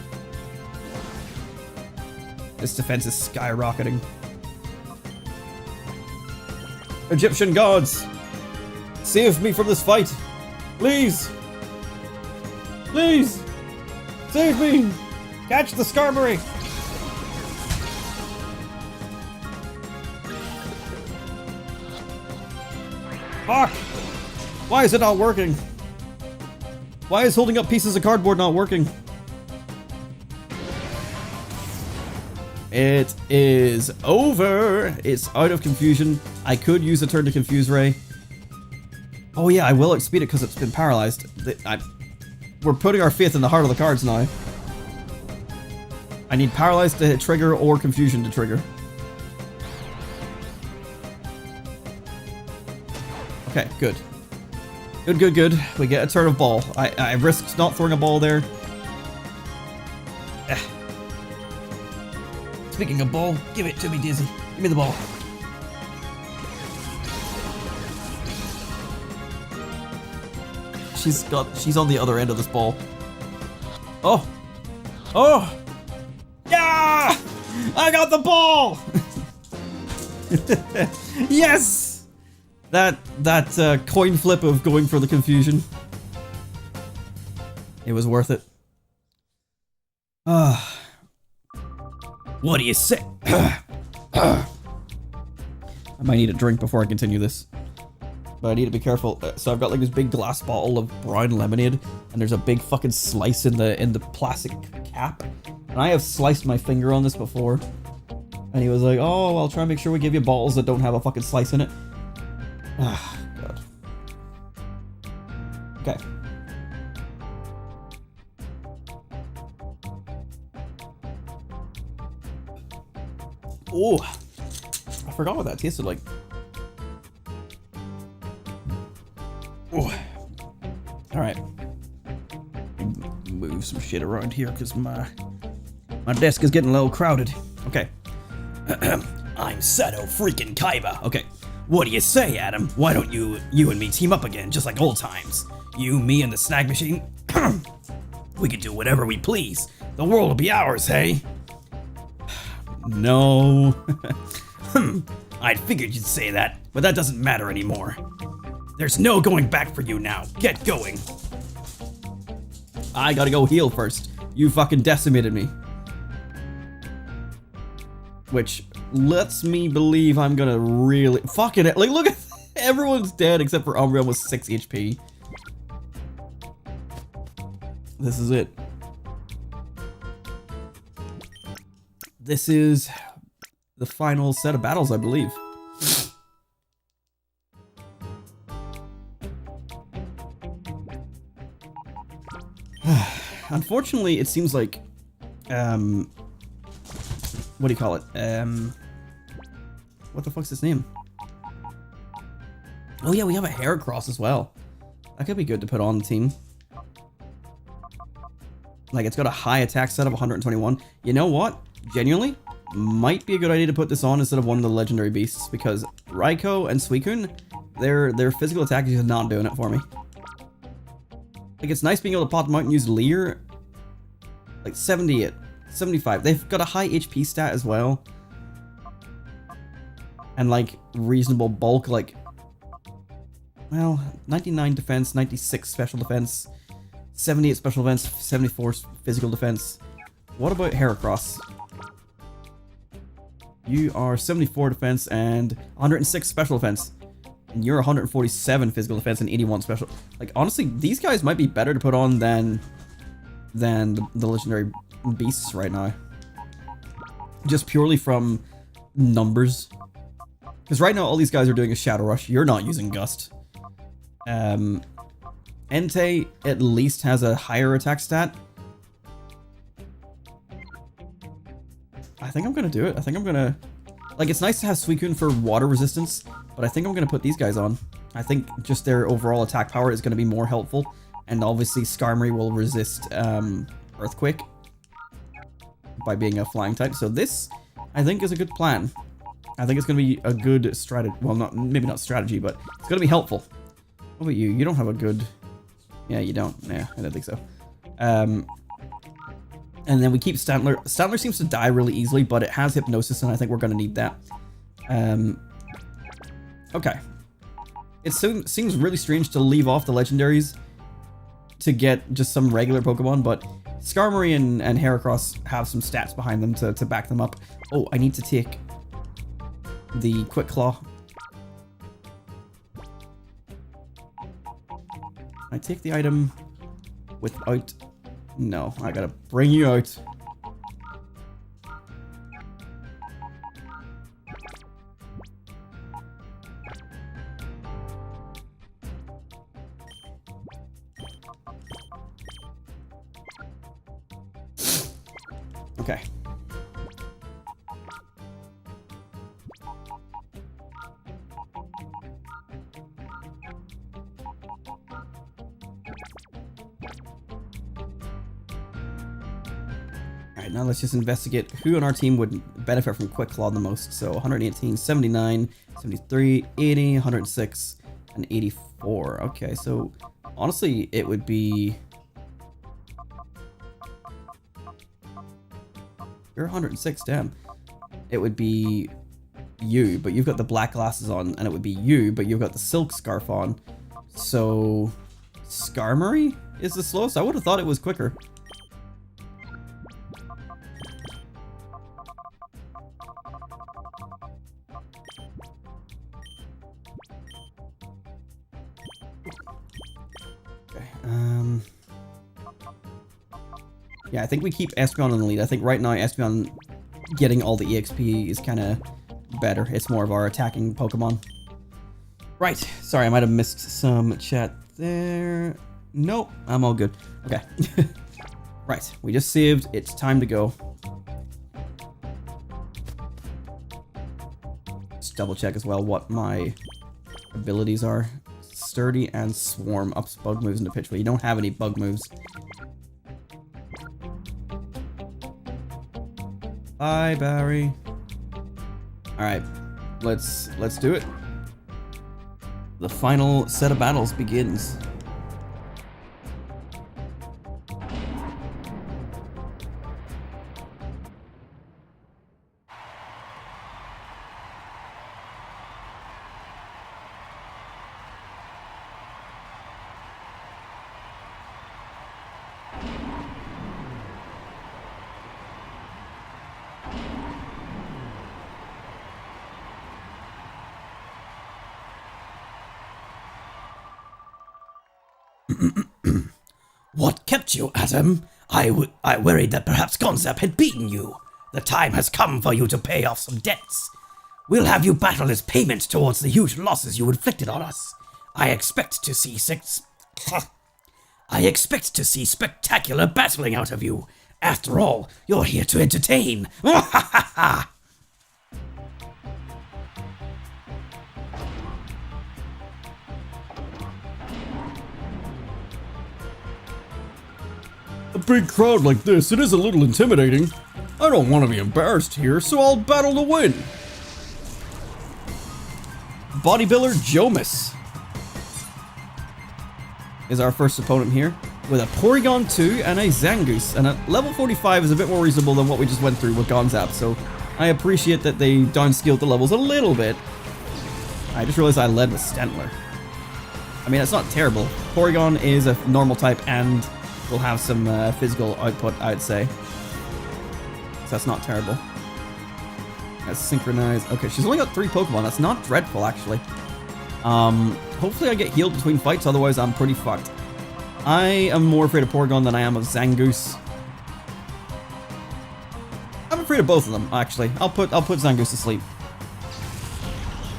This defense is skyrocketing. Egyptian gods, save me from this fight. Please. Please. Save me. Catch the Skarmory. Fuck. Why is it not working? Why is holding up pieces of cardboard not working? It is over. It's out of confusion. I could use a turn to confuse Ray. Oh yeah, I will outspeed it because it's been paralyzed. We're putting our faith in the heart of the cards now. I need paralyzed to trigger or confusion to trigger. Okay, good. Good, good, good. We get a turn of ball. I risked not throwing a ball there. Speaking of ball, give it to me, Dizzy. Give me the ball. She's on the other end of this ball. Oh! Oh! Yeah! I got the ball! Yes! That coin flip of going for the confusion. It was worth it. What do you say? I might need a drink before I continue this. But I need to be careful. So I've got like this big glass bottle of brown lemonade, and there's a big fucking slice in the plastic cap. And I have sliced my finger on this before. And he was like, "Oh, I'll try and make sure we give you bottles that don't have a fucking slice in it." Ah, God. Okay. Oh, I forgot what that tasted like. Oh. All right. Move some shit around here because my desk is getting a little crowded. Okay. I'm Shadow freaking Kaiba. Okay. What do you say, Adam? Why don't you and me team up again, just like old times? You, me, and the snag machine? We can do whatever we please. The world will be ours, hey? No. I'd figured you'd say that, but that doesn't matter anymore. There's no going back for you now. Get going. I gotta go heal first. You fucking decimated me. Which lets me believe I'm gonna really... Fucking it. Like, look at... Everyone's dead except for Umbreon with 6 HP. This is it. This is the final set of battles, I believe. Unfortunately, it seems like, what do you call it? What the fuck's its name? Oh yeah, we have a Heracross as well. That could be good to put on the team. Like, it's got a high attack set of 121. You know what? Genuinely, might be a good idea to put this on instead of one of the legendary beasts, because Raikou and Suicune, their physical attack is just not doing it for me. Like, it's nice being able to pop them out and use Leer. Like, 78, 75. They've got a high HP stat as well. And, like, reasonable bulk, like... Well, 99 defense, 96 special defense, 78 special defense, 74 physical defense. What about Heracross? You are 74 defense and 106 special defense. And you're 147 physical defense and 81 special. Like, honestly, these guys might be better to put on than the legendary beasts right now. Just purely from numbers. Because right now, all these guys are doing a Shadow Rush. You're not using Gust. Entei at least has a higher attack stat. I think I'm gonna do it. I think I'm gonna... Like, it's nice to have Suicune for water resistance, but I think I'm gonna put these guys on. I think just their overall attack power is gonna be more helpful, and obviously Skarmory will resist Earthquake by being a flying type. So this I think is a good plan. I think it's going to be a good strategy. Well, maybe not strategy, but it's going to be helpful. What about you? You don't have a good... Yeah, you don't. Yeah, I don't think so. And then we keep Stantler. Stantler seems to die really easily, but it has Hypnosis, and I think we're going to need that. Okay. It seems really strange to leave off the legendaries to get just some regular Pokemon, but Skarmory and Heracross have some stats behind them to back them up. Oh, I need to take the Quick Claw. I take the item without... No, I gotta bring you out. Okay. Alright, now let's just investigate who on our team would benefit from Quick Claw the most. So 118, 79, 73, 80, 106, and 84. Okay, so honestly, it would be... You're 106, damn. It would be you, but you've got the black glasses on, and it would be you, but you've got the silk scarf on. So Skarmory is the slowest? I would have thought it was quicker. Okay, yeah, I think we keep Espeon in the lead. I think right now Espeon getting all the EXP is kind of better. It's more of our attacking Pokemon. Right. Sorry, I might have missed some chat there. Nope, I'm all good. Okay. Right, we just saved. It's time to go. Just double check as well what my abilities are. Sturdy and Swarm ups bug moves into pitch, but you don't have any bug moves. Bye, Barry. Alright, let's do it. The final set of battles begins. What kept you, Adam? I worried that perhaps Gonzap had beaten you. The time has come for you to pay off some debts. We'll have you battle as payment towards the huge losses you inflicted on us. I expect to see spectacular battling out of you. After all, you're here to entertain. A big crowd like this, it is a little intimidating. I don't want to be embarrassed here, so I'll battle to win. Bodybuilder Jomis is our first opponent here, with a Porygon 2 and a Zangoose, and at level 45 is a bit more reasonable than what we just went through with Gonzap, so I appreciate that they downscaled the levels a little bit. I just realized I led with Stantler. I mean, it's not terrible. Porygon is a normal type and will have some physical output, I'd say. So that's not terrible. That's synchronized. Okay, she's only got 3 Pokemon. That's not dreadful, actually. Hopefully I get healed between fights, otherwise I'm pretty fucked. I am more afraid of Porygon than I am of Zangoose. I'm afraid of both of them, actually. I'll put Zangoose to sleep.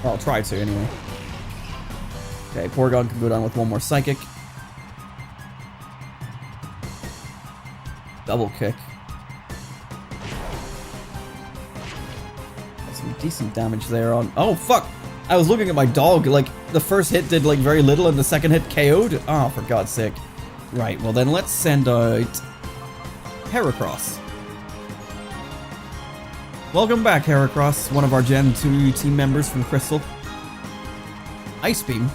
Or I'll try to, anyway. Okay, Porygon can go down with one more Psychic. Double kick. That's some decent damage there on... Oh, fuck! I was looking at my dog, like, the first hit did, like, very little, and the second hit KO'd? Oh, for God's sake. Right, well then let's send out... Heracross. Welcome back, Heracross, one of our Gen 2 team members from Crystal. Ice Beam.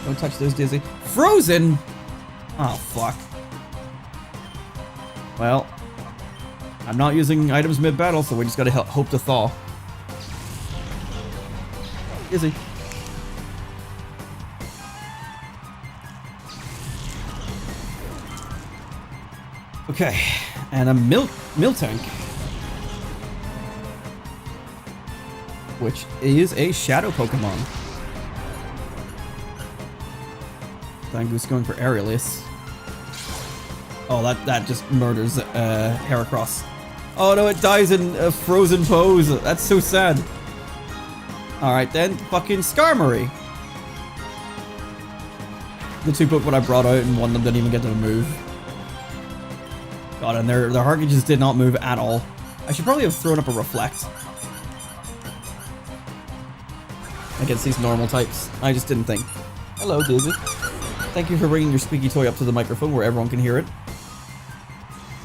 Don't touch those, Dizzy. Frozen! Oh, fuck. Well, I'm not using items mid-battle, so we just gotta hope to thaw. Dizzy. Okay, and a Miltank, which is a Shadow Pokemon. Zangoose going for Aerialus. Oh, that just murders Heracross. Oh no, it dies in a frozen pose. That's so sad. Alright then, fucking Skarmory. The two Pokemon I brought out and one of them didn't even get to move. God, and their Harkages did not move at all. I should probably have thrown up a Reflect against these normal types. I just didn't think. Hello, Dizzy. Thank you for bringing your squeaky toy up to the microphone where everyone can hear it.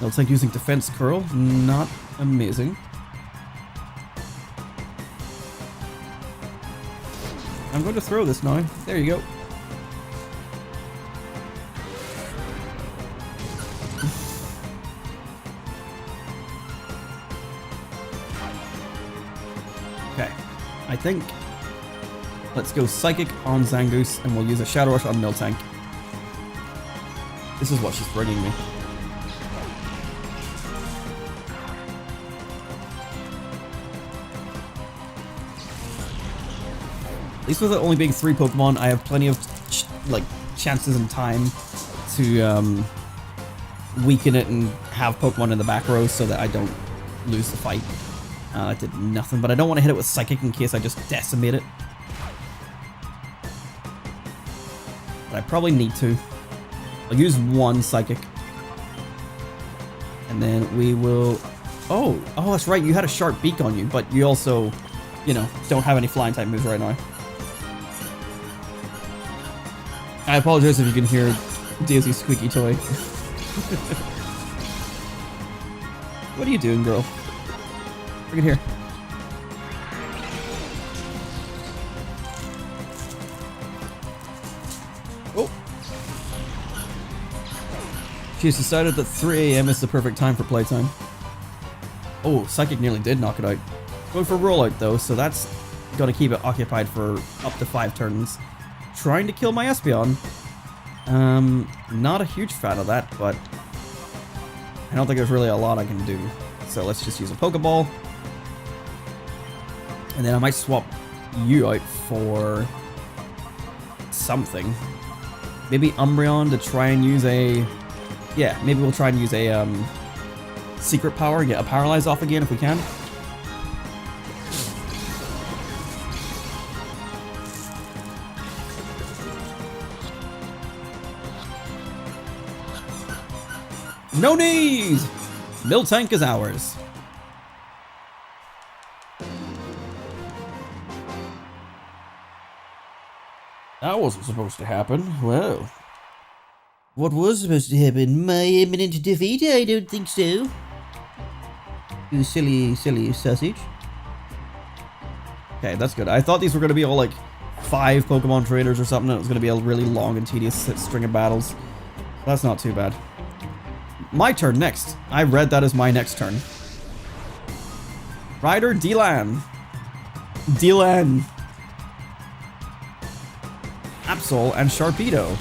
Looks like using Defense Curl. Not amazing. I'm going to throw this now. There you go. Okay. I think let's go Psychic on Zangoose and we'll use a Shadow Rush on Miltank. This is what she's bringing me. At least with it only being 3 Pokemon, I have plenty of chances and time to weaken it and have Pokemon in the back row so that I don't lose the fight. That did nothing, but I don't want to hit it with Psychic in case I just decimate it. But I probably need to. I'll use 1 Psychic. And then we will... Oh, that's right, you had a sharp beak on you, but you also, you know, don't have any flying type moves right now. I apologize if you can hear Daisy's squeaky toy. What are you doing, girl? Bring it here. Oh. She's decided that 3 AM is the perfect time for playtime. Oh, Psychic nearly did knock it out. Going for Rollout though, so that's gonna keep it occupied for up to 5 turns. Trying to kill my Espeon. Not a huge fan of that, but I don't think there's really a lot I can do. So let's just use a Pokeball. And then I might swap you out for something. Maybe Umbreon to try and use a... Yeah, maybe we'll try and use a Secret Power, get a Paralyze off again if we can. No need! Miltank is ours. That wasn't supposed to happen. Well, What was supposed to happen? My imminent defeat? I don't think so. You silly sausage. okay, that's good. I thought these were going to be all like 5 Pokemon trainers or something. And it was going to be a really long and tedious string of battles. That's not too bad. My turn next. I read that as my next turn. Ryder Delan. Delan. Absol and Sharpedo.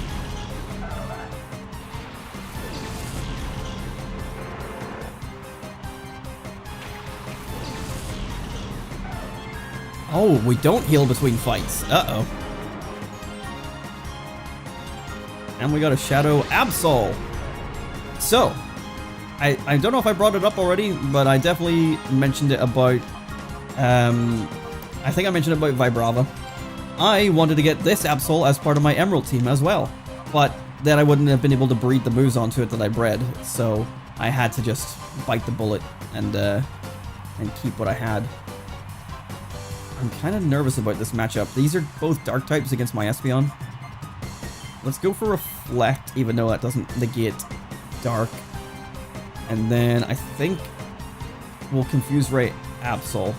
Oh, we don't heal between fights. Uh-oh. And we got a Shadow Absol. So, I don't know if I brought it up already, but I definitely mentioned it about, I think I mentioned it about Vibrava. I wanted to get this Absol as part of my Emerald team as well, but then I wouldn't have been able to breed the moves onto it that I bred, so I had to just bite the bullet and keep what I had. I'm kind of nervous about this matchup. These are both dark types against my Espeon. Let's go for Reflect, even though that doesn't negate Dark. And then I think we'll Confuse Ray Absol.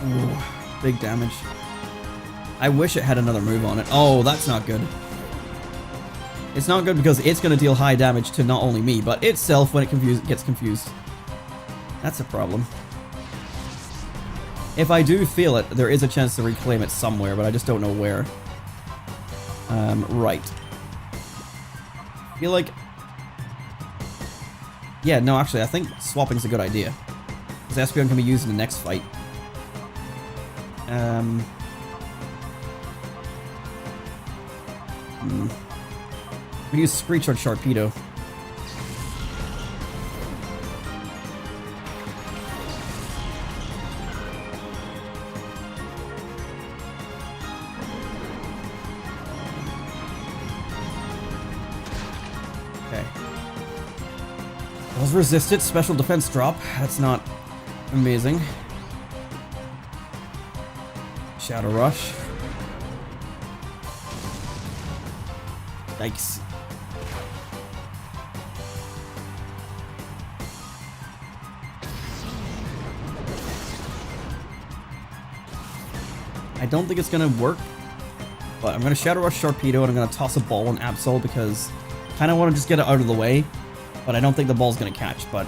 Ooh, big damage. I wish it had another move on it. Oh, that's not good. It's not good because it's going to deal high damage to not only me, but itself when it gets confused. That's a problem. If I do feel it, there is a chance to reclaim it somewhere, but I just don't know where. Right. I feel like... Yeah, no, actually, I think swapping's a good idea. Because Espeon can be used in the next fight. We use Screech on Sharpedo. Okay. Was resisted, special defense drop. That's not amazing. Shadow Rush. Yikes. I don't think it's gonna work, but I'm gonna Shadow Rush Sharpedo and I'm gonna toss a ball on Absol because I kinda wanna just get it out of the way, but I don't think the ball's gonna catch, but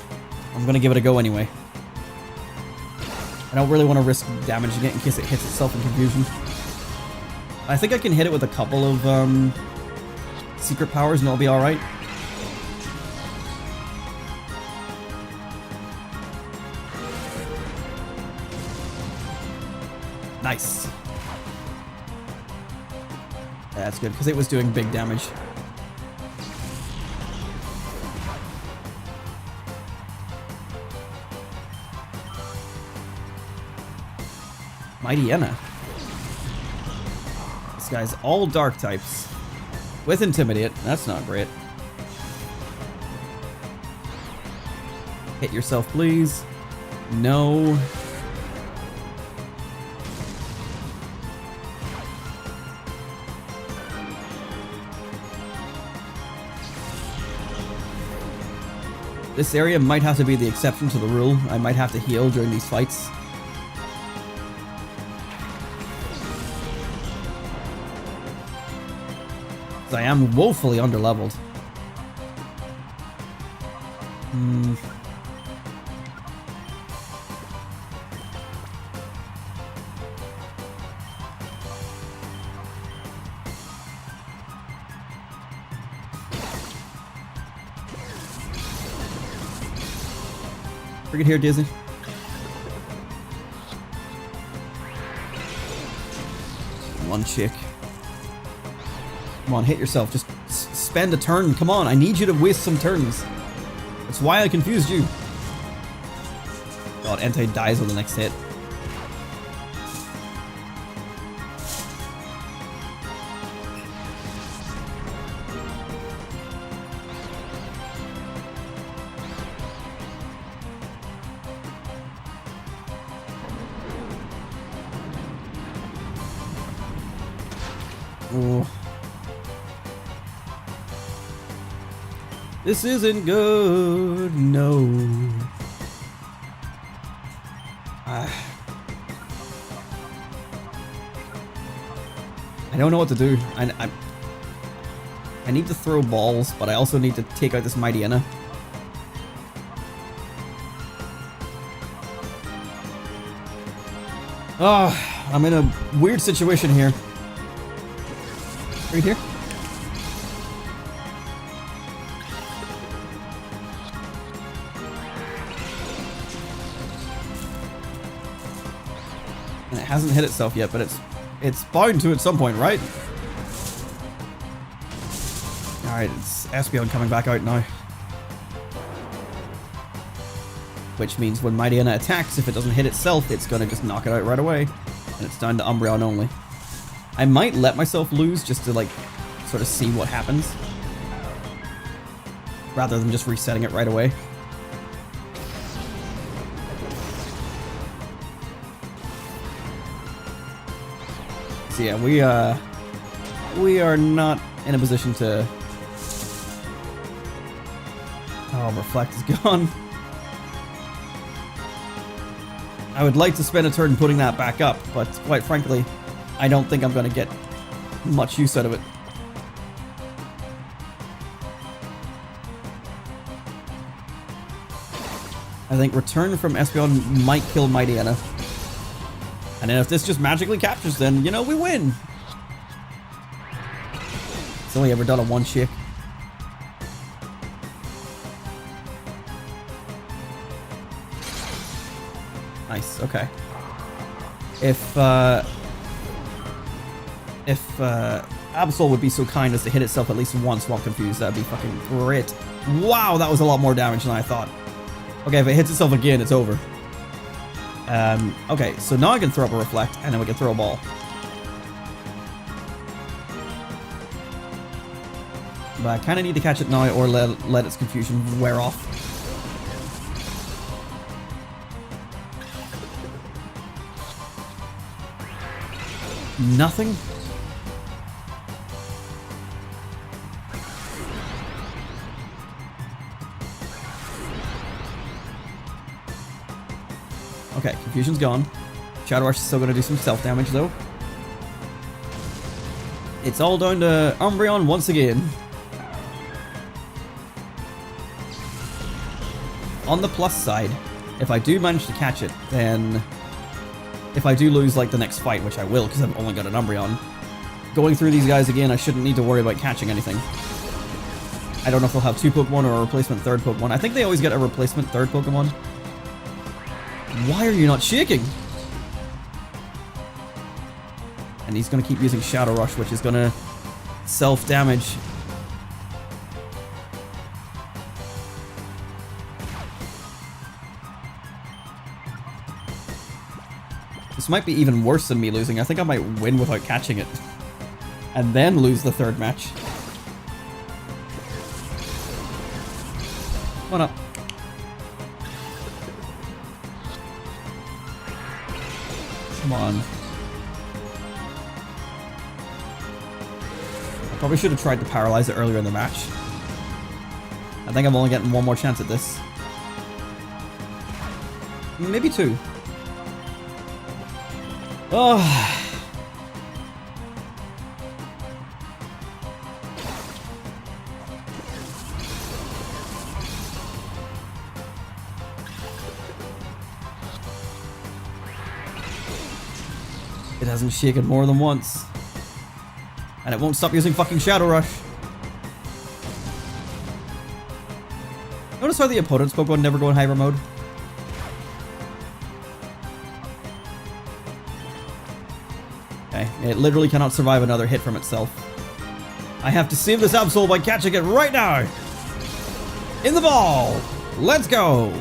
I'm gonna give it a go anyway. I don't really want to risk damaging it in case it hits itself in confusion. I think I can hit it with a couple of secret powers and it'll be alright. Nice. Yeah, that's good, because it was doing big damage. Mightyena. This guy's all dark types. With Intimidate. That's not great. Hit yourself, please. No. This area might have to be the exception to the rule. I might have to heal during these fights. I am woefully underleveled. Bring it here, Disney. One chick. Come on, hit yourself. Just spend a turn. Come on, I need you to waste some turns. That's why I confused you. God, Entei dies on the next hit. Oh. This isn't good, no. I don't know what to do. I need to throw balls, but I also need to take out this Mightyena. Oh, I'm in a weird situation here. Right here. And it hasn't hit itself yet, but it's bound to at some point, right? Alright, it's Espeon coming back out now. Which means when Mightyena attacks, if it doesn't hit itself, it's gonna just knock it out right away. And it's down to Umbreon only. I might let myself lose just to like sort of see what happens. Rather than just resetting it right away. So yeah, we are not in a position to... Oh, Reflect is gone. I would like to spend a turn putting that back up, but quite frankly, I don't think I'm going to get much use out of it. I think Return from Espeon might kill Mightyena. And then if this just magically captures, then, you know, we win. It's only ever done a one chick. Nice, okay. If Absol would be so kind as to hit itself at least once while confused, that'd be fucking great. Wow, that was a lot more damage than I thought. Okay, if it hits itself again, it's over. Okay, so now I can throw up a Reflect, and then we can throw a ball. But I kind of need to catch it now, or let its confusion wear off. Nothing? Okay, confusion's gone. Shadow Rush is still going to do some self-damage, though. It's all down to Umbreon once again. On the plus side, if I do manage to catch it, then... If I do lose, like, the next fight, which I will, because I've only got an Umbreon, going through these guys again, I shouldn't need to worry about catching anything. I don't know if they'll have 2 Pokemon or a replacement 3rd Pokemon. I think they always get a replacement 3rd Pokemon. Why are you not shaking? And he's going to keep using Shadow Rush, which is going to self-damage. This might be even worse than me losing. I think I might win without catching it. And then lose the 3rd match. Come on up. Come on. I probably should have tried to paralyze it earlier in the match. I think I'm only getting one more chance at this. Maybe 2. Oh. It hasn't shaken more than once. And it won't stop using fucking Shadow Rush. Notice how the opponent's Pokemon never go in Hyper mode? Okay, it literally cannot survive another hit from itself. I have to save this Absol by catching it right now! In the ball! Let's go!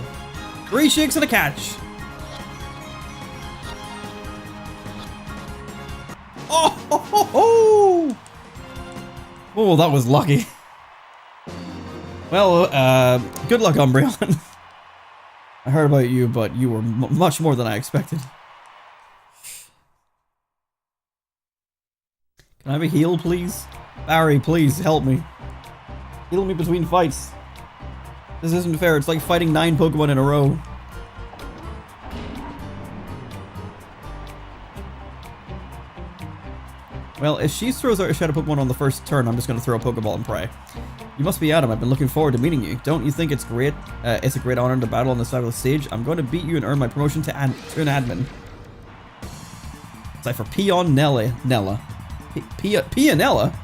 3 shakes and a catch! Oh, ho, ho, ho. Oh, that was lucky. Well, good luck, Umbreon. I heard about you, but you were much more than I expected. Can I have a heal, please? Barry, please, help me. Heal me between fights. This isn't fair, it's like fighting 9 Pokemon in a row. Well, if she throws out a Shadow Pokemon on the first turn, I'm just going to throw a Pokeball and pray. You must be Adam. I've been looking forward to meeting you. Don't you think it's great? It's a great honor to battle on this fabulous stage. I'm going to beat you and earn my promotion to an admin. Cipher Nella. Pianella?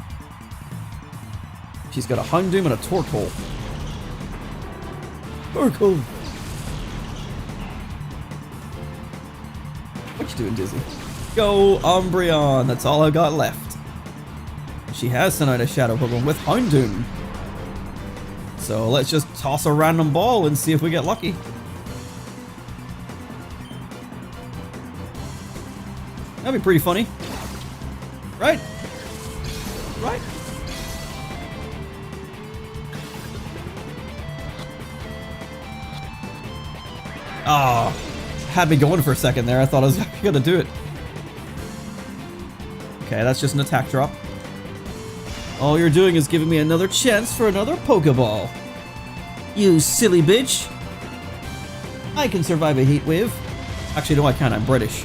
She's got a Houndoom and a Torkoal. Torkoal. What you doing, Dizzy? Go Umbreon, that's all I've got left. She has sent out a Shadow Pokemon with Houndoom. So let's just toss a random ball and see if we get lucky. That'd be pretty funny. Right? Right? Oh, had me going for a second there. I thought I was gonna do it. Okay, that's just an attack drop. All you're doing is giving me another chance for another Pokeball. You silly bitch. I can survive a heat wave. Actually, no, I can't. I'm British.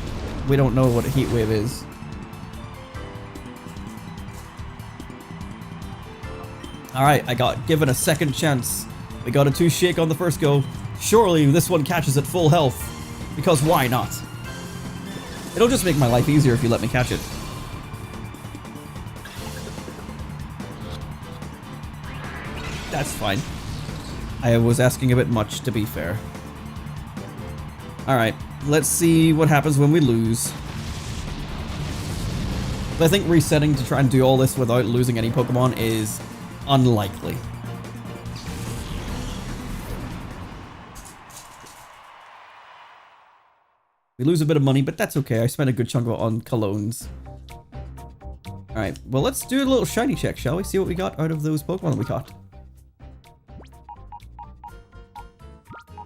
We don't know what a heat wave is. Alright, I got given a second chance. We got a 2 shake on the first go. Surely this one catches at full health. Because why not? It'll just make my life easier if you let me catch it. That's fine. I was asking a bit much, to be fair. Alright, let's see what happens when we lose. I think resetting to try and do all this without losing any Pokemon is unlikely. We lose a bit of money, but that's okay. I spent a good chunk of it on colognes. Alright, well let's do a little shiny check, shall we? See what we got out of those Pokemon that we caught.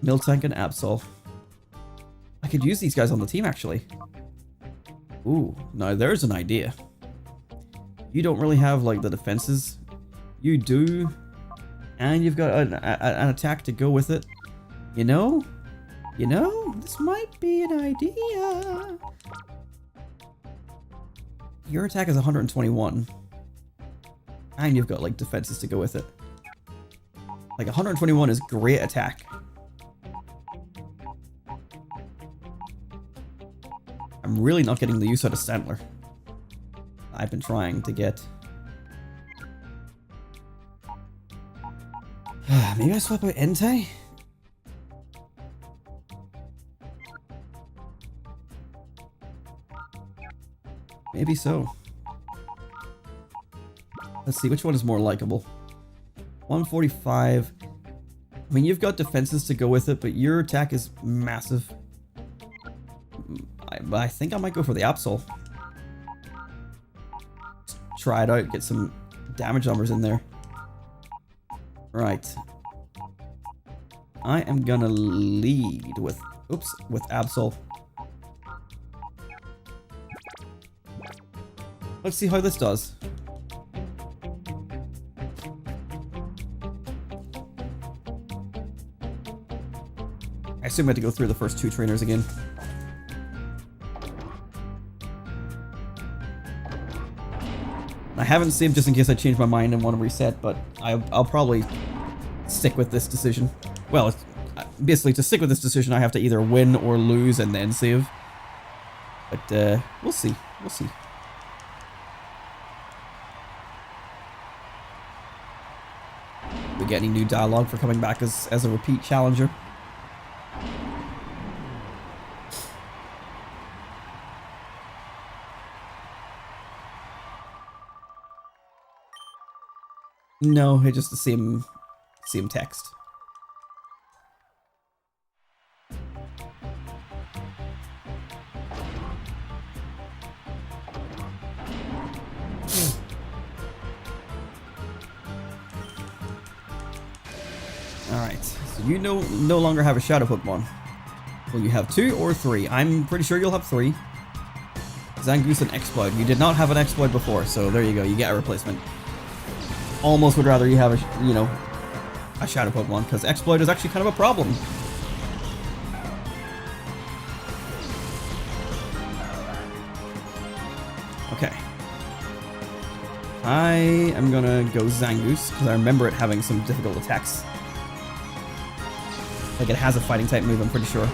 Miltank and Absol. I could use these guys on the team, actually. Ooh, now there's an idea. You don't really have, like, the defenses. You do. And you've got an attack to go with it. You know? You know? This might be an idea. Your attack is 121. And you've got, like, defenses to go with it. Like, 121 is great attack. I'm really not getting the use out of Stantler. I've been trying to get. Maybe I swap out Entei? Maybe so. Let's see, which one is more likable? 145. I mean, you've got defenses to go with it, but your attack is massive. I think I might go for the Absol. Try it out, get some damage numbers in there. Right. I am gonna lead with, with Absol. Let's see how this does. I assume I have to go through the first 2 trainers again. I haven't saved just in case I change my mind and want to reset, but I'll probably stick with this decision. Well, basically to stick with this decision I have to either win or lose and then save. But we'll see. We'll see. We get any new dialogue for coming back as a repeat challenger? No, it's just the same text. Alright, so you no longer have a Shadow Pokemon. Will you have 2 or 3? I'm pretty sure you'll have 3. Zangoose and Exploit. You did not have an Exploit before, so there you go, you get a replacement. Almost would rather you have a Shadow Pokemon, because Exploit is actually kind of a problem. Okay. I am gonna go Zangoose, because I remember it having some difficult attacks. Like, it has a fighting type move, I'm pretty sure.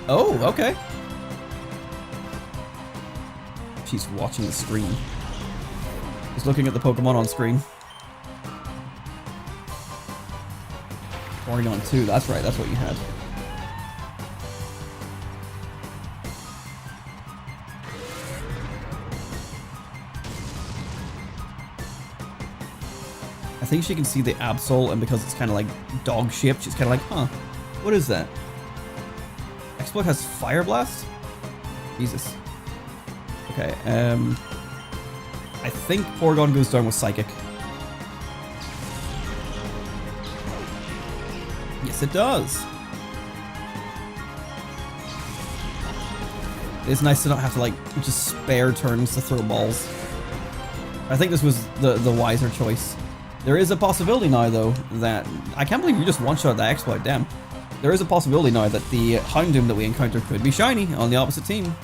Oh, okay. She's watching the screen. She's looking at the Pokemon on screen. Oregon 2, that's right, that's what you had. I think she can see the Absol, and because it's kind of like dog-shaped, she's kind of like, huh, what is that? Exploit has Fire Blast? Jesus. Okay, I think Porygon goes down with Psychic. Yes, it does. It's nice to not have to like just spare turns to throw balls. I think this was the wiser choice. There is a possibility now though that I can't believe you just one-shot that exploit. Damn. There is a possibility now that the Houndoom that we encountered could be shiny on the opposite team.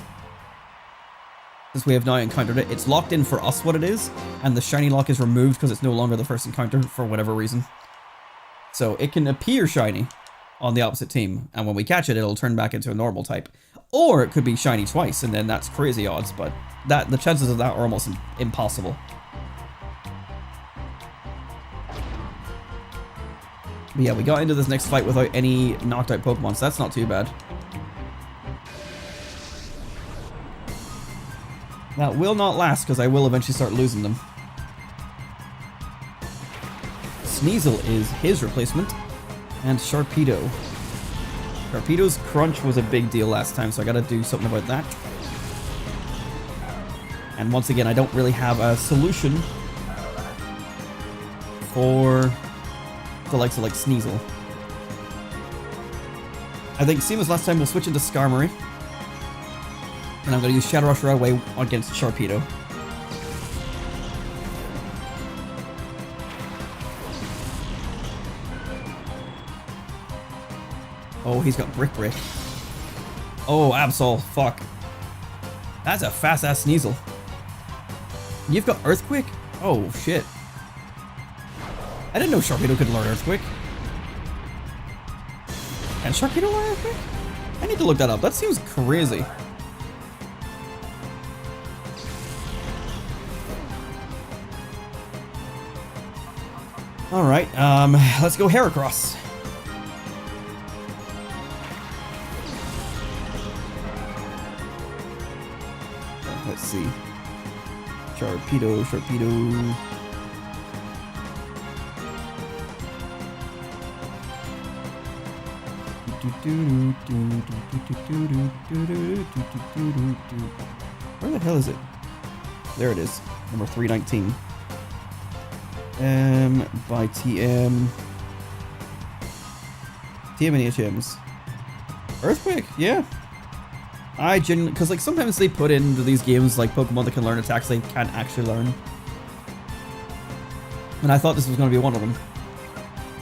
Since we have now encountered it, it's locked in for us what it is, and the shiny lock is removed because it's no longer the first encounter for whatever reason. So it can appear shiny on the opposite team, and when we catch it, it'll turn back into a normal type. Or it could be shiny twice, and then that's crazy odds, but the chances of that are almost impossible. But yeah, we got into this next fight without any knocked out Pokemon, so that's not too bad. That will not last, because I will eventually start losing them. Sneasel is his replacement, and Sharpedo. Sharpedo's crunch was a big deal last time, so I gotta do something about that. And once again, I don't really have a solution for the likes of like Sneasel. I think same as last time, we'll switch into Skarmory. And I'm gonna use Shadow Rush right away against Sharpedo. Oh, he's got Brick Brick. Oh, Absol, fuck. That's a fast-ass Sneasel. You've got Earthquake? Oh, shit. I didn't know Sharpedo could learn Earthquake. Can Sharpedo learn Earthquake? I need to look that up. That seems crazy. Alright, let's go Heracross. Let's see. Sharpedo. Where the hell is it? There it is. Number 319. By TM. TM and HMs. Earthquake, yeah. I genuinely, because like sometimes they put into these games like Pokemon that can learn attacks they can't actually learn. And I thought this was going to be one of them.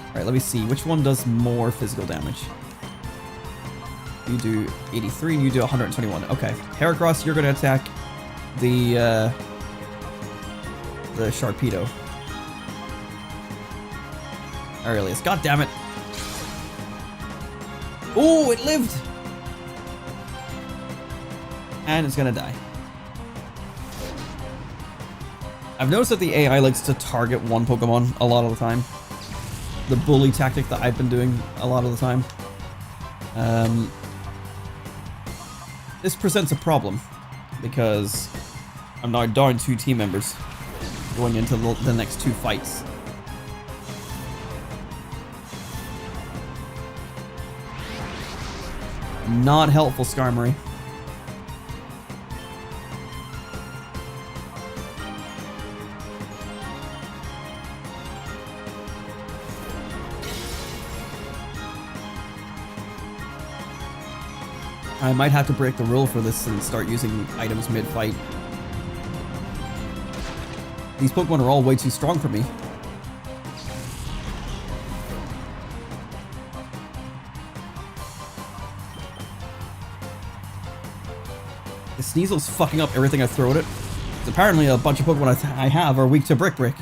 Alright, let me see. Which one does more physical damage? You do 83 and you do 121. Okay. Heracross, you're going to attack the Sharpedo. Aurelius. God damn it. Oh, it lived! And it's gonna die. I've noticed that the AI likes to target one Pokemon a lot of the time. The bully tactic that I've been doing a lot of the time. This presents a problem because I'm now down 2 team members going into the next 2 fights. Not helpful, Skarmory. I might have to break the rule for this and start using items mid-fight. These Pokemon are all way too strong for me. The Sneasel's fucking up everything I throw at it. Because apparently a bunch of Pokemon I have are weak to Brick Brick.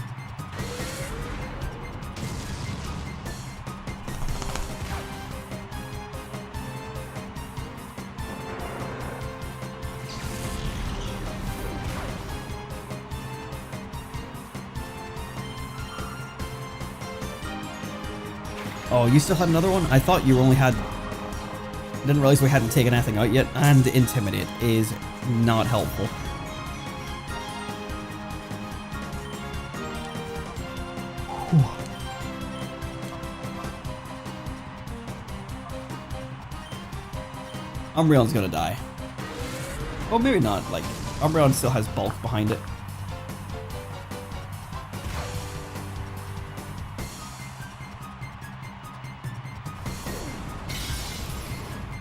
Oh, you still had another one? I thought you only had... Didn't realize we hadn't taken anything out yet. And Intimidate is not helpful. Umbreon's gonna die. Well, maybe not. Like, Umbreon still has bulk behind it.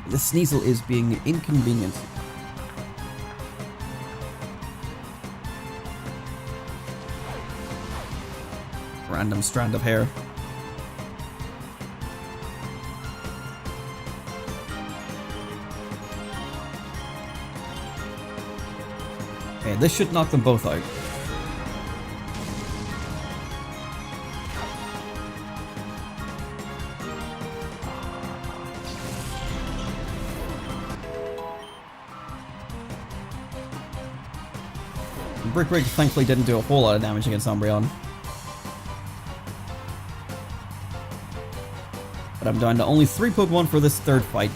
The Sneasel is being inconvenient. random strand of hair. Okay, this should knock them both out. Brick Break thankfully didn't do a whole lot of damage against Umbreon. But I'm down to only 3 Pokemon for this third fight.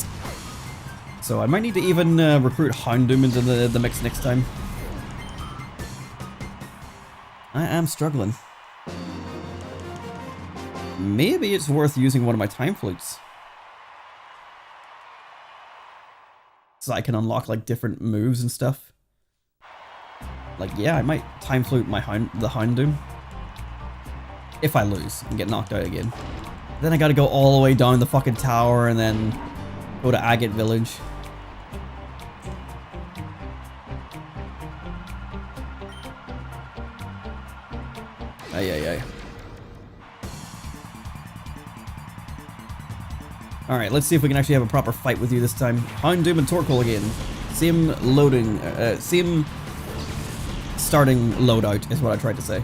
So I might need to even recruit Houndoom into the mix next time. I am struggling. Maybe it's worth using one of my Time Flutes. So I can unlock like different moves and stuff. Like, yeah, I might Time Flute my the Houndoom. If I lose and get knocked out again. Then I gotta go all the way down the fucking tower and then go to Agate Village. Ay. Alright, let's see if we can actually have a proper fight with you this time. Houndoom and Torkoal again. Same loading, same starting loadout is what I tried to say.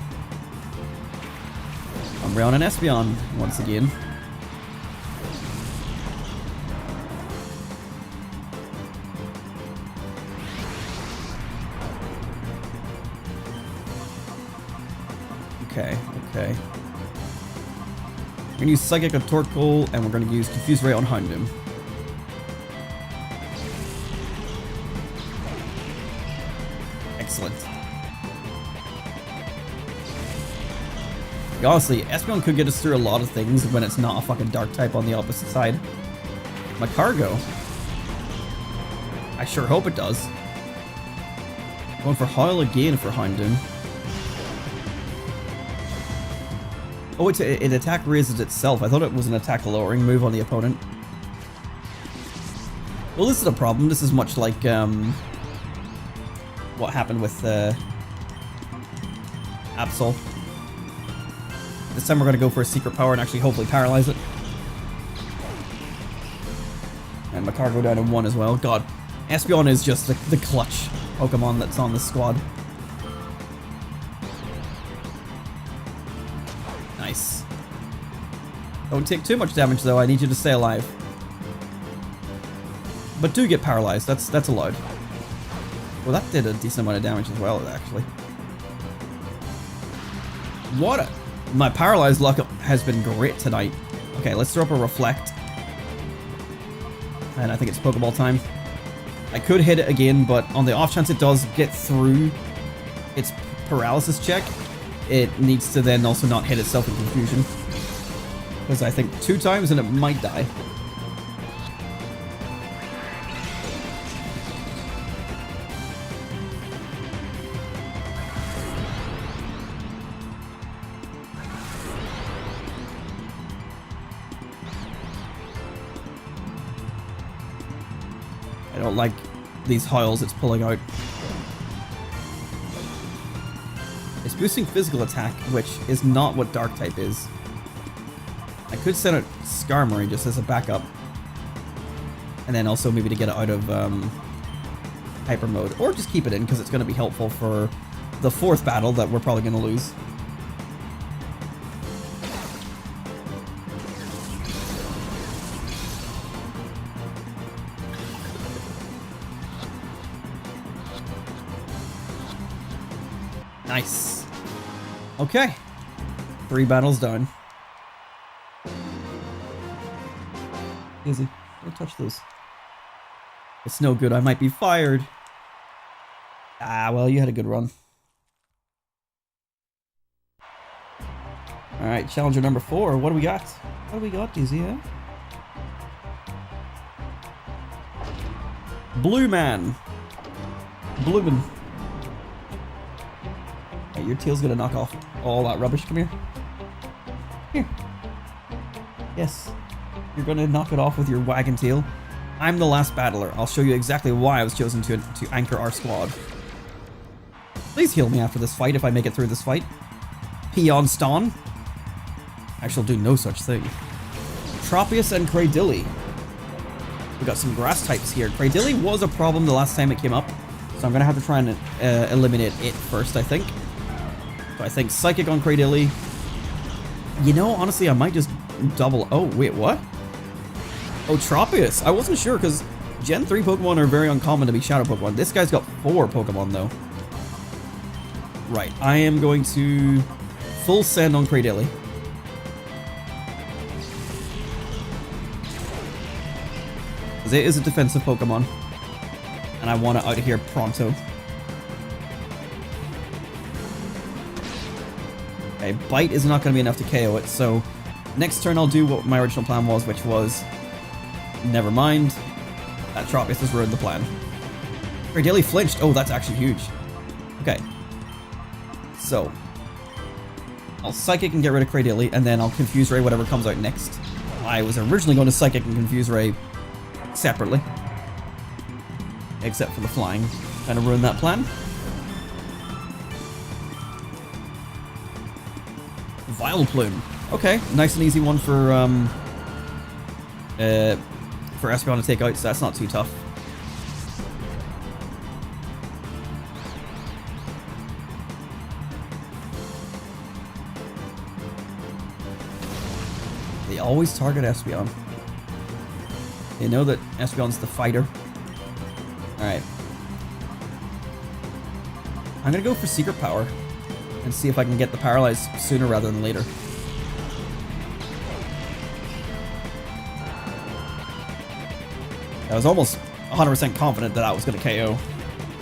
Umbreon and Espeon once again. Okay. We're gonna use Psychic on Torkoal, and we're gonna use Confuse Ray on Houndoom. Excellent. Honestly, Espeon could get us through a lot of things when it's not a fucking Dark type on the opposite side. Macargo. I sure hope it does. Going for Howl again for Houndoom. Oh, it attack raises itself. I thought it was an attack lowering move on the opponent. Well, this is a problem. This is much like what happened with Absol. This time we're going to go for a secret power and actually hopefully paralyze it. And Macargo down to 1 as well. God, Espeon is just the clutch Pokemon that's on this squad. Nice. Don't take too much damage though, I need you to stay alive. But do get paralyzed, that's allowed. Well, that did a decent amount of damage as well, actually. My paralyzed luck has been great tonight. Okay, let's throw up a Reflect. And I think it's Pokeball time. I could hit it again, but on the off chance it does get through its paralysis check, it needs to then also not hit itself in confusion. Because I think 2 times and it might die. I don't like these howls it's pulling out. It's boosting physical attack, which is not what Dark type is. I could send out Skarmory just as a backup. And then also maybe to get it out of Hyper Mode. Or just keep it in because it's going to be helpful for the 4th battle that we're probably going to lose. Nice. Okay. 3 battles done. Easy. Don't touch those. It's no good. I might be fired. Ah, well, you had a good run. Alright, challenger number 4. What do we got? What do we got, DZ? Blue Man. Bloomin'. Hey, your tail's gonna knock off all that rubbish. Come here. Here. Yes. You're gonna knock it off with your wagon tail. I'm the last battler. I'll show you exactly why I was chosen to anchor our squad. Please heal me after this fight if I make it through this fight. Peon Ston. Actually, do no such thing. Tropius and Cradilly. We got some grass types here. Cradilly was a problem the last time it came up, so I'm gonna have to try and eliminate it first, I think. So I think Psychic on Cradilly. You know, honestly, I might just double... Oh, wait, what? Oh, Tropius. I wasn't sure, because Gen 3 Pokemon are very uncommon to be Shadow Pokemon. This guy's got 4 Pokemon, though. Right, I am going to full send on Cradilly. Because it is a defensive Pokemon. And I want it out of here pronto. Okay, Bite is not going to be enough to KO it, so next turn I'll do what my original plan was, which was... Never mind. That Tropius has ruined the plan. Cradilly flinched. Oh, that's actually huge. Okay. So, I'll Psychic and get rid of Cradilly, and then I'll Confuse Ray whatever comes out next. I was originally going to Psychic and Confuse Ray separately. Except for the flying. Kind of ruined that plan. Vileplume. Okay, nice and easy one for Espeon to take out, so that's not too tough. They always target Espeon. They know that Espeon's the fighter. Alright. I'm gonna go for Secret Power and see if I can get the Paralyze sooner rather than later. I was almost 100% confident that I was going to KO.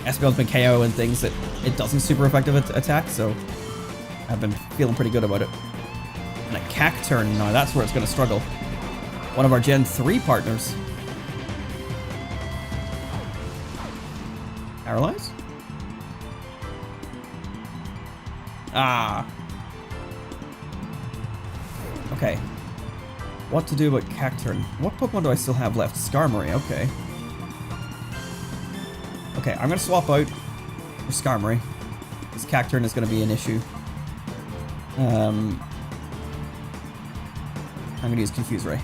Espeon's been KO in things that it doesn't super effective attack, so I've been feeling pretty good about it. And a Cacturn, now that's where it's going to struggle. One of our Gen 3 partners. Paralyze? Ah. Okay. What to do about Cacturn? What Pokemon do I still have left? Skarmory, okay. Okay, I'm gonna swap out for Skarmory. This Cacturn is gonna be an issue. I'm gonna use Confuse Ray.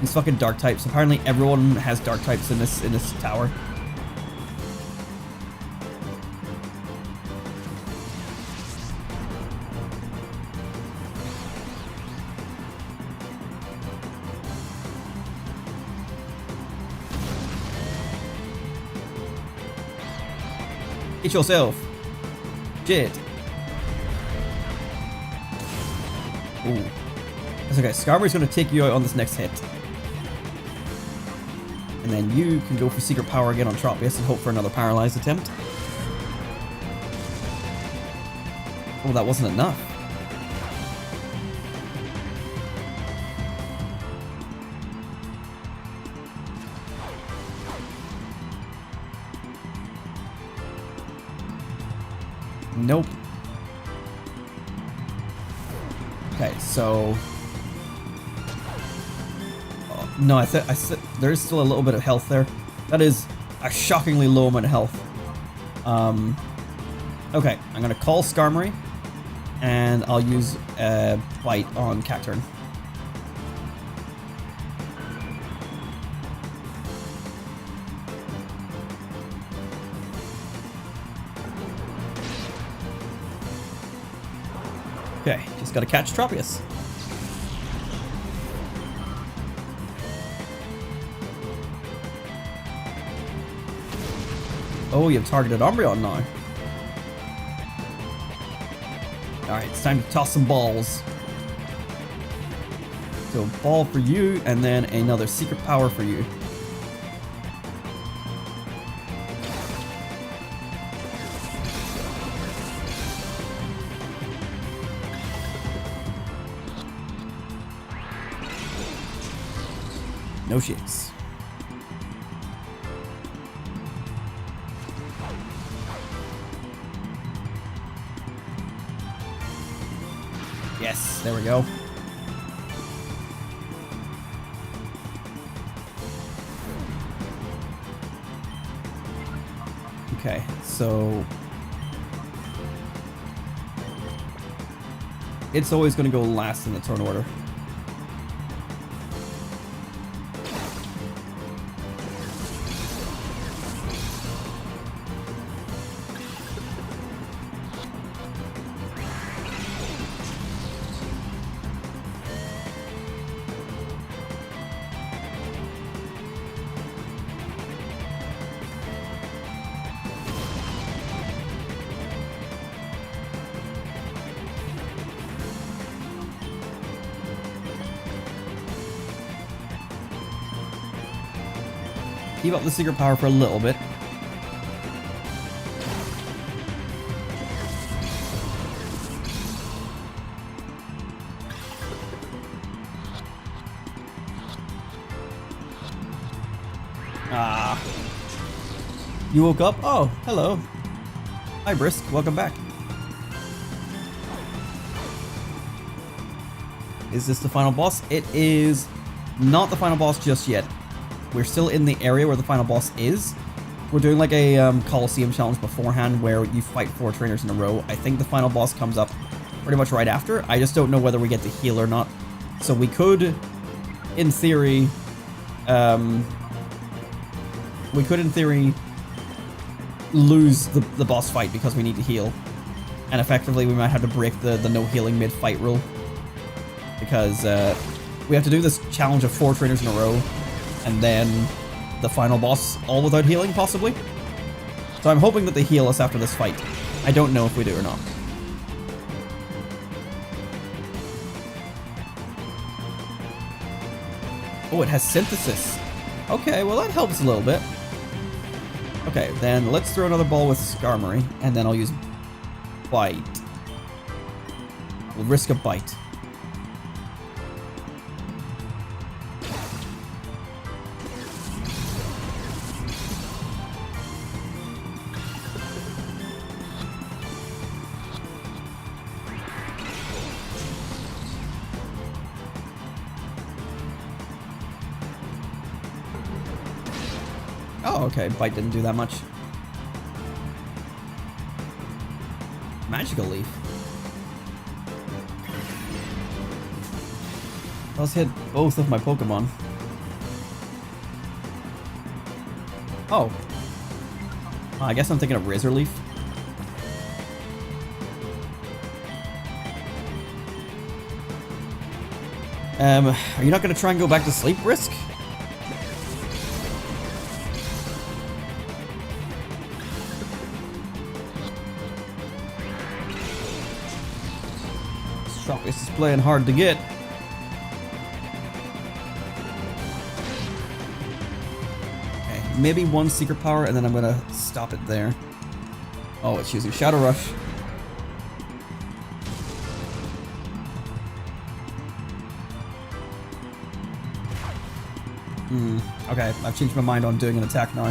These fucking dark types. Apparently everyone has dark types in this tower. Hit yourself. Shit. Ooh. That's okay. Skarmory's gonna take you out on this next hit. And then you can go for Secret Power again on Tropius and hope for another Paralyzed attempt. Oh, that wasn't enough. Nope. Okay, so... Oh, no, I said there is still a little bit of health there. That is a shockingly low amount of health. Okay, I'm gonna call Skarmory, and I'll use Bite on Cacturn. Okay, just gotta catch Tropius. Oh, you've targeted Umbreon now. Alright, it's time to toss some balls. So, ball for you, and then another Secret Power for you. No shits. Yes, there we go. Okay, so it's always going to go last in the turn order. Keep up the secret power for a little bit. Ah. You woke up? Oh, hello. Hi, Brisk. Welcome back. Is this the final boss? It is not the final boss just yet. We're still in the area where the final boss is. We're doing like a Colosseum challenge beforehand where you fight 4 trainers in a row. I think the final boss comes up pretty much right after. I just don't know whether we get to heal or not. So we could, in theory, lose the boss fight because we need to heal. And effectively we might have to break the no healing mid-fight rule. Because we have to do this challenge of 4 trainers in a row. And then the final boss all without healing, possibly. So I'm hoping that they heal us after this fight. I don't know if we do or not. Oh, it has synthesis. Okay, well that helps a little bit. Okay, then let's throw another ball with Skarmory, and then I'll use Bite. We'll risk a Bite. Oh, okay, Bite didn't do that much. Magical Leaf. Let's hit both of my Pokemon. Oh. I guess I'm thinking of Razor Leaf. Are you not going to try and go back to sleep, Brisk? This is playing hard to get. Okay, maybe one secret power and then I'm gonna stop it there. Oh, it's using Shadow Rush. Okay, I've changed my mind on doing an attack now.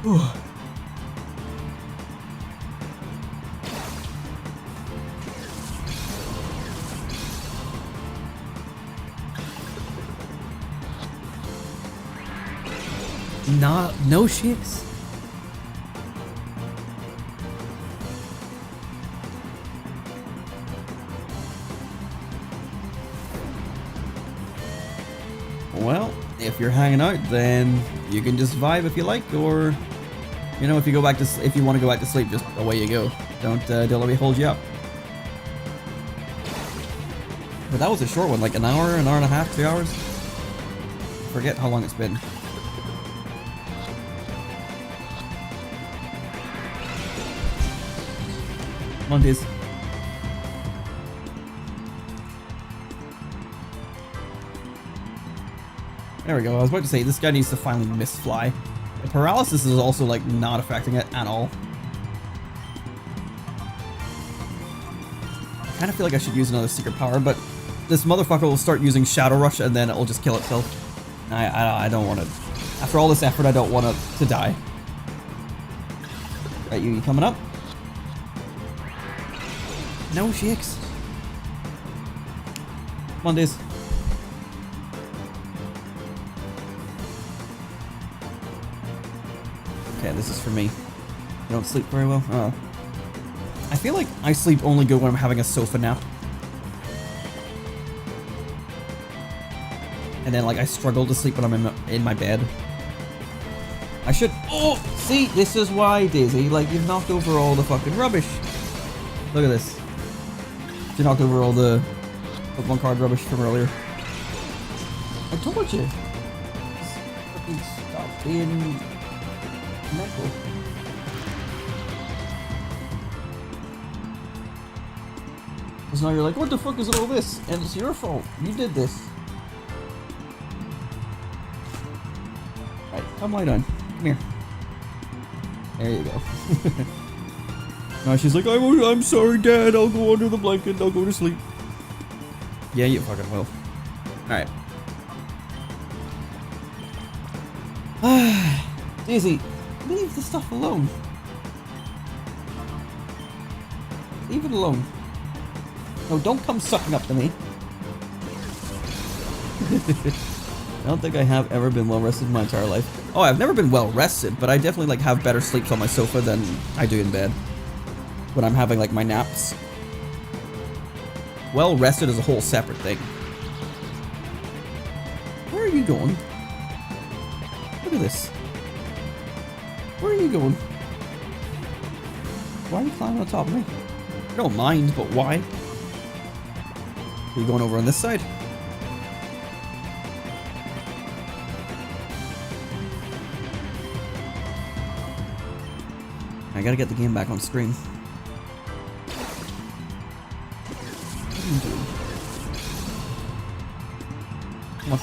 Whew. No shits. Well, if you're hanging out, then you can just vibe if you like, or you know, if you want to go back to sleep, just away you go. Don't let me hold you up. But that was a short one, like an hour and a half, 2 hours. Forget how long it's been. Mondays. There we go. I was about to say, this guy needs to finally misfly. The paralysis is also, like, not affecting it at all. I kind of feel like I should use another secret power, but this motherfucker will start using Shadow Rush and then it will just kill itself. I don't want to. After all this effort, I don't want it to die. Right, you coming up? No shakes. Mondays. Okay, this is for me. You don't sleep very well? Oh. I feel like I sleep only good when I'm having a sofa nap. And then, like, I struggle to sleep when I'm in my bed. I should... Oh! See? This is why, Daisy. Like, you've knocked over all the fucking rubbish. Look at this. You knocked over all the Pokemon card rubbish from earlier. I told you. Just fucking stop being mental. Because now you're like, what the fuck is all this? And it's your fault. You did this. Right, come lie down. Come here. There you go. Now she's like, I'm sorry, Dad. I'll go under the blanket. I'll go to sleep. Yeah, you fucking will. Alright. Daisy, leave the stuff alone. Leave it alone. No, don't come sucking up to me. I don't think I have ever been well rested in my entire life. Oh, I've never been well rested, but I definitely like have better sleeps on my sofa than I do in bed. When I'm having like my naps. Well rested is a whole separate thing. Where are you going? Look at this. Where are you going? Why are you climbing on top of me? I don't mind, but why? Are you going over on this side? I gotta get the game back on screen. What are you doing? Come on.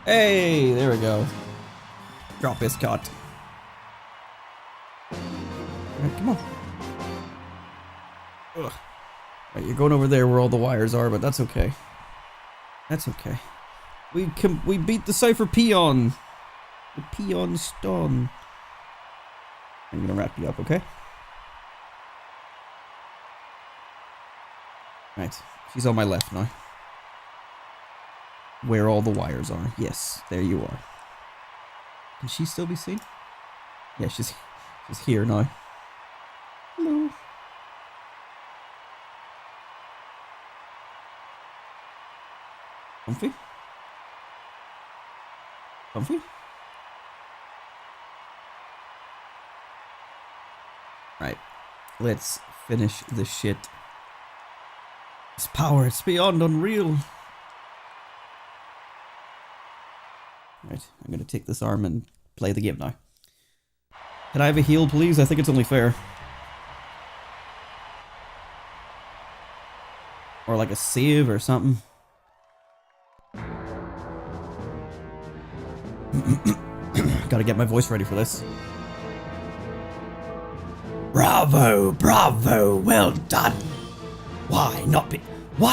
Hey, there we go. Drop his cut. Alright, come on. Ugh. Right, you're going over there where all the wires are, but that's okay. That's okay. We beat the Cipher Peon. The Peon Stone. I'm gonna wrap you up, okay? Right, she's on my left now. Where all the wires are. Yes, there you are. Can she still be seen? Yeah, she's here now. Hello. Comfy? Comfy? Right. Let's finish this shit. This power, it's beyond unreal. Right, I'm gonna take this arm and play the game now. Can I have a heal, please? I think it's only fair. Or like a save or something. Gotta get my voice ready for this. Bravo, bravo, well done. Why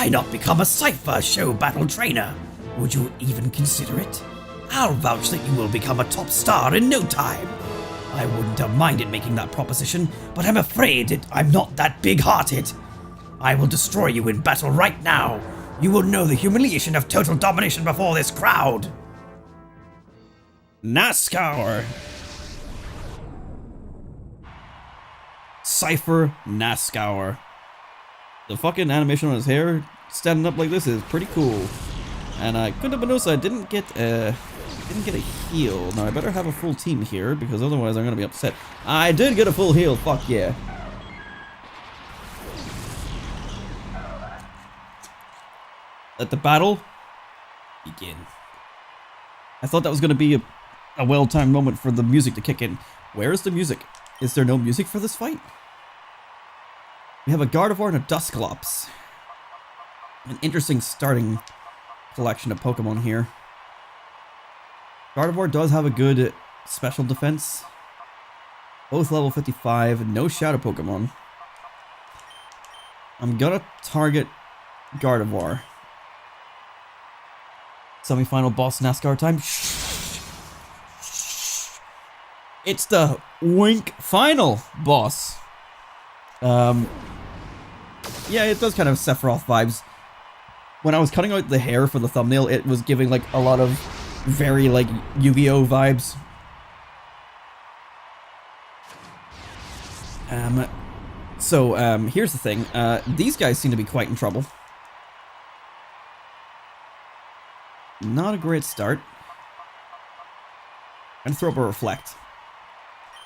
not become a Cipher Show Battle trainer? Would you even consider it? I'll vouch that you will become a top star in no time. I wouldn't have minded making that proposition, but I'm afraid I'm not that big-hearted. I will destroy you in battle right now. You will know the humiliation of total domination before this crowd. NASCAR. Cipher NASCAR. The fucking animation on his hair standing up like this is pretty cool. And I couldn't have noticed I didn't get a heal. Now I better have a full team here because otherwise I'm gonna be upset. I did get a full heal. Fuck yeah. Let the battle begin. I thought that was gonna be a well-timed moment for the music to kick in. Where is the music? Is there no music for this fight? We have a Gardevoir and a Dusclops. An interesting starting collection of Pokemon here. Gardevoir does have a good special defense. Both level 55, no Shadow Pokemon. I'm gonna target Gardevoir. Semi-final boss NASCAR time. It's the Wink final boss. Yeah, it does kind of Sephiroth vibes. When I was cutting out the hair for the thumbnail, it was giving like a lot of Very, like, Yu-Gi-Oh! Vibes. Here's the thing. These guys seem to be quite in trouble. Not a great start. I'm gonna throw up a Reflect.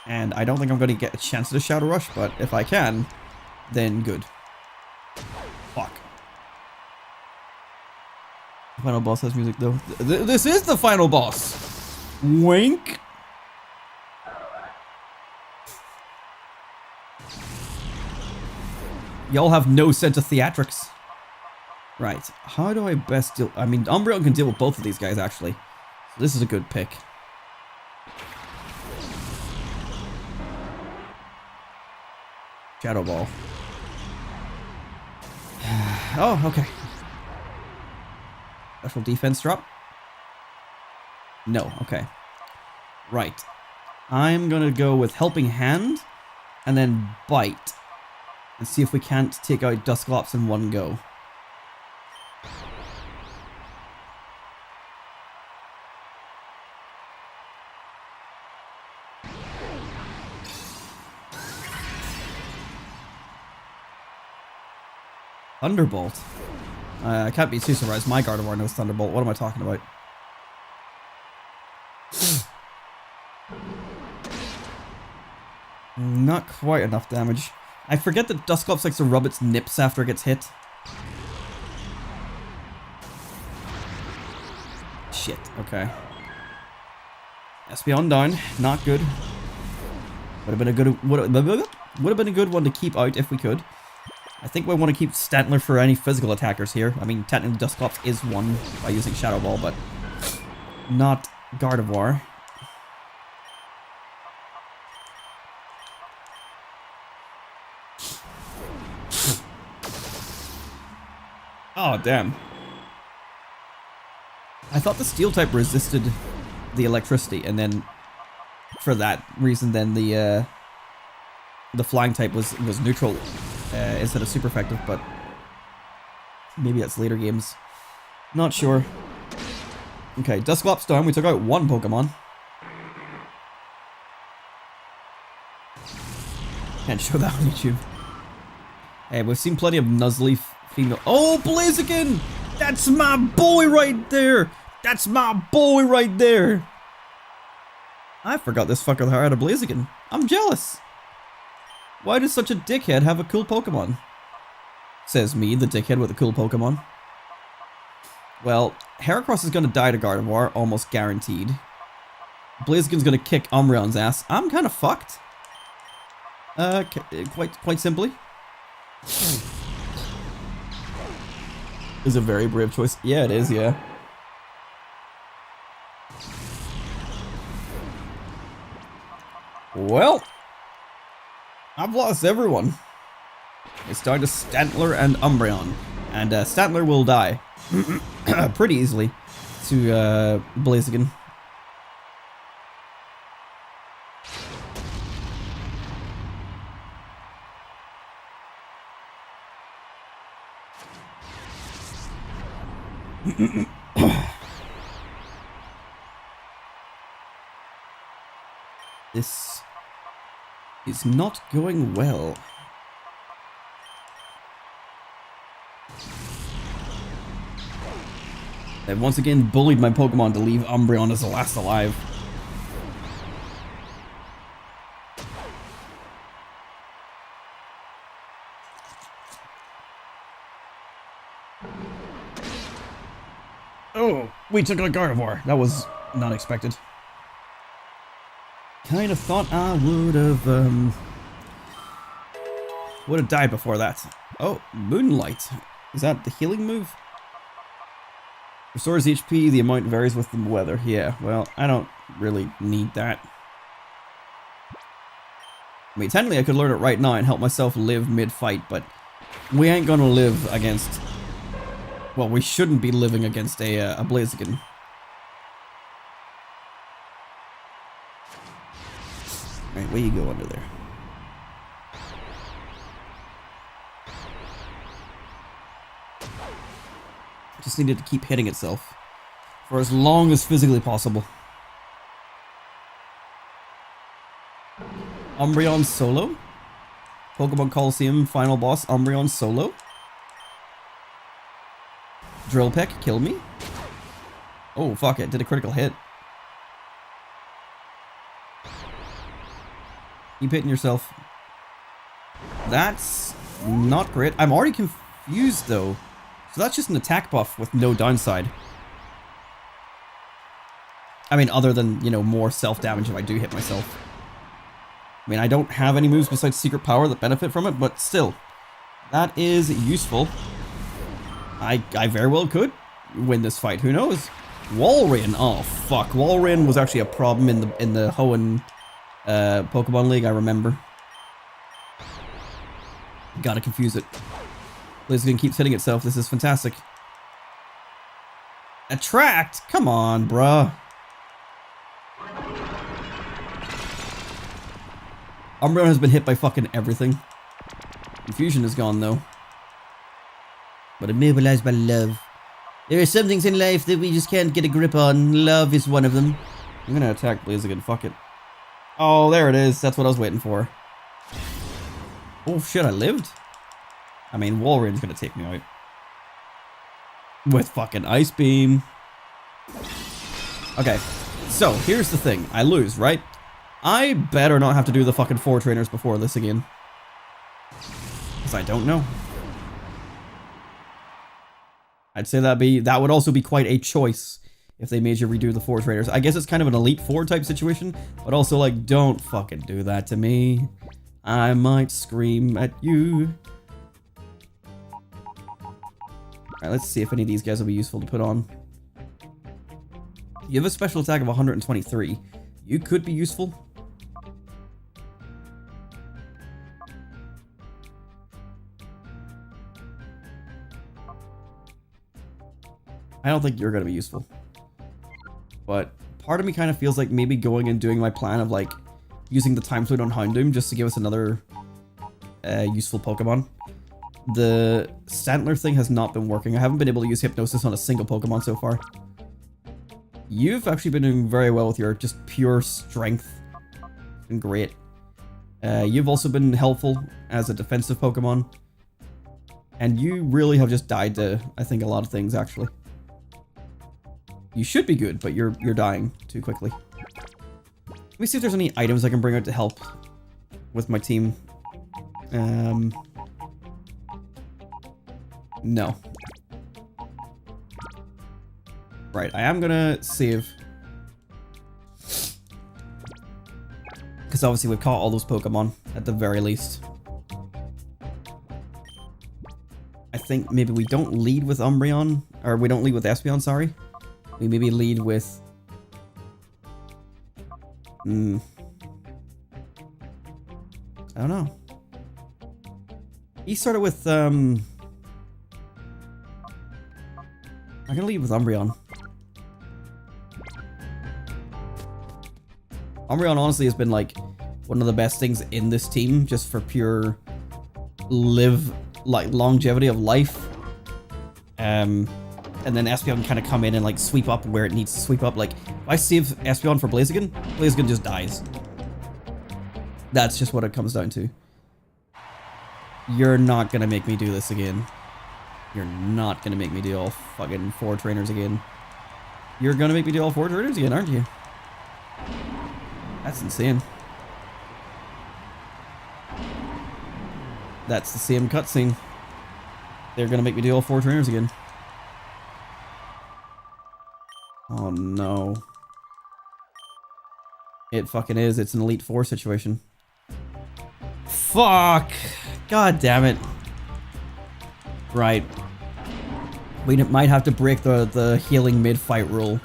And I don't think I'm gonna get a chance to Shadow Rush, but if I can, then good. Fuck. The final boss has music, though. This is the final boss! Wink! Y'all have no sense of theatrics. Right, how do I best deal... I mean, Umbreon can deal with both of these guys, actually. So this is a good pick. Shadow Ball. Oh, okay. Special defense drop? No, okay. Right. I'm gonna go with Helping Hand, and then Bite. And see if we can't take out Dusclops in one go. Thunderbolt? I can't be too surprised. My Gardevoir knows Thunderbolt. What am I talking about? Not quite enough damage. I forget that Dusclops likes to rub its nips after it gets hit. Shit, okay. Espeon down, not good. Would have been a good one to keep out if we could. I think we want to keep Stantler for any physical attackers here. I mean, technically Dusclops is one by using Shadow Ball, but not Gardevoir. Oh, damn. I thought the Steel type resisted the electricity, and then for that reason, then the Flying type was neutral instead of super effective, but maybe that's later games. Not sure. Okay, Dusclops down. We took out one Pokemon. Can't show that on YouTube. Hey, we've seen plenty of Nuzleaf female. Oh, Blaziken! That's my boy right there! That's my boy right there! I forgot this fucker had a Blaziken. I'm jealous. Why does such a dickhead have a cool Pokemon? Says me, the dickhead with a cool Pokemon. Well, Heracross is gonna die to Gardevoir, almost guaranteed. Blaziken's gonna kick Umbreon's ass. I'm kinda fucked. Quite simply. Is a very brave choice. Yeah, it is, yeah. Well, I've lost everyone. It's down to Stantler and Umbreon. And Stantler will die pretty easily to Blaziken. This is not going well. I've once again bullied my Pokemon to leave Umbreon as the last alive. Oh, we took out Gardevoir. That was not expected. Kind of thought I would have died before that. Oh, Moonlight. Is that the healing move? Restores HP, the amount varies with the weather. Yeah, well, I don't really need that. I mean, technically I could learn it right now and help myself live mid-fight, but we ain't gonna live against... Well, we shouldn't be living against a Blaziken. Alright, where you go under there? Just needed to keep hitting itself. For as long as physically possible. Umbreon solo? Pokemon Colosseum final boss, Umbreon solo? Drill Peck, kill me? Oh, fuck it, did a critical hit. Keep hitting yourself. That's not great. I'm already confused though. So that's just an attack buff with no downside. I mean, other than, you know, more self-damage if I do hit myself. I mean, I don't have any moves besides Secret Power that benefit from it, but still. That is useful. I very well could win this fight, who knows? Walrein, oh fuck. Walrein was actually a problem in the Hoenn Pokemon League, I remember. Gotta confuse it. Blaziken keeps hitting itself, this is fantastic. Attract? Come on, bruh. Umbreon has been hit by fucking everything. Confusion is gone though. But immobilized by love. There are some things in life that we just can't get a grip on. Love is one of them. I'm gonna attack Blaziken, fuck it. Oh, there it is. That's what I was waiting for. Oh shit, I lived? I mean, Walrein's gonna take me out. With fucking Ice Beam. Okay, so here's the thing. I lose, right? I better not have to do the fucking 4 trainers before this again. Because I don't know. I'd say that would also be quite a choice if they made you redo the 4 trainers. I guess it's kind of an Elite 4 type situation, but also like, don't fucking do that to me. I might scream at you. Alright, let's see if any of these guys will be useful to put on. You have a special attack of 123. You could be useful. I don't think you're going to be useful. But part of me kind of feels like maybe going and doing my plan of like using the Time Flute on Houndoom just to give us another useful Pokemon. The Stantler thing has not been working. I haven't been able to use Hypnosis on a single Pokemon so far. You've actually been doing very well with your just pure strength. And great. You've also been helpful as a defensive Pokemon. And you really have just died to, I think, a lot of things actually. You should be good, but you're dying too quickly. Let me see if there's any items I can bring out to help with my team. No. Right, I am gonna save. Because obviously we've caught all those Pokemon, at the very least. I think maybe we don't lead with Umbreon, or we don't lead with Espeon, sorry. We maybe lead with... I don't know. He started with, I'm gonna lead with Umbreon. Umbreon honestly has been like one of the best things in this team, just for pure longevity of life. And then Espeon can kind of come in and like sweep up where it needs to sweep up. Like if I save Espeon for Blaziken, Blaziken just dies. That's just what it comes down to. You're not gonna make me do this again. You're not gonna make me do all fucking 4 trainers again. You're gonna make me do all 4 trainers again, aren't you? That's insane. That's the same cutscene. They're gonna make me do all 4 trainers again. Oh no. It fucking is. It's an Elite 4 situation. Fuck! God damn it. Right. We might have to break the healing mid-fight rule.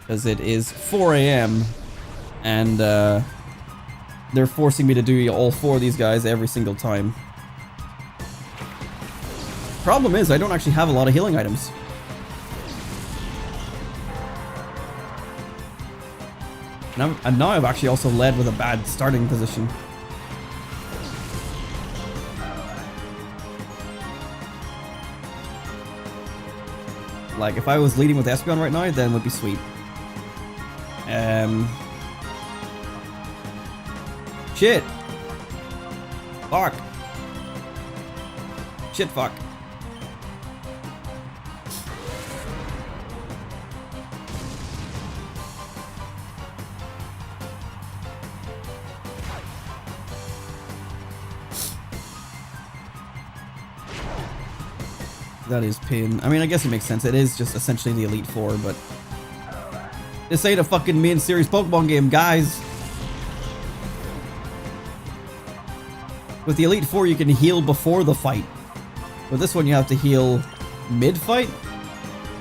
Because it is 4 AM. And they're forcing me to do all 4 of these guys every single time. Problem is, I don't actually have a lot of healing items. And now I've actually also led with a bad starting position. Like, if I was leading with Espeon right now, then it would be sweet. Shit. Fuck. Shit, fuck. That is pain. I mean, I guess it makes sense. It is just essentially the Elite Four, but this ain't a fucking main series Pokemon game, guys. With the Elite Four, you can heal before the fight. With this one, you have to heal mid-fight?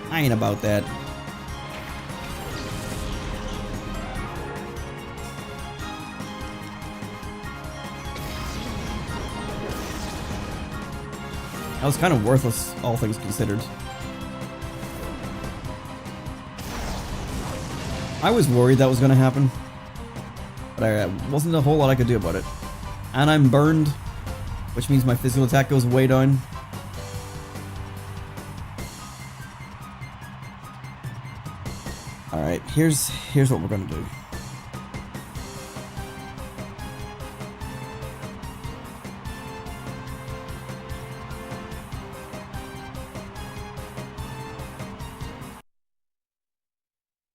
I ain't about that. That was kind of worthless, all things considered. I was worried that was going to happen, but there wasn't a whole lot I could do about it. And I'm burned, which means my physical attack goes way down. Alright, here's what we're going to do.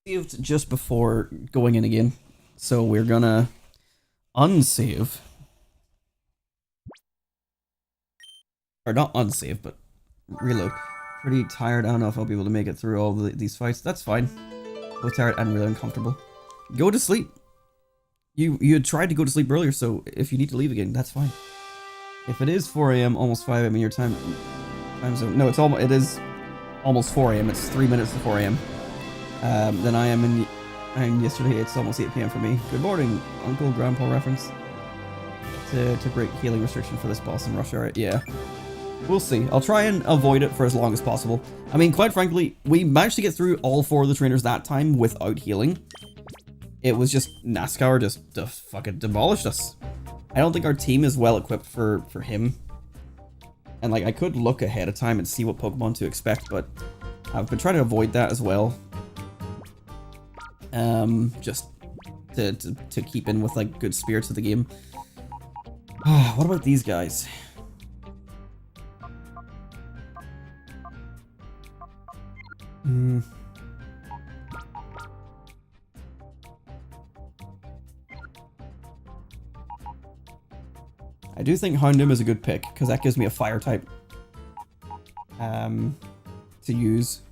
Saved just before going in again, so we're gonna unsave, or not unsave, but reload. Pretty tired. I don't know if I'll be able to make it through all these fights. That's fine. Both tired and really uncomfortable. Go to sleep. You had tried to go to sleep earlier, so if you need to leave again, that's fine. If it is 4 a.m., almost 5 a.m. in your time zone. No, it is almost 4 a.m. It's 3 minutes to 4 a.m. Then I'm yesterday, it's almost 8 p.m. for me. Good morning, Uncle Grandpa reference. To break healing restriction for this boss in rush hour. Yeah. We'll see. I'll try and avoid it for as long as possible. I mean, quite frankly, we managed to get through all 4 of the trainers that time without healing. It was just Nascar just fucking demolished us. I don't think our team is well equipped for him. And like, I could look ahead of time and see what Pokemon to expect, but I've been trying to avoid that as well. Just to keep in with like good spirits of the game. What about these guys? I do think Houndoom is a good pick because that gives me a fire type to use.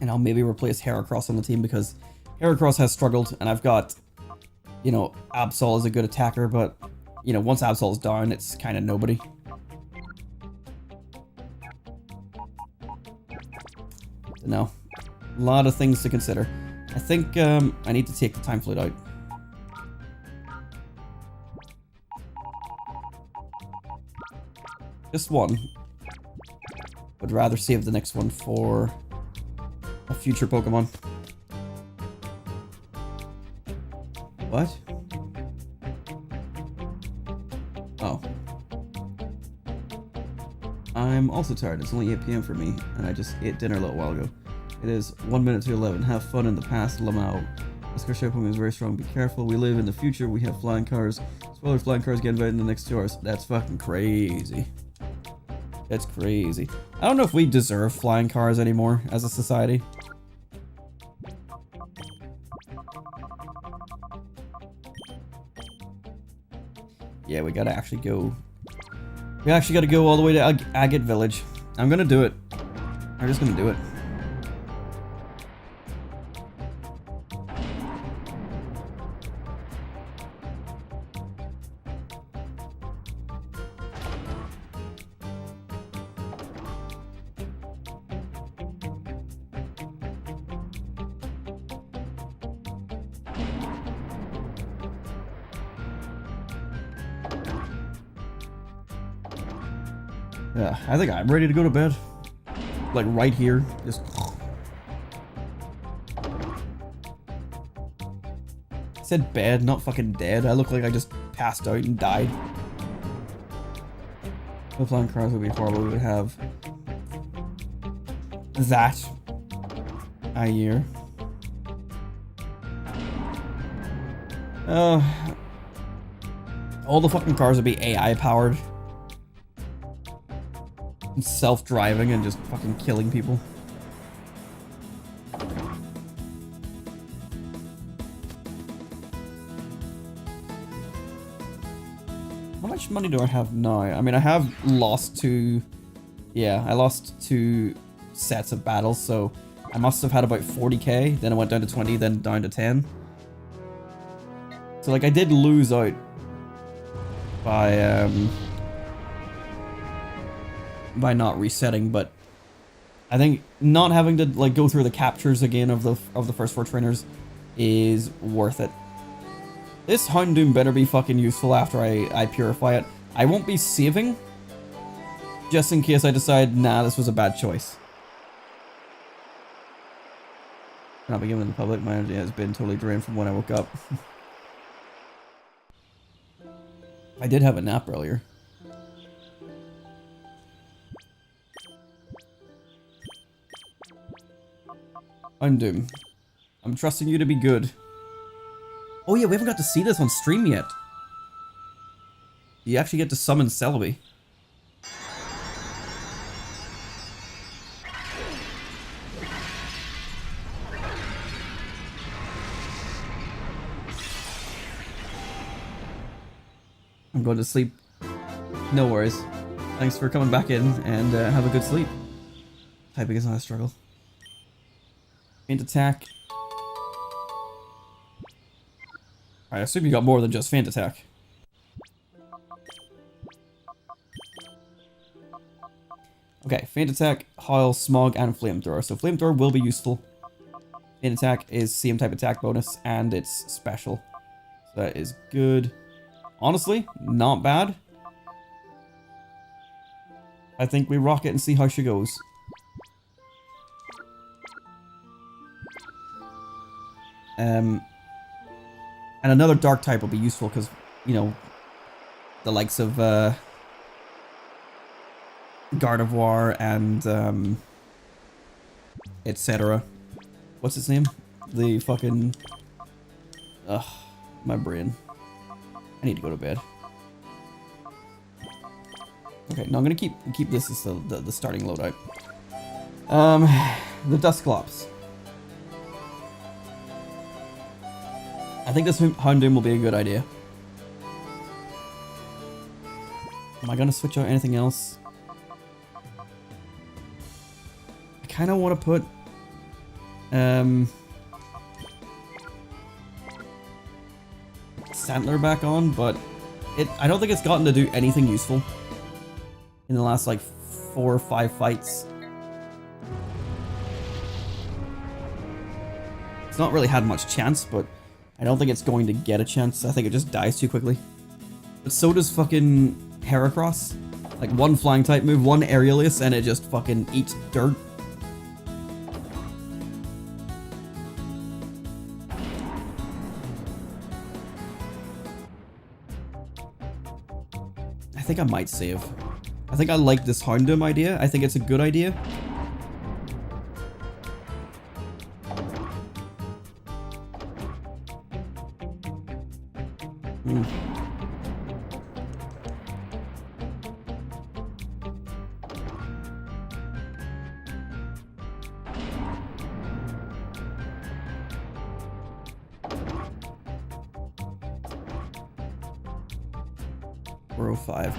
And I'll maybe replace Heracross on the team because Heracross has struggled, and I've got, you know, Absol is a good attacker, but, you know, once Absol's down, it's kind of nobody. No. A lot of things to consider. I think I need to take the Time Flute out. Just one. Would rather save the next one for a future Pokemon. What? Oh. I'm also tired. It's only 8 p.m. for me, and I just ate dinner a little while ago. It is 1 minute to 11. Have fun in the past, Lamau. This Shadow Pokémon is very strong. Be careful. We live in the future. We have flying cars. Spoilers, flying cars get invited in the next 2 hours. That's fucking crazy. That's crazy. I don't know if we deserve flying cars anymore as a society. Yeah, we gotta actually go. We actually gotta go all the way to Agate Village. I'm gonna do it. I'm just gonna do it. Yeah, I think I'm ready to go to bed. Like right here, just. I said bed, not fucking dead. I look like I just passed out and died. The flying cars would be horrible. We would have that a year. All the fucking cars would be AI powered. And self-driving and just fucking killing people. How much money do I have now? I mean, I have lost two... Yeah, I lost 2 sets of battles, so I must have had about 40k, then I went down to 20, then down to 10. So, like, I did lose out by not resetting, but I think not having to, like, go through the captures again of the first 4 trainers is worth it. This Houndoom better be fucking useful after I purify it. I won't be saving, just in case I decide, nah, this was a bad choice. Not be given in the public. My energy has been totally drained from when I woke up. I did have a nap earlier. Houndoom, I'm trusting you to be good. Oh yeah, we haven't got to see this on stream yet. You actually get to summon Celebi. I'm going to sleep. No worries. Thanks for coming back in and have a good sleep. Typing is not a struggle. Faint attack. I assume you got more than just faint attack. Okay, faint attack, howl, smog, and flamethrower. So flamethrower will be useful. Faint attack is same type attack bonus, and it's special. So that is good. Honestly, not bad. I think we rock it and see how she goes. And another dark type will be useful because, you know, the likes of Gardevoir and etc. What's its name? The fucking... Ugh, my brain. I need to go to bed. Okay, no, I'm gonna keep this as the starting loadout. The Dusclops. I think this Houndoom will be a good idea. Am I gonna switch out anything else? I kind of want to put Sandler back on, but I don't think it's gotten to do anything useful in the last like 4 or 5 fights. It's not really had much chance, but I don't think it's going to get a chance. I think it just dies too quickly. But so does fucking Heracross. Like one flying type move, one Aerialius, and it just fucking eats dirt. I think I might save. I think I like this Houndoom idea. I think it's a good idea.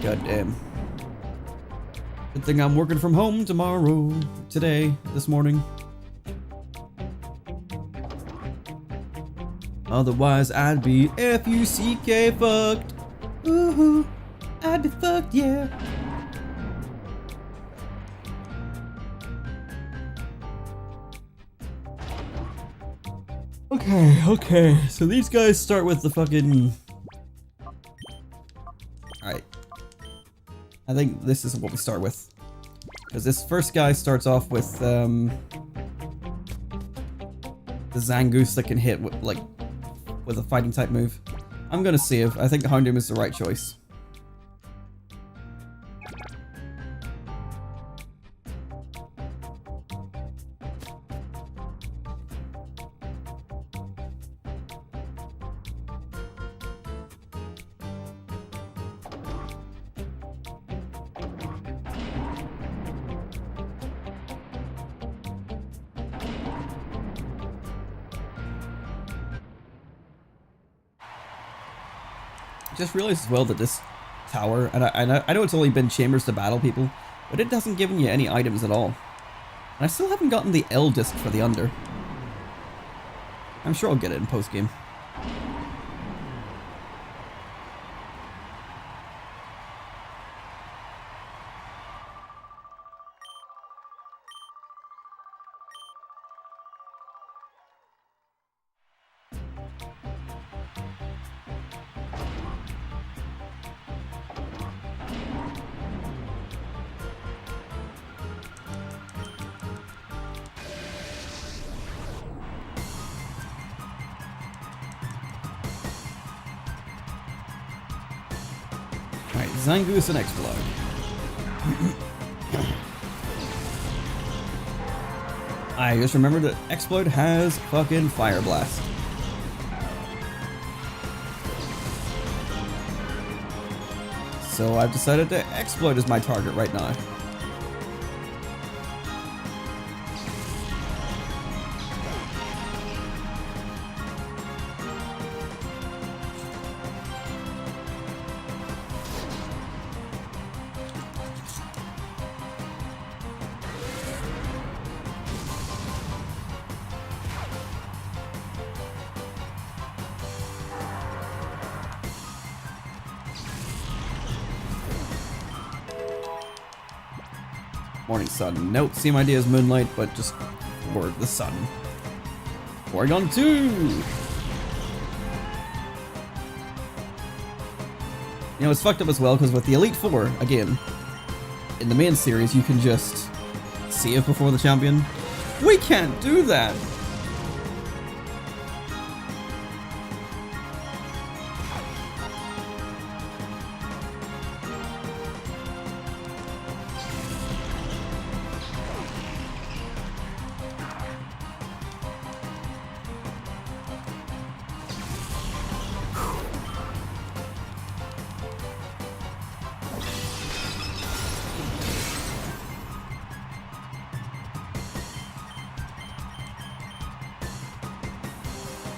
Goddamn. Good thing I'm working from home tomorrow, today, this morning. Otherwise, I'd be F-U-C-K fucked. Ooh, I'd be fucked, yeah. Okay. So these guys start with the fucking... Alright. I think this is what we start with. Because this first guy starts off with the Zangoose that can hit with, like, with a fighting type move. I'm gonna save. I think Houndoom is the right choice. Just realized as well that this tower, and I know it's only been chambers to battle people, but it doesn't give you any items at all. And I still haven't gotten the L disc for the under. I'm sure I'll get it in post game. Alright, Zangoose and Explode. I just remembered that Explode has fucking Fire Blast. So I've decided to Explode as my target right now. Morning Sun. Nope, same idea as Moonlight, but just for the sun. Oregon 2! You know, it's fucked up as well, because with the Elite Four, again, in the main series, you can just save before the champion. We can't do that!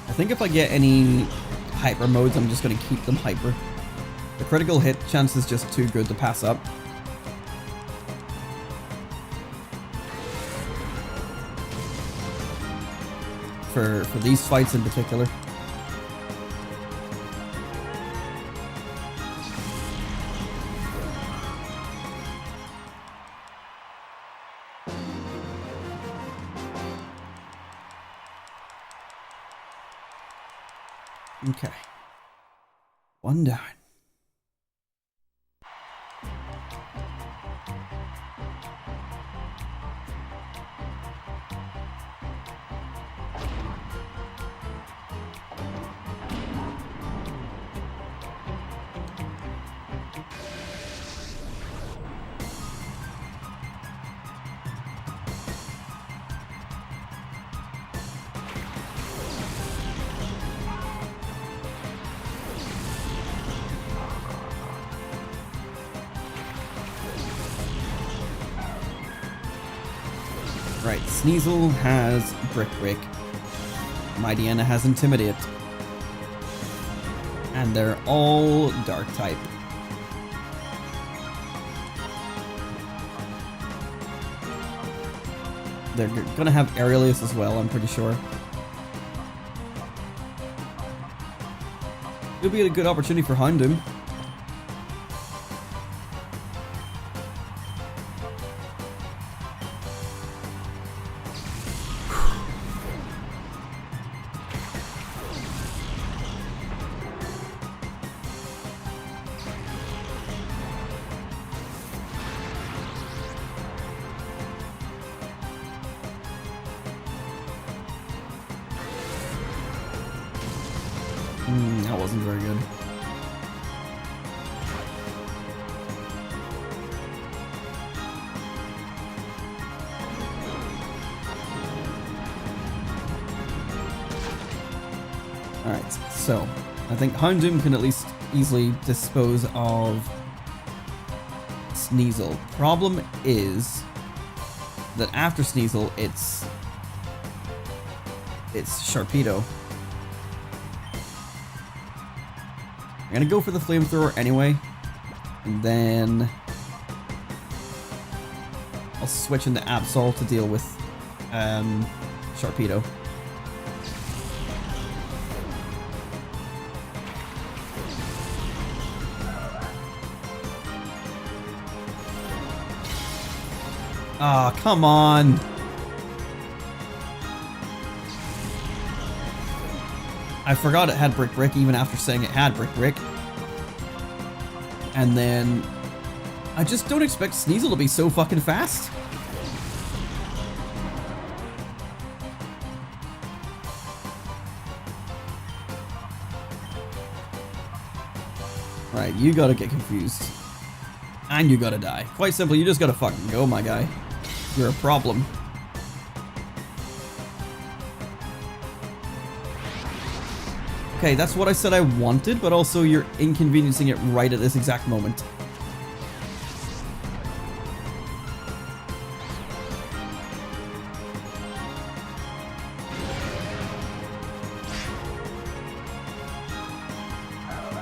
I think if I get any hyper modes, I'm just going to keep them hyper. The critical hit chance is just too good to pass up. For these fights in particular. Okay. One down. Right, Sneasel has Brick Break. Mightyena has Intimidate. And they're all Dark type. They're gonna have Aurelius as well, I'm pretty sure. It'll be a good opportunity for Houndoom. That wasn't very good. Alright, so I think Houndoom can at least easily dispose of Sneasel. Problem is that after Sneasel, it's Sharpedo. I'm gonna go for the flamethrower anyway, and then I'll switch into Absol to deal with Sharpedo. Ah, come on. I forgot it had Brick Brick even after saying it had Brick Brick. And then I just don't expect Sneasel to be so fucking fast. Right, you gotta get confused. And you gotta die. Quite simply, you just gotta fucking go, my guy. You're a problem. Okay, that's what I said I wanted, but also you're inconveniencing it right at this exact moment.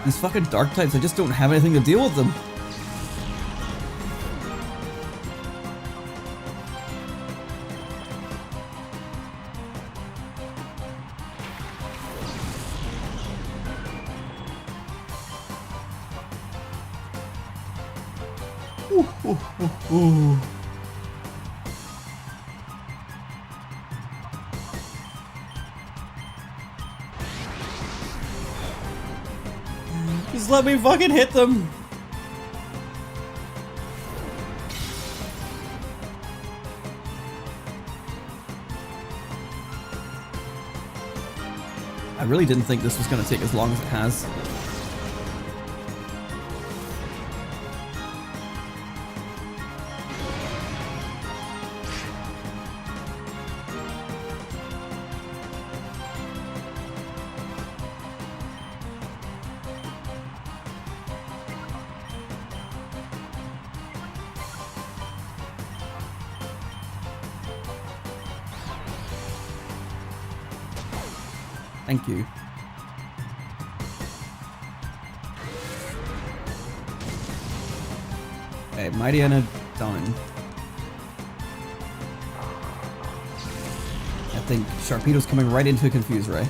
These fucking dark types, I just don't have anything to deal with them. Ooh. Just let me fucking hit them. I really didn't think this was going to take as long as it has. Thank you. Okay, Mightyena done. I think Sharpedo's coming right into a Confuse Ray.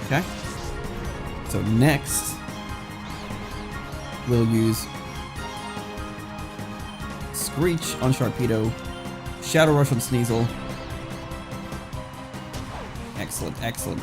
Okay. So next, we'll use Screech on Sharpedo, Shadow Rush on Sneasel. Excellent, excellent.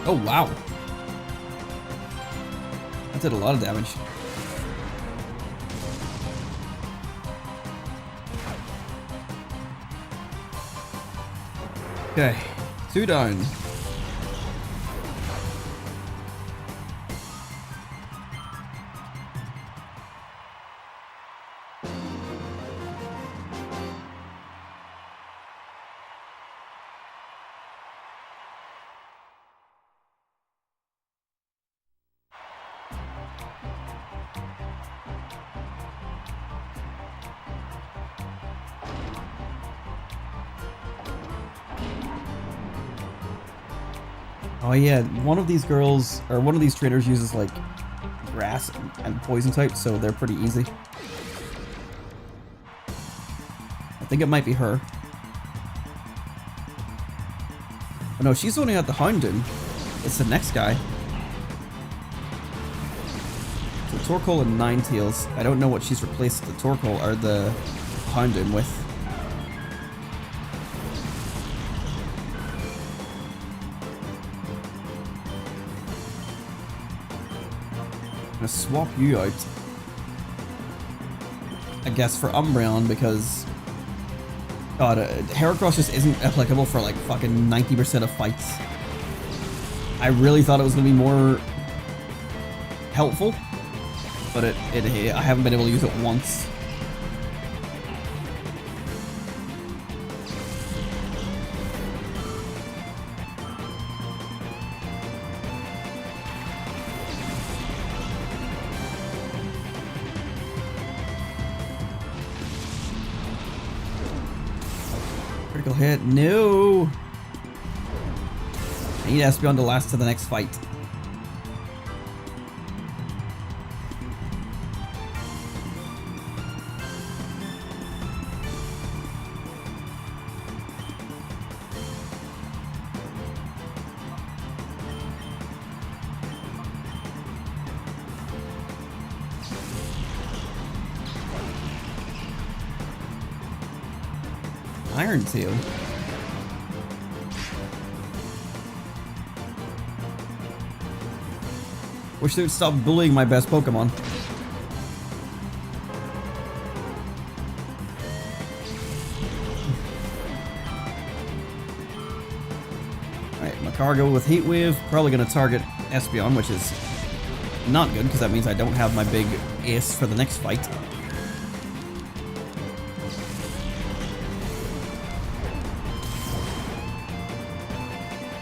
Oh, wow. That did a lot of damage. Okay, 2 down. Oh yeah, one of these girls, or one of these trainers uses like grass and poison types, so they're pretty easy. I think it might be her. Oh no, she's only at the Houndoom. It's the next guy. So Torkoal and Ninetales. I don't know what she's replaced the Torkoal or the Houndoom with. I'm gonna swap you out, I guess, for Umbreon, because God, Heracross just isn't applicable for like fucking 90% of fights. I really thought it was gonna be more helpful, but I haven't been able to use it once. Critical hit, no! I need Espeon to last to the next fight. Iron Tail. Wish they would stop bullying my best Pokemon. Alright, Macargo with Heat Wave. Probably going to target Espeon, which is not good because that means I don't have my big ace for the next fight.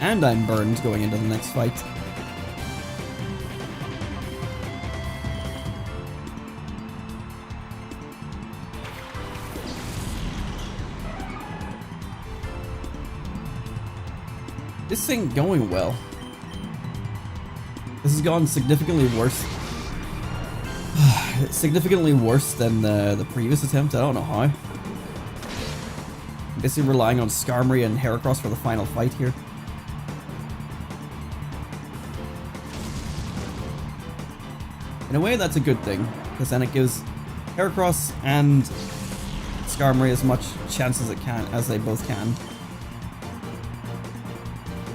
And I'm burned going into the next fight. This ain't going well. This has gone significantly worse. Significantly worse than the previous attempt. I don't know how. I'm basically relying on Skarmory and Heracross for the final fight here. In a way, that's a good thing, because then it gives Heracross and Skarmory as much chance as it can, as they both can.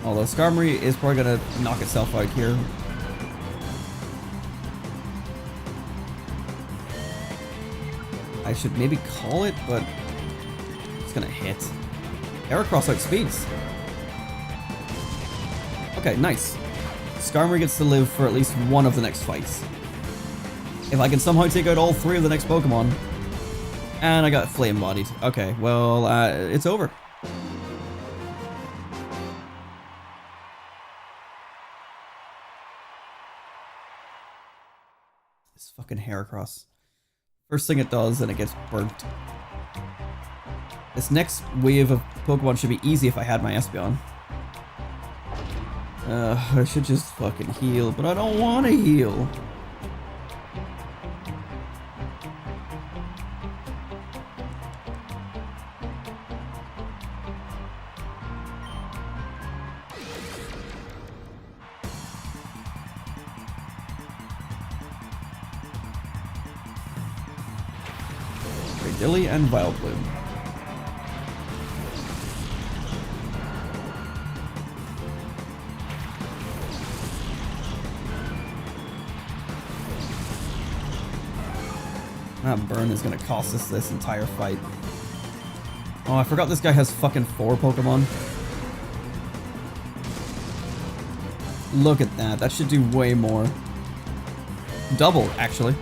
Although Skarmory is probably gonna knock itself out here. I should maybe call it, but it's gonna hit. Heracross outspeeds. Okay, nice. Skarmory gets to live for at least one of the next fights. If I can somehow take out all three of the next Pokemon. And I got flame bodied. Okay, well, it's over. This fucking Heracross. First thing it does, and it gets burnt. This next wave of Pokemon should be easy if I had my Espeon. I should just fucking heal, but I don't want to heal. Dilly and Vileplume. That burn is gonna cost us this entire fight. Oh, I forgot this guy has fucking 4 Pokemon. Look at that. That should do way more. Double, actually.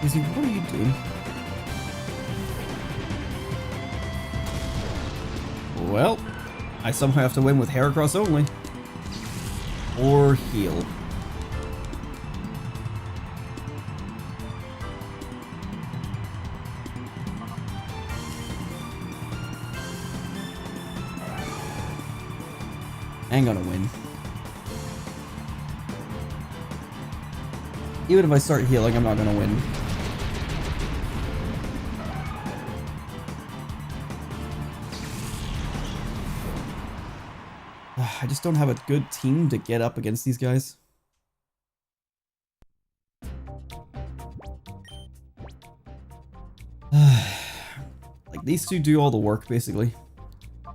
Izzy, what are you doing? Well, I somehow have to win with Heracross only. Or heal. I'm gonna win. Even if I start healing, I'm not gonna win. I just don't have a good team to get up against these guys. Like, these two do all the work, basically.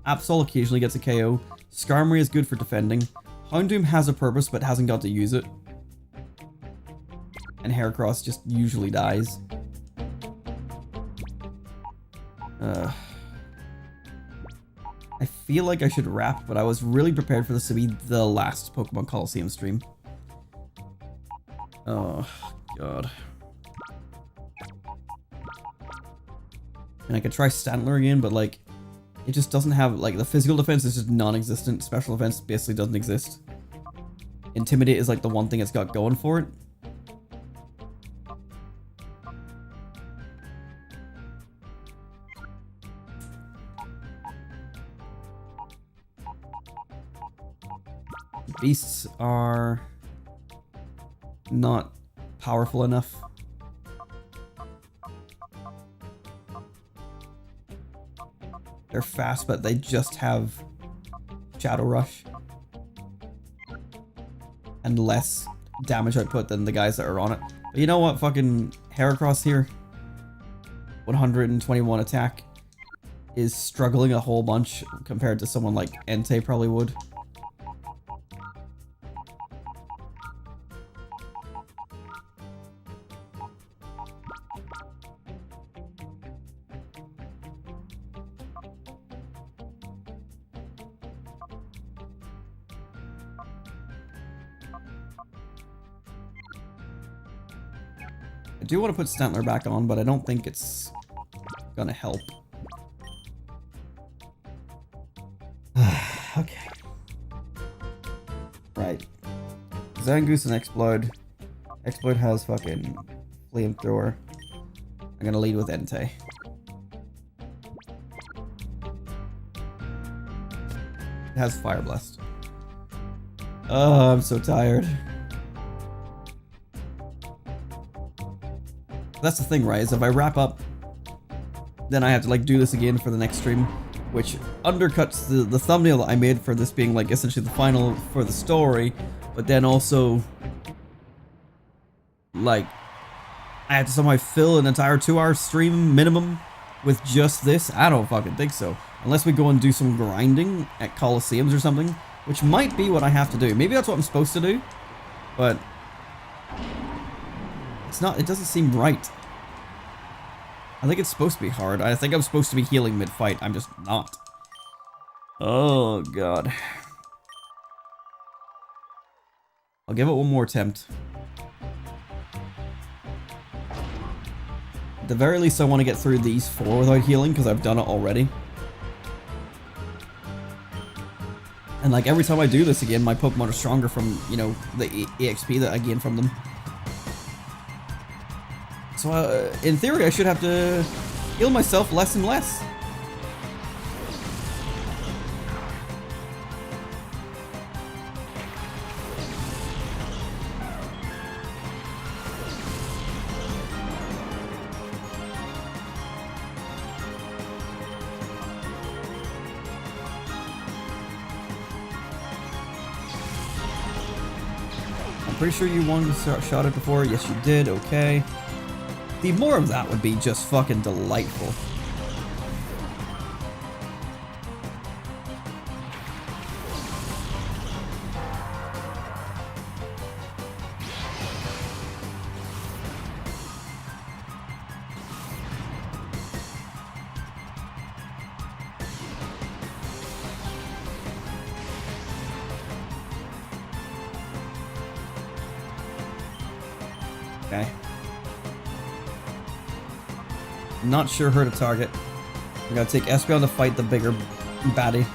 Absol occasionally gets a KO. Skarmory is good for defending. Houndoom has a purpose, but hasn't got to use it. And Heracross just usually dies. I feel like I should wrap, but I was really prepared for this to be the last Pokémon Colosseum stream. Oh, God. And I could try Stantler again, but like, it just doesn't have, like, the physical defense is just non-existent. Special defense basically doesn't exist. Intimidate is like the one thing it's got going for it. Beasts are not powerful enough. They're fast, but they just have Shadow Rush and less damage output than the guys that are on it. But you know what? Fucking Heracross here, 121 attack, is struggling a whole bunch compared to someone like Entei probably would. I do want to put Stantler back on, but I don't think it's gonna help. Okay. Right. Zangoose and Explode. Explode has fucking Flamethrower. I'm gonna lead with Entei. It has Fire Blast. Oh, I'm so tired. That's the thing, right? Is if I wrap up, then I have to like do this again for the next stream, which undercuts the thumbnail that I made for this being like essentially the final for the story, but then also like I have to somehow fill an entire 2-hour stream minimum with just this. I don't fucking think so. Unless we go and do some grinding at Colosseums or something, which might be what I have to do. Maybe that's what I'm supposed to do, but it's not, it doesn't seem right. I think it's supposed to be hard. I think I'm supposed to be healing mid-fight. I'm just not. Oh, God. I'll give it one more attempt. At the very least, I want to get through these 4 without healing, because I've done it already. And like, every time I do this again, my Pokemon are stronger from, you know, the EXP that I gain from them. So, in theory, I should have to heal myself less and less. I'm pretty sure you one-shot it before. Yes, you did. Okay. The more of that would be just fucking delightful. Okay. Not sure her to target. I'm gonna take Espeon to fight the bigger baddie.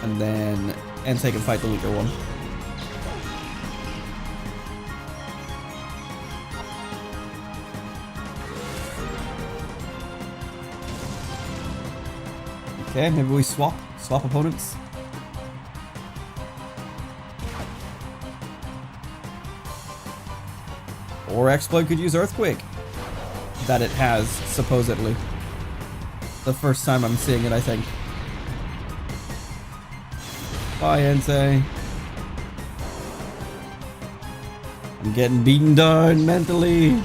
And then Entei can fight the weaker one. Okay, maybe we swap opponents. Or Exploit could use Earthquake. That it has, supposedly. The first time I'm seeing it, I think. Bye, Entei. I'm getting beaten down mentally.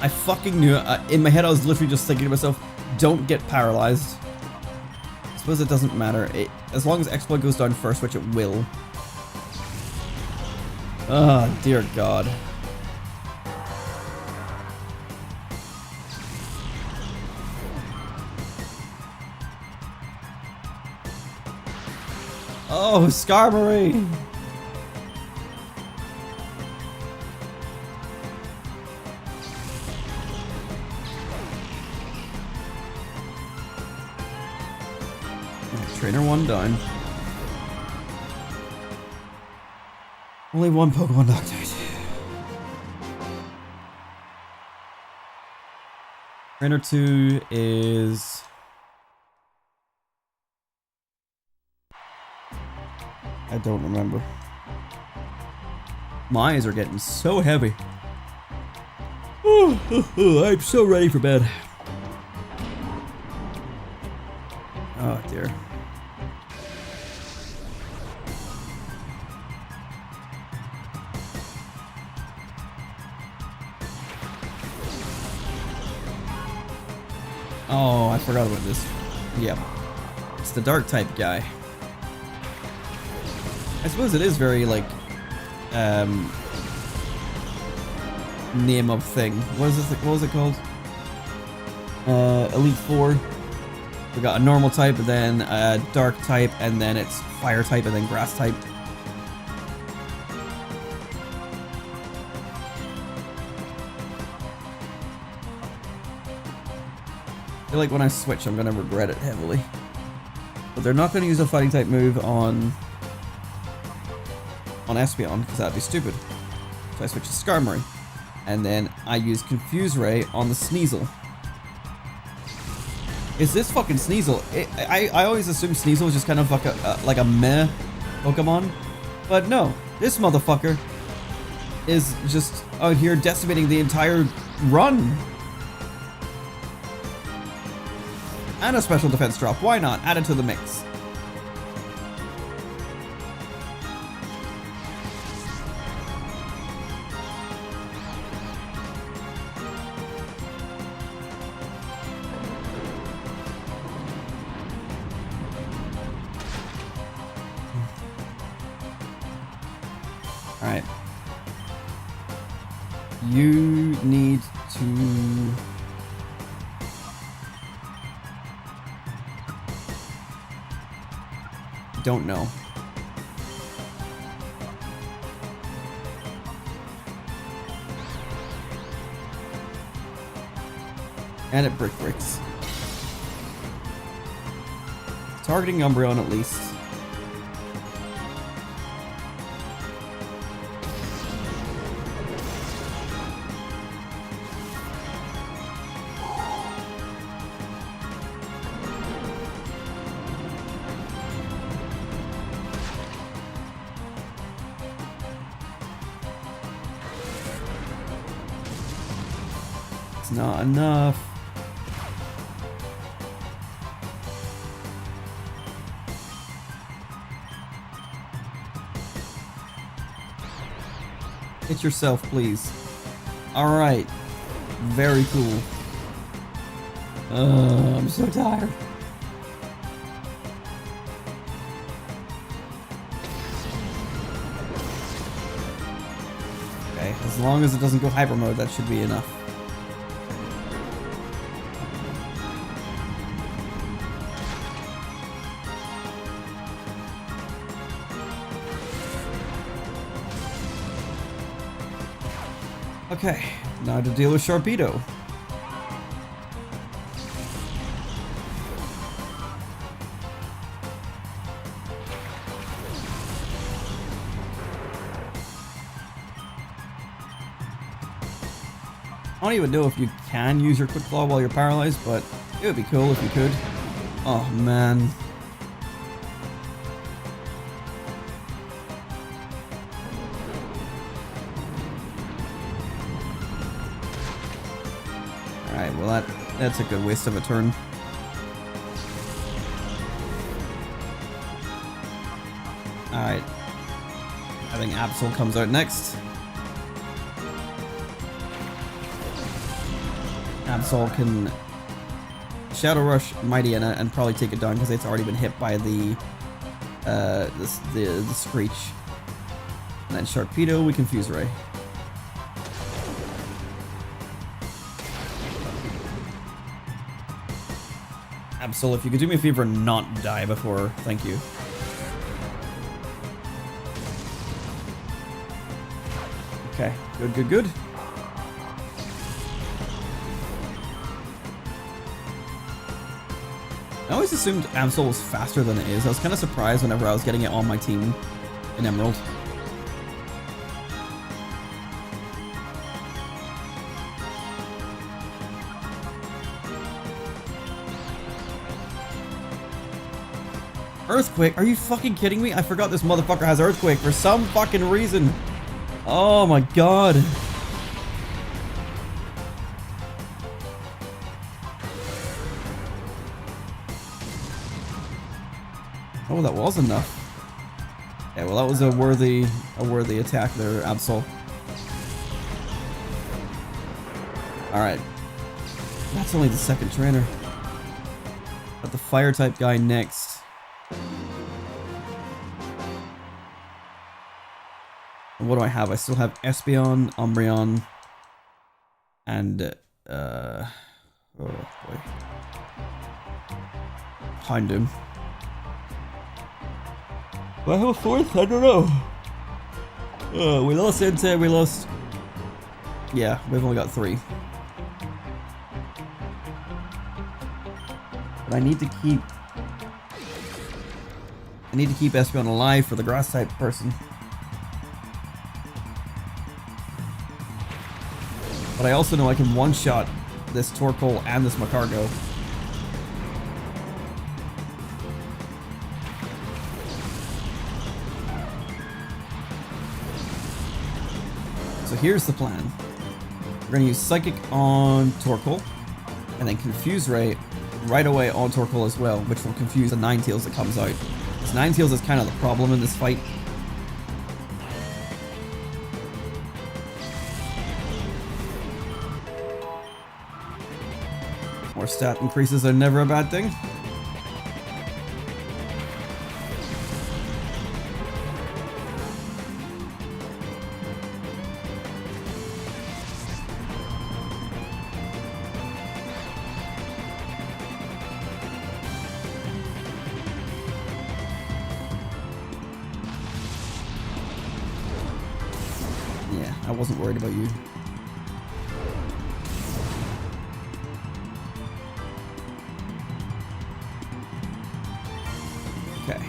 I fucking knew it. In my head, I was literally just thinking to myself, don't get paralyzed. I suppose it doesn't matter. As long as Exploit goes down first, which it will. Oh, dear God. Oh, Skarmory! Trainer 1 down. Only one Pokemon knocked out. Trainer 2 is... I don't remember. My eyes are getting so heavy. I'm so ready for bed. Oh dear. Oh, I forgot about this. Yep. It's the dark type guy. I suppose it is very, like, name of thing. What is this? What was it called? Elite Four. We got a normal type, and then a dark type, and then it's fire type, and then grass type. I feel like when I switch, I'm gonna regret it heavily. But they're not gonna use a fighting type move on Espeon, because that'd be stupid. So I switch to Skarmory. And then I use Confuse Ray on the Sneasel. Is this fucking Sneasel? I always assume Sneasel is just kind of like a meh Pokemon. But no, this motherfucker is just out here decimating the entire run. And a special defense drop. Why not? Add it to the mix. Alright. You need to... Don't know. And it bricks. Targeting Umbreon at least. Not enough. Hit yourself, please. Alright. Very cool. I'm so tired. Okay. As long as it doesn't go hyper mode, that should be enough. Okay, now to deal with Sharpedo. I don't even know if you can use your Quick Claw while you're paralyzed, but it would be cool if you could. Oh man. Alright, well that's a good waste of a turn. Alright. I think Absol comes out next. Absol can Shadow Rush Mighty and probably take it down because it's already been hit by the Screech. And then Sharpedo, we Confuse Ray. Absol, if you could do me a favor and not die before, thank you. Okay, good, good, good. I always assumed Absol was faster than it is. I was kind of surprised whenever I was getting it on my team in Emerald. Earthquake? Are you fucking kidding me? I forgot this motherfucker has Earthquake for some fucking reason. Oh my god. Oh, that was enough. Yeah, well, that was a worthy attack there, Absol. Alright. That's only the second trainer. Got the fire type guy next. And what do I have? I still have Espeon, Umbreon, and oh boy. Houndoom. Do I have a fourth? I don't know. We lost Entei, we lost... Yeah, we've only got 3. But I need to keep Espeon alive for the grass type person. But I also know I can one-shot this Torkoal and this Macargo. So here's the plan. We're going to use Psychic on Torkoal, and then Confuse Ray right away on Torkoal as well, which will confuse the Ninetales that comes out. Because Ninetales is kind of the problem in this fight. More stat increases are never a bad thing. Yeah, I wasn't worried about you. Okay.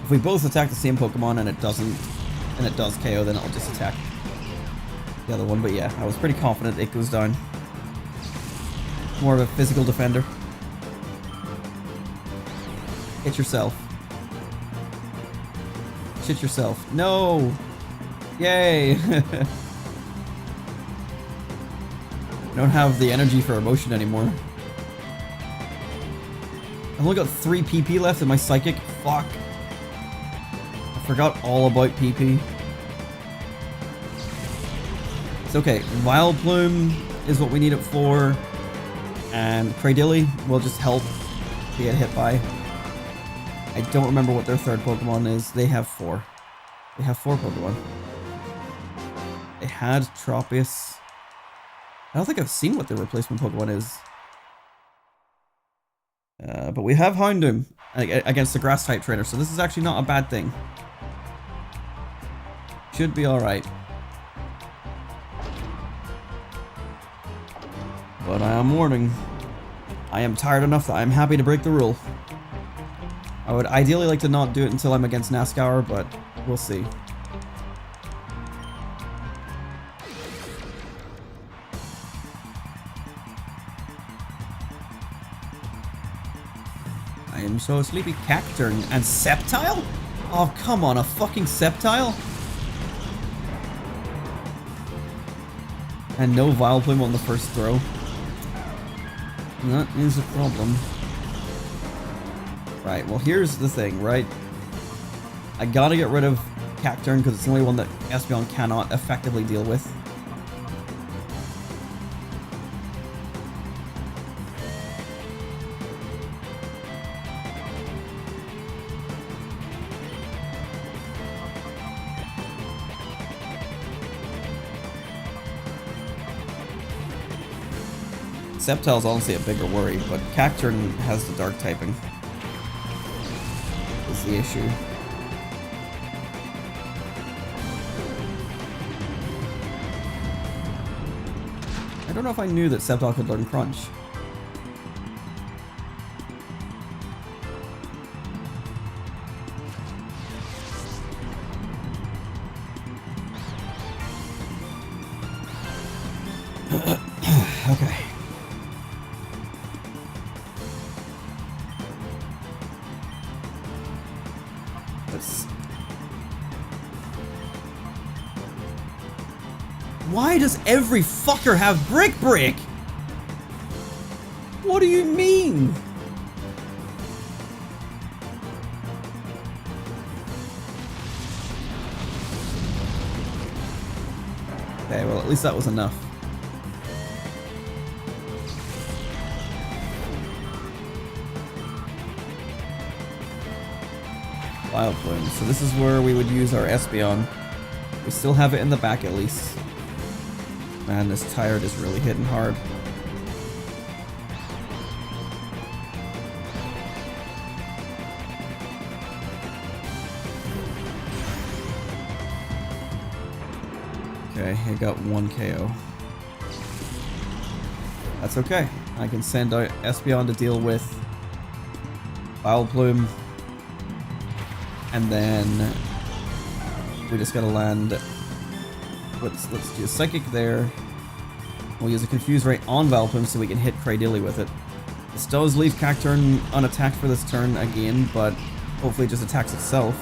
If we both attack the same Pokemon and it does KO, then I'll just attack the other one. But yeah, I was pretty confident it goes down. More of a physical defender. Hit yourself. Shit yourself. No! Yay! I don't have the energy for emotion anymore. I've only got 3 PP left in my Psychic. Fuck. I forgot all about PP. It's okay. Vileplume is what we need it for. And Cradily will just help to get hit by. I don't remember what their third Pokemon is. They have 4. They have 4 Pokemon. They had Tropius. I don't think I've seen what their replacement Pokemon is. But we have Houndoom against the grass type trainer, so this is actually not a bad thing. Should be alright. But I am warning. I am tired enough that I'm happy to break the rule. I would ideally like to not do it until I'm against Nascour, but we'll see. I am so sleepy. Cacturn and Sceptile? Oh, come on, a fucking Sceptile? And no Vileplume on the first throw. That is a problem. Right, well here's the thing, right? I gotta get rid of Cacturn because it's the only one that Espeon cannot effectively deal with. Sceptile's honestly a bigger worry, but Cacturn has the dark typing. Is the issue. I don't know if I knew that Sceptile could learn Crunch. Okay. Why does every fucker have Brick Break? What do you mean? Okay, well at least that was enough. Vileplume. So this is where we would use our Espeon. We still have it in the back at least. Man, this Tired is really hitting hard. Okay, I got 1 KO. That's okay. I can send out Espeon to deal with Vileplume. And then we just gotta land. Let's do a Psychic there. We'll use a Confuse Ray on Vileplume so we can hit Cradily with it. This does leave Cacturn unattacked for this turn again, but hopefully it just attacks itself.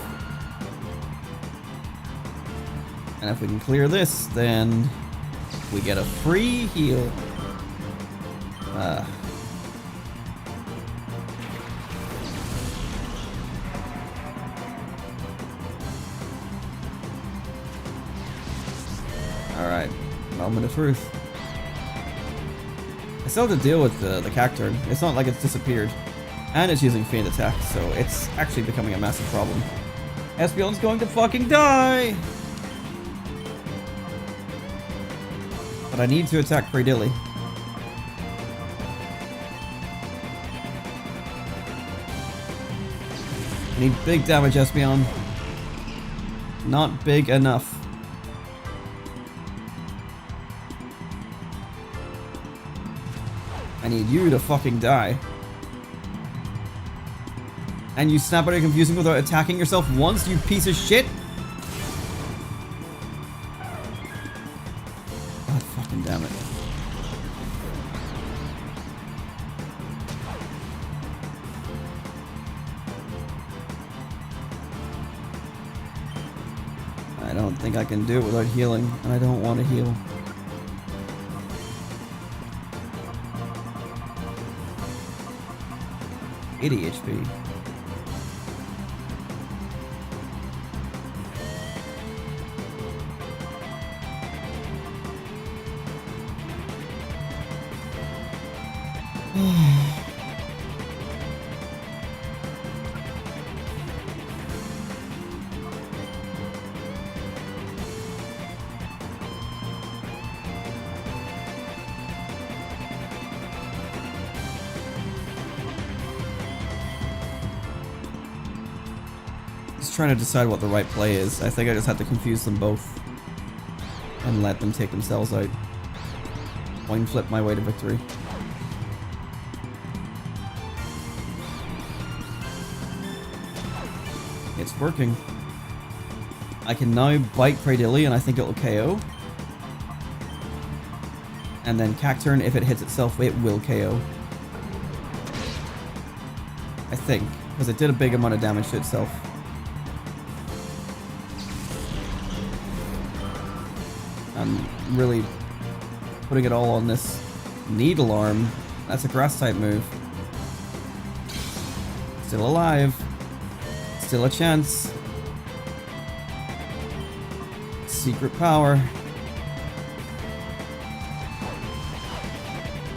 And if we can clear this, then we get a free heal. Alright, Moment of Truth. I still have to deal with the Cacturn. It's not like it's disappeared. And it's using Feint Attack, so it's actually becoming a massive problem. Espeon's going to fucking die! But I need to attack Cradily. I need big damage, Espeon. Not big enough. I need you to fucking die. And you snap out of confusing without attacking yourself once, you piece of shit? God fucking damn it. I don't think I can do it without healing, and I don't want to heal. HP. just trying to decide what the right play is. I think I just have to confuse them both and let them take themselves out. Coin flip my way to victory. It's working. I can now bite Cradily and I think it'll KO. And then Cacturn, if it hits itself, it will KO. I think, because it did a big amount of damage to itself. I'm really putting it all on this Needle Arm. That's a grass type move. Still alive. Still a chance. Secret power.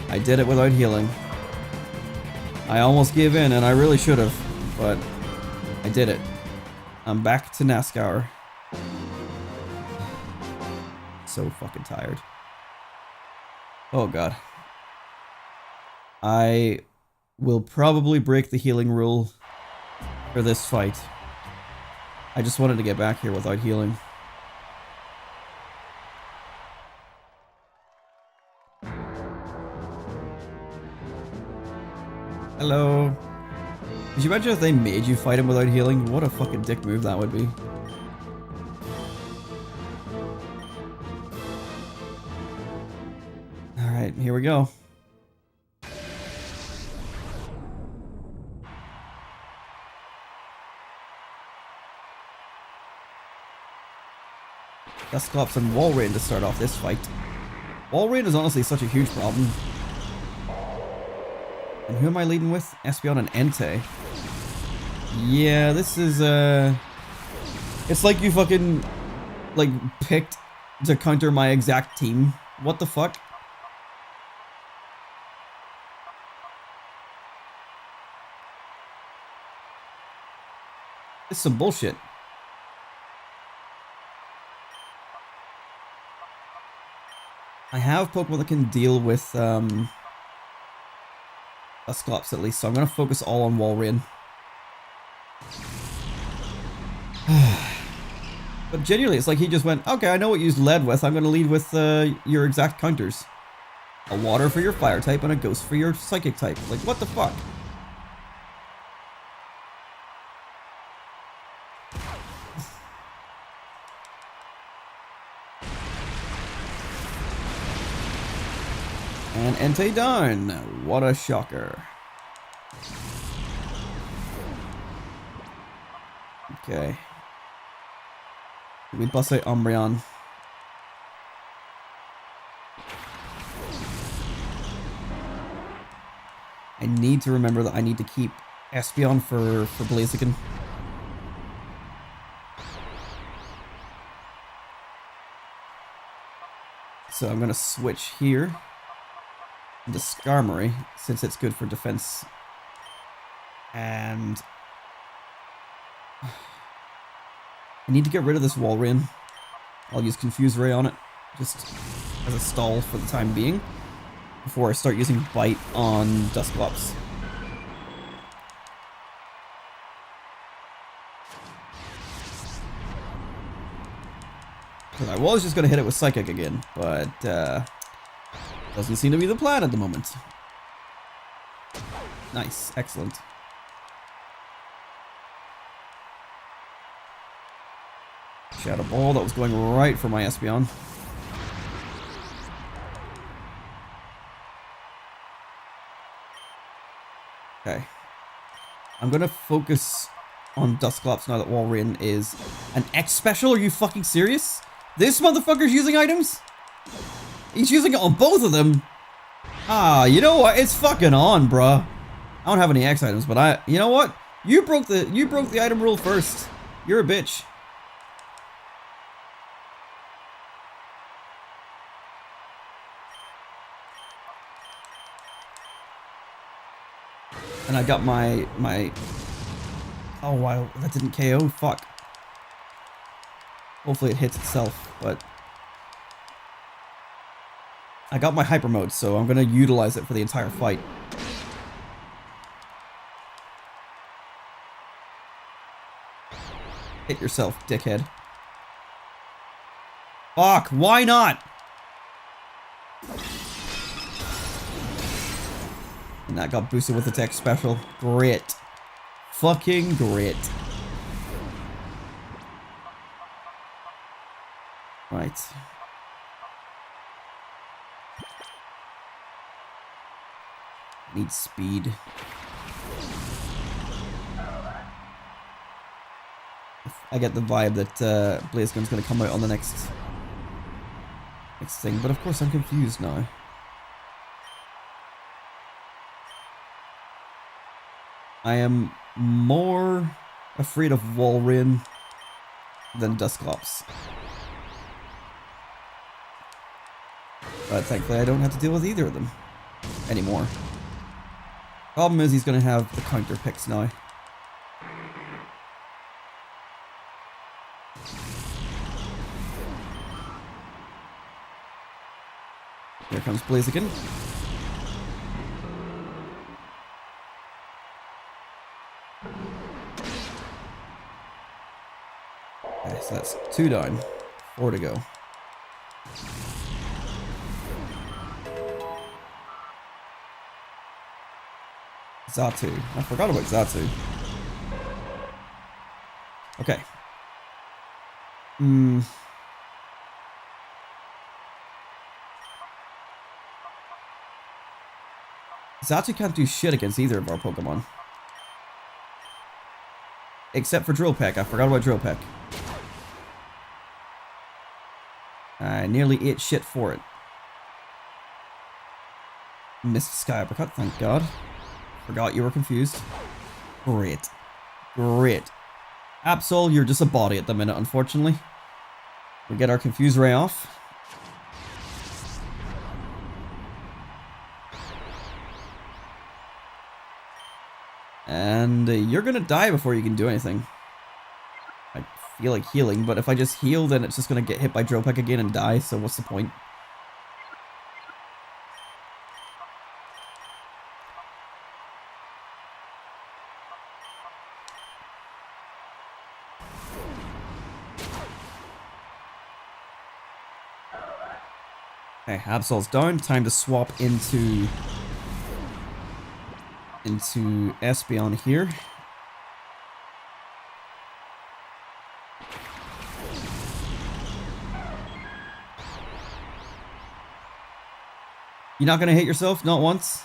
I did it without healing. I almost gave in, and I really should have, but I did it. I'm back to NASCAR. So fucking tired. Oh god. I will probably break the healing rule for this fight. I just wanted to get back here without healing. Hello. Could you imagine if they made you fight him without healing? What a fucking dick move that would be. Alright, here we go. Dusclops and Walrein to start off this fight. Walrein is honestly such a huge problem. And who am I leading with? Espeon and Entei. Yeah, this is, it's like you fucking, like, picked to counter my exact team. What the fuck? This is some bullshit. I have Pokemon that can deal with, Dusclops at least, so I'm gonna focus all on Walrein. But genuinely, it's like he just went, okay, I know what you led with, I'm gonna lead with your exact counters. A water for your fire type and a ghost for your psychic type. Like, what the fuck? And Entei done. What a shocker. Okay. We bust out Umbreon. I need to remember that I need to keep Espeon for Blaziken. So I'm gonna switch here into Skarmory, since it's good for defense. And I need to get rid of this Walrein. I'll use Confuse Ray on it, just as a stall for the time being, before I start using Bite on Dusclops. Because I was just going to hit it with Psychic again, but doesn't seem to be the plan at the moment. Nice, excellent. Shadow Ball, that was going right for my Espeon. Okay. I'm gonna focus on Dusclops now that Walrein is an X special. Are you fucking serious? This motherfucker's using items? He's using it on both of them. Ah, you know what? It's fucking on, bruh. I don't have any X items, but you know what? You broke the item rule first. You're a bitch. And I got my oh wow, that didn't KO, fuck. Hopefully it hits itself, but I got my hyper mode, so I'm gonna utilize it for the entire fight. Hit yourself, dickhead. Fuck, why not? And that got boosted with the tech special. Great. Fucking great. Right. Need speed. I get the vibe that Blaziken's gonna come out on the next thing, but of course I'm confused now. I am more afraid of Walrein than Dusclops. But thankfully I don't have to deal with either of them anymore. Problem is he's gonna have the counter picks now. Here comes Blaziken. Okay, so that's 2 down. 4 to go. Xatu. I forgot about Xatu. Okay. Xatu can't do shit against either of our Pokemon. Except for Drill Peck. I forgot about Drill Peck. I nearly ate shit for it. Missed Sky Uppercut, thank God. Forgot you were confused. Great. Great. Absol, you're just a body at the minute, unfortunately. We get our Confuse Ray off. And you're gonna die before you can do anything. I feel like healing, but if I just heal, then it's just gonna get hit by Drill Peck again and die, so what's the point? Okay, Absol's down. Time to swap into Espeon here. You're not gonna hit yourself? Not once?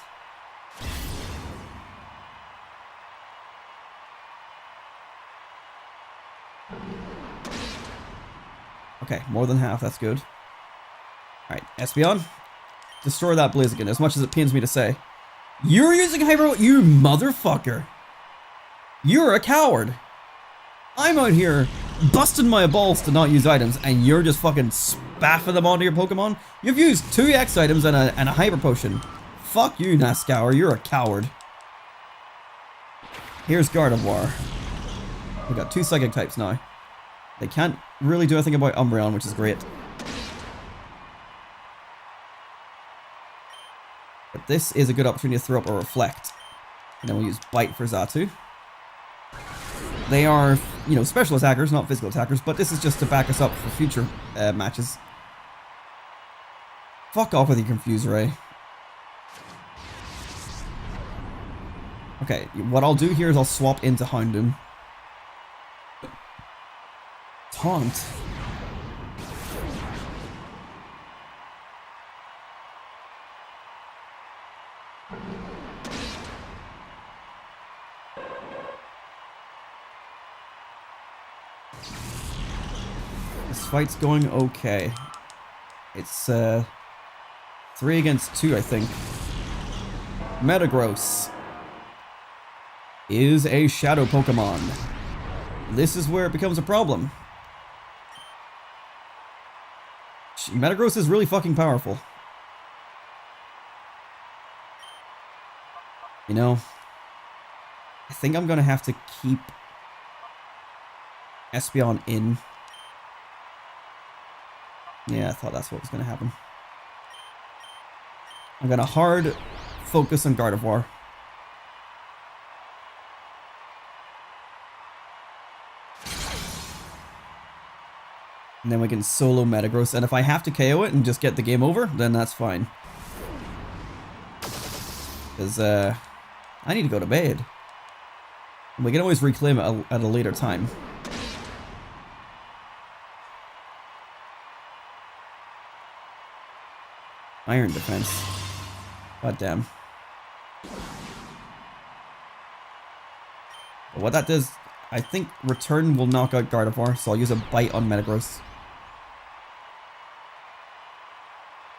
Okay, more than half. That's good. Alright, Espeon. Destroy that Blaziken, as much as it pains me to say. You're using Hyper... You motherfucker! You're a coward! I'm out here busting my balls to not use items, and you're just fucking spaffing them onto your Pokemon? You've used 2 X items and a Hyper Potion. Fuck you, Nascour. You're a coward. Here's Gardevoir. We've got 2 Psychic types now. They can't really do anything about Umbreon, which is great. But this is a good opportunity to throw up a Reflect. And then we'll use Bite for Xatu. They are, you know, special attackers, not physical attackers, but this is just to back us up for future matches. Fuck off with your Confuse Ray. Okay, what I'll do here is I'll swap into Houndoom. Taunt. This fight's going okay. It's 3 against 2, I think. Metagross is a Shadow Pokemon. This is where it becomes a problem. Metagross is really fucking powerful. You know, I think I'm gonna have to keep Espeon in. Yeah, I thought that's what was gonna happen. I'm gonna hard focus on Gardevoir. And then we can solo Metagross. And if I have to KO it and just get the game over, then that's fine. Because I need to go to bed. And we can always reclaim it at a later time. Iron defense. God damn. But what that does, I think return will knock out Gardevoir, so I'll use a bite on Metagross.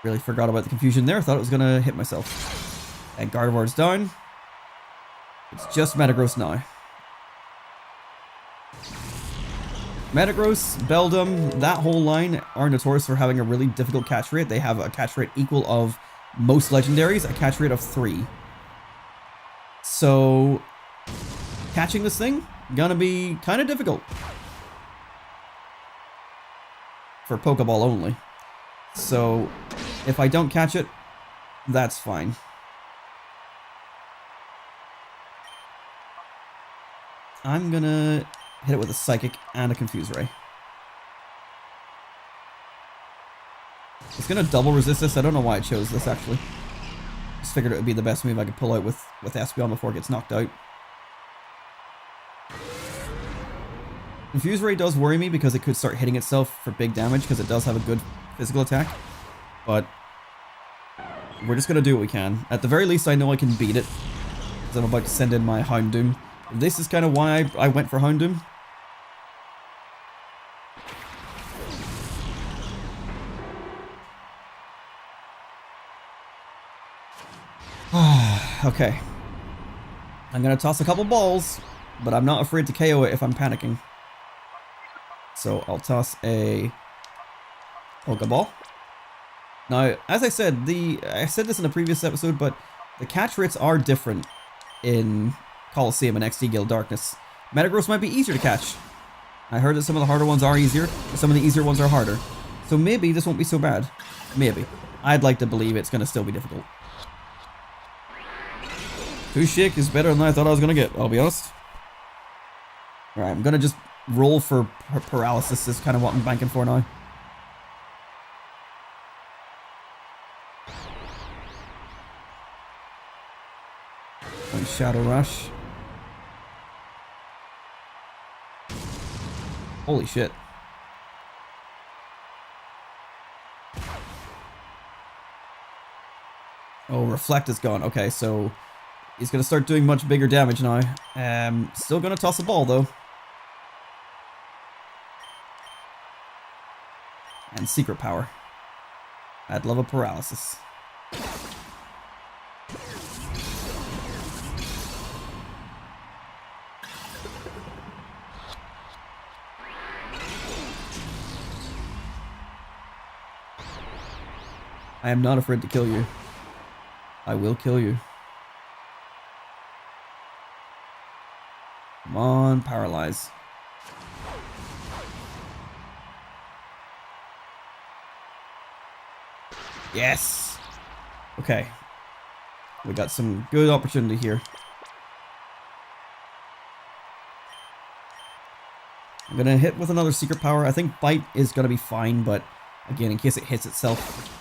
Really forgot about the confusion there. Thought it was gonna hit myself. And Gardevoir's down. It's just Metagross now. Metagross, Beldum, that whole line are notorious for having a really difficult catch rate. They have a catch rate equal of most legendaries, a catch rate of 3. So, catching this thing, gonna be kind of difficult. For Pokeball only. So, if I don't catch it, that's fine. I'm gonna hit it with a Psychic and a Confuse Ray. It's gonna double resist this. I don't know why I chose this, actually. Just figured it would be the best move I could pull out with Espeon before it gets knocked out. Confuse Ray does worry me because it could start hitting itself for big damage because it does have a good physical attack. But we're just gonna do what we can. At the very least, I know I can beat it. Because I'm about to send in my Houndoom. This is kind of why I went for Houndoom. Okay. I'm gonna toss a couple balls, but I'm not afraid to KO it if I'm panicking. So I'll toss a Pokeball. Now, as I said, I said this in a previous episode, but the catch rates are different in Colosseum and XD Gale of Darkness. Metagross might be easier to catch. I heard that some of the harder ones are easier, but some of the easier ones are harder. So maybe this won't be so bad. Maybe. I'd like to believe it's going to still be difficult. 2 shake is better than I thought I was going to get, I'll be honest. Alright, I'm going to just roll for paralysis is kind of what I'm banking for now. And Shadow Rush. Holy shit. Oh, Reflect is gone. Okay, so he's going to start doing much bigger damage now. Still going to toss a ball, though. And Secret Power. I'd love a Paralysis. I am not afraid to kill you. I will kill you. Come on, Paralyze. Yes! Okay. We got some good opportunity here. I'm gonna hit with another Secret Power. I think Bite is gonna be fine, but again, in case it hits itself.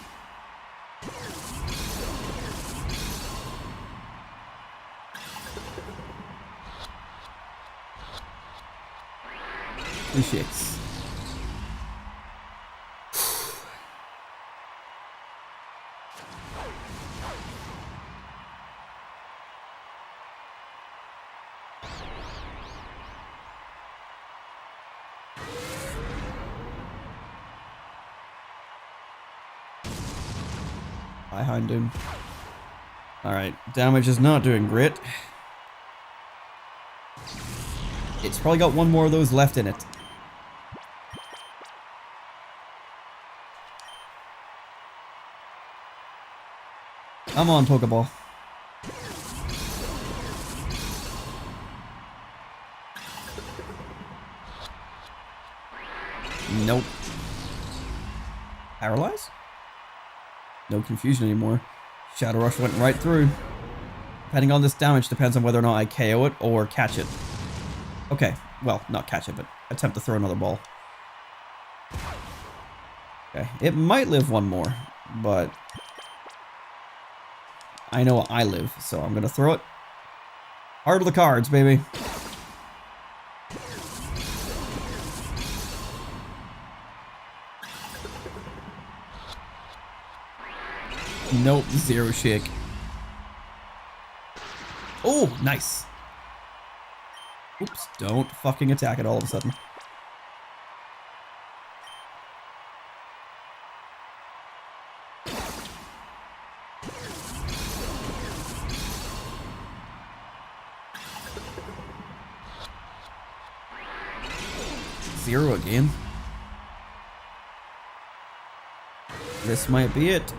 Two shakes. I Houndoom. Alright, damage is not doing great. It's probably got one more of those left in it. Come on, Pokeball. Nope. Paralyze? No confusion anymore. Shadow Rush went right through. Depending on this damage depends on whether or not I KO it or catch it. Okay, well, not catch it, but attempt to throw another ball. Okay, it might live one more, but I know I live, so I'm gonna throw it. Heart of the cards, baby. Nope, zero shake. Oh, nice. Oops, don't fucking attack it all of a sudden. Zero again. This might be it.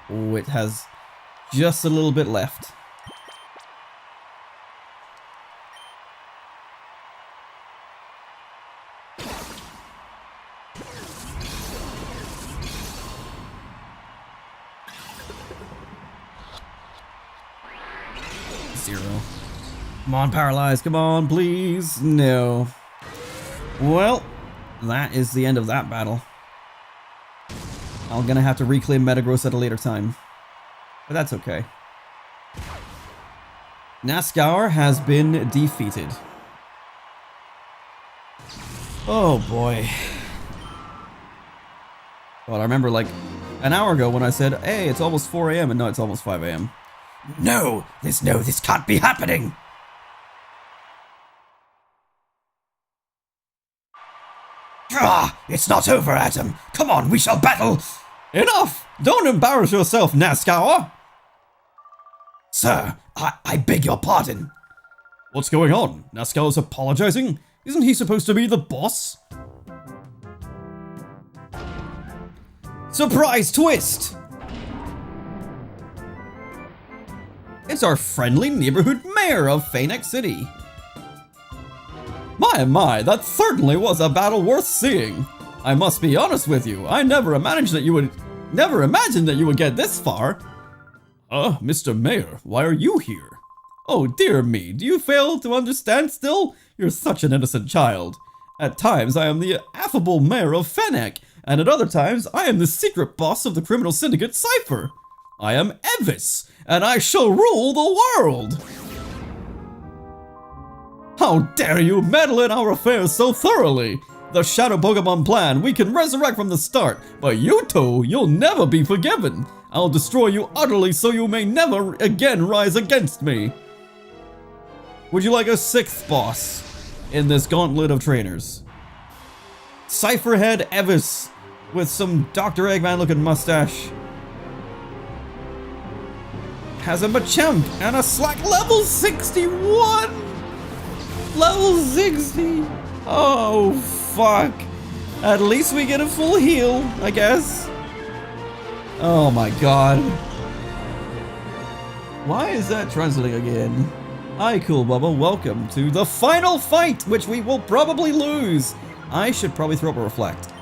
Oh, it has just a little bit left. Zero. Come on, paralyzed. Come on, please. No. Well, that is the end of that battle. I'm gonna have to reclaim Metagross at a later time. But that's okay. Nascar has been defeated. Oh boy. Well, I remember like an hour ago when I said, hey, it's almost 4 a.m. and now it's almost 5 a.m. No, this can't be happening. Ah, it's not over, Adam. Come on, we shall battle. Enough! Don't embarrass yourself, Nascar! Sir, I beg your pardon. What's going on? Nascar's apologizing? Isn't he supposed to be the boss? Surprise twist! It's our friendly neighborhood mayor of Phoenix City. My, that certainly was a battle worth seeing. I must be honest with you, I never imagined that you would get this far. Mr. Mayor, why are you here? Oh dear me, do you fail to understand still? You're such an innocent child. At times I am the affable mayor of Fennec, and at other times I am the secret boss of the criminal syndicate Cipher. I am Evis, and I shall rule the world! How dare you meddle in our affairs so thoroughly? The Shadow Pokémon plan we can resurrect from the start, but you two, you'll never be forgiven. I'll destroy you utterly so you may never again rise against me. Would you like a 6th boss in this gauntlet of trainers? Cypherhead Evis with some Dr. Eggman looking mustache. Has a Machamp and a Slack level 61! Level 60! Oh, fuck. At least we get a full heal, I guess. Oh my god. Why is that translating again? Hi, Cool Bubba. Welcome to the final fight, which we will probably lose. I should probably throw up a Reflect.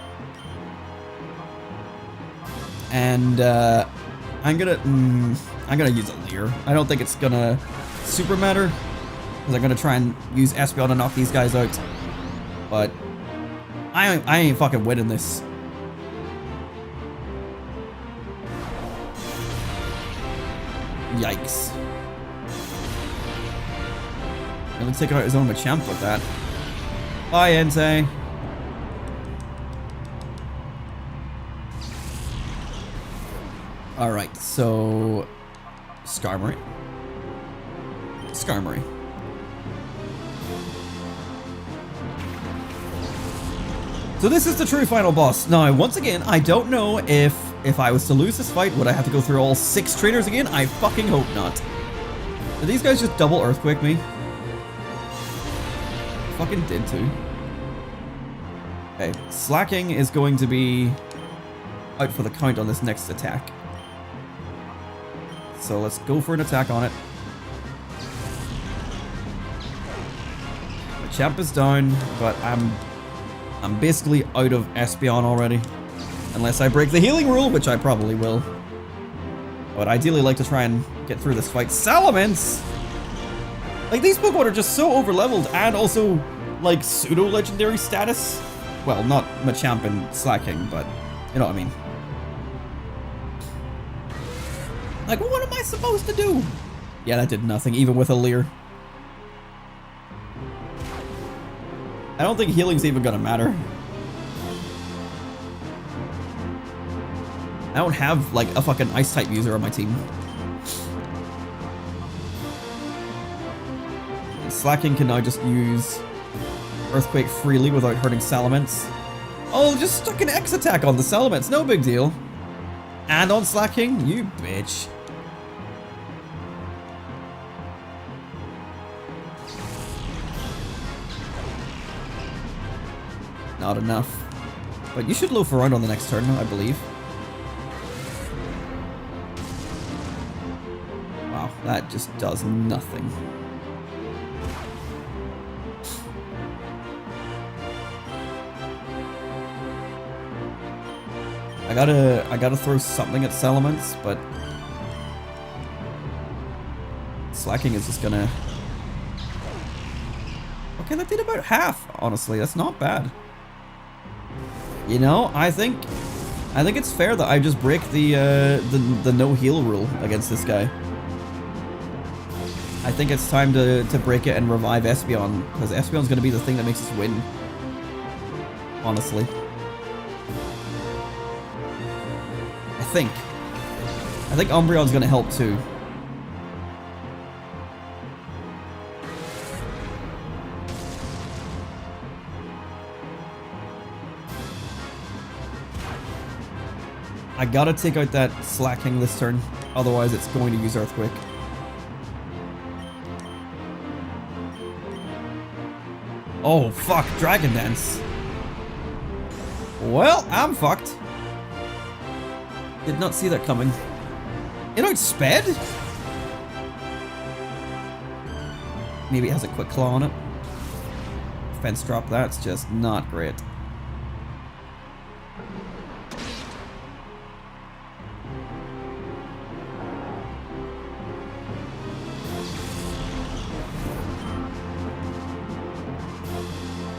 And, I'm gonna use a Leer. I don't think it's gonna super matter, because I'm gonna try and use Espeon to knock these guys out. But I ain't fucking winning this. Yikes. Really taking out his own Machamp with that. Bye, Entei. Alright, so Skarmory. Skarmory. So this is the true final boss. Now, once again, I don't know if I was to lose this fight, would I have to go through all 6 trainers again? I fucking hope not. Did these guys just double Earthquake me? Fucking did too. Okay, Slacking is going to be out for the count on this next attack. So let's go for an attack on it. Machamp is down, but I'm basically out of Espeon already. Unless I break the healing rule, which I probably will. But I'd ideally like to try and get through this fight. Salamence! Like, these Pokemon are just so over-leveled and also, like, pseudo-legendary status. Well, not Machamp and Slacking, but you know what I mean. Like, what am I supposed to do? Yeah, that did nothing, even with a Leer. I don't think healing's even gonna matter. I don't have, like, a fucking Ice-type user on my team. And Slacking can now just use Earthquake freely without hurting Salamence. Oh, just stuck an X attack on the Salamence, no big deal. And on Slacking, you bitch. Not enough. But you should loaf around on the next turn, I believe. Wow, that just does nothing. I gotta throw something at Salamence, but Slacking is just gonna... Okay, that did about half, honestly. That's not bad. You know, I think it's fair that I just break the no heal rule against this guy. I think it's time to break it and revive Espeon, because Espeon's gonna be the thing that makes us win. Honestly. I think Umbreon's gonna help too. I gotta take out that Slacking this turn, otherwise it's going to use Earthquake. Oh fuck, Dragon Dance. Well, I'm fucked. Did not see that coming. It outsped? Maybe it has a Quick Claw on it. Fence drop, that's just not great.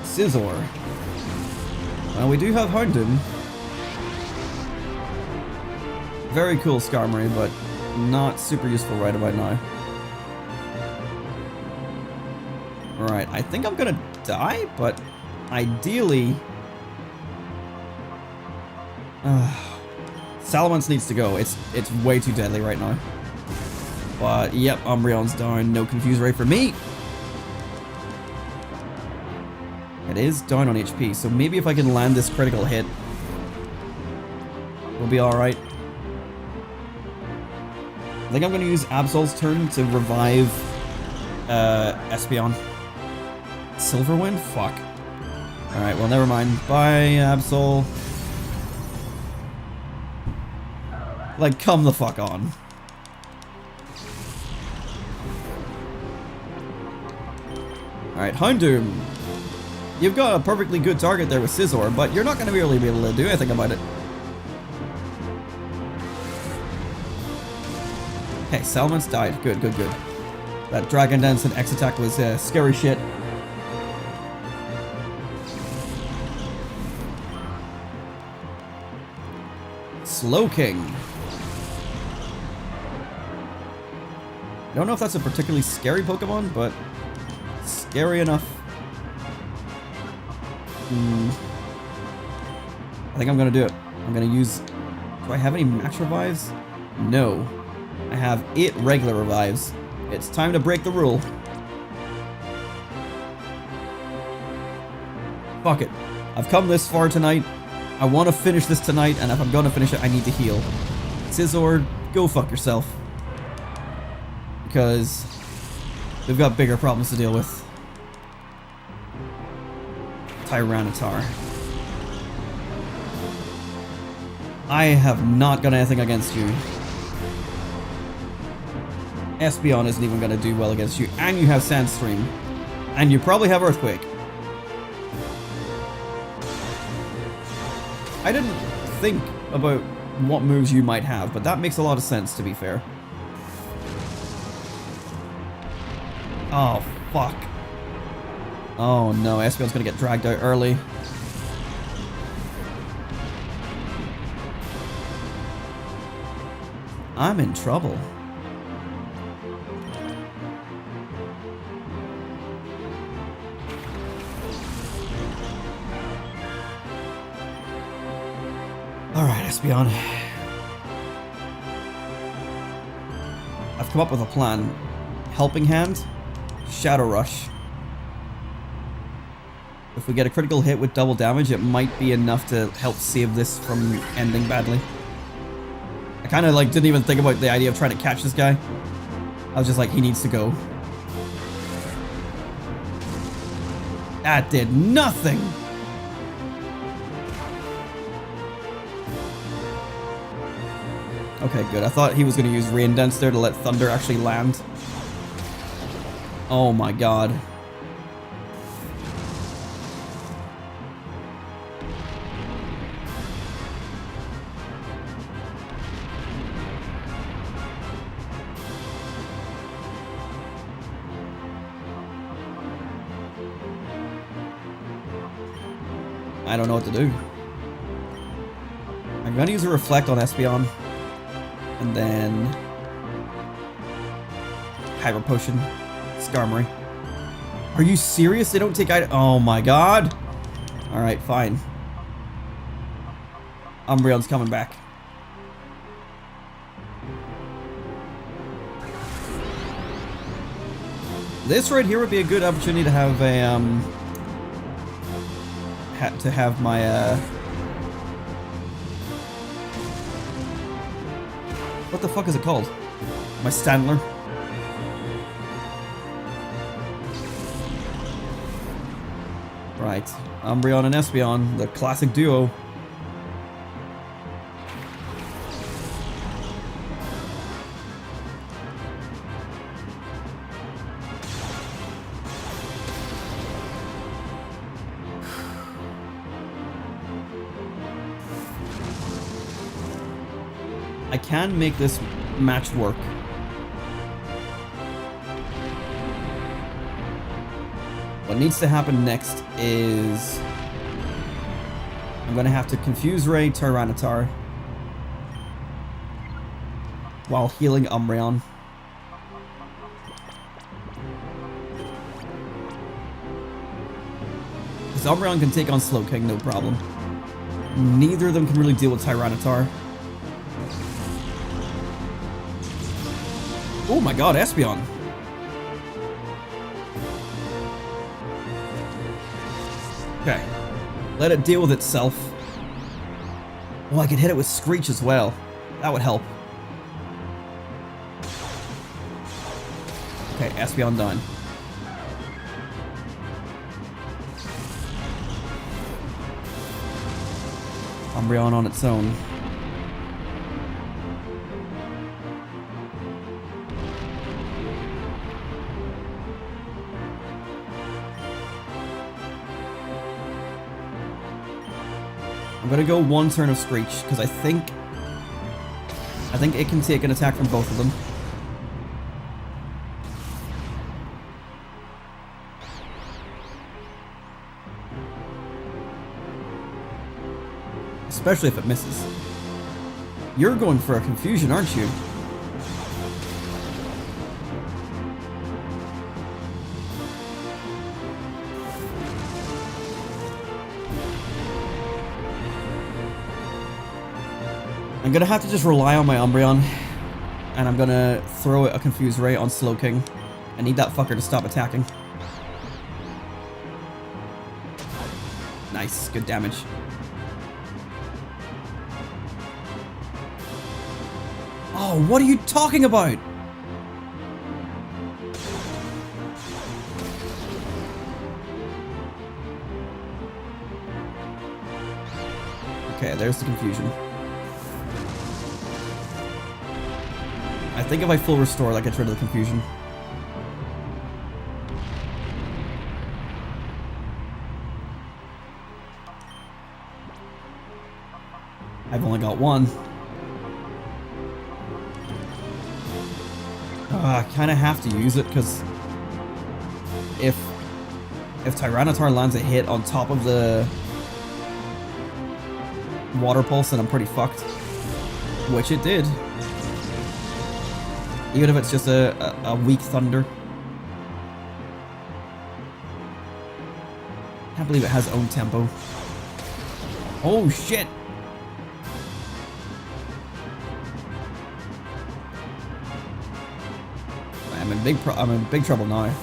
Scizor. Well, we do have Houndoom. Very cool Skarmory, but not super useful right about now. Alright, I think I'm gonna die, but ideally... Salamence needs to go. It's way too deadly right now. But, yep, Umbreon's down. No Confuse Ray for me. It is down on HP, so maybe if I can land this critical hit, we'll be alright. I think I'm going to use Absol's turn to revive Espeon. Silverwind? Fuck. Alright, well, never mind. Bye, Absol. Like, come the fuck on. Alright, Houndoom. You've got a perfectly good target there with Scizor, but you're not going to really be able to do anything about it. Okay, Salamence died. Good, good, good. That Dragon Dance and X attack was scary shit. Slowking. I don't know if that's a particularly scary Pokemon, but scary enough. I think I'm gonna do it. I'm gonna use... Do I have any max revives? No. I have 8 regular revives. It's time to break the rule. Fuck it. I've come this far tonight. I want to finish this tonight, and if I'm gonna finish it, I need to heal. Scizor, go fuck yourself. Because we've got bigger problems to deal with. Tyranitar. I have not got anything against you. Espeon isn't even going to do well against you, and you have Sandstream. And you probably have Earthquake. I didn't think about what moves you might have, but that makes a lot of sense, to be fair. Oh, fuck. Oh no, Espeon's gonna get dragged out early. I'm in trouble. Alright, Espeon. I've come up with a plan. Helping Hand, Shadow Rush. If we get a critical hit with double damage, it might be enough to help save this from ending badly. I kind of like didn't even think about the idea of trying to catch this guy. I was just like, he needs to go. That did nothing. Okay, good. I thought he was going to use Rain Dance there to let Thunder actually land. Oh my god. I don't know what to do. I'm going to use a Reflect on Espeon. And then Hyper Potion, Skarmory. Are you serious? They don't take item. Oh my god. Alright, fine. Umbreon's coming back. This right here would be a good opportunity to have a my what the fuck is it called? My Standler. Right. Umbreon and Espeon, the classic duo. I can make this match work. What needs to happen next is I'm gonna have to Confuse Ray Tyranitar while healing Umbreon. Because Umbreon can take on Slowking, no problem. Neither of them can really deal with Tyranitar. Oh my god, Espeon. Okay. Let it deal with itself. Well, I could hit it with Screech as well. That would help. Okay, Espeon done. Umbreon on its own. I'm gonna go one turn of Screech, because I think it can take an attack from both of them. Especially if it misses. You're going for a confusion, aren't you? I'm gonna have to just rely on my Umbreon, and I'm gonna throw a Confuse Ray on Slowking. I need that fucker to stop attacking. Nice, good damage. Oh, what are you talking about? Okay, there's the confusion. I think if I full restore, that gets rid of the confusion. I've only got one. I kind of have to use it because if Tyranitar lands a hit on top of the Water Pulse, then I'm pretty fucked. Which it did. Even if it's just a weak Thunder. Can't believe it has own tempo. Oh shit! I'm in big trouble now.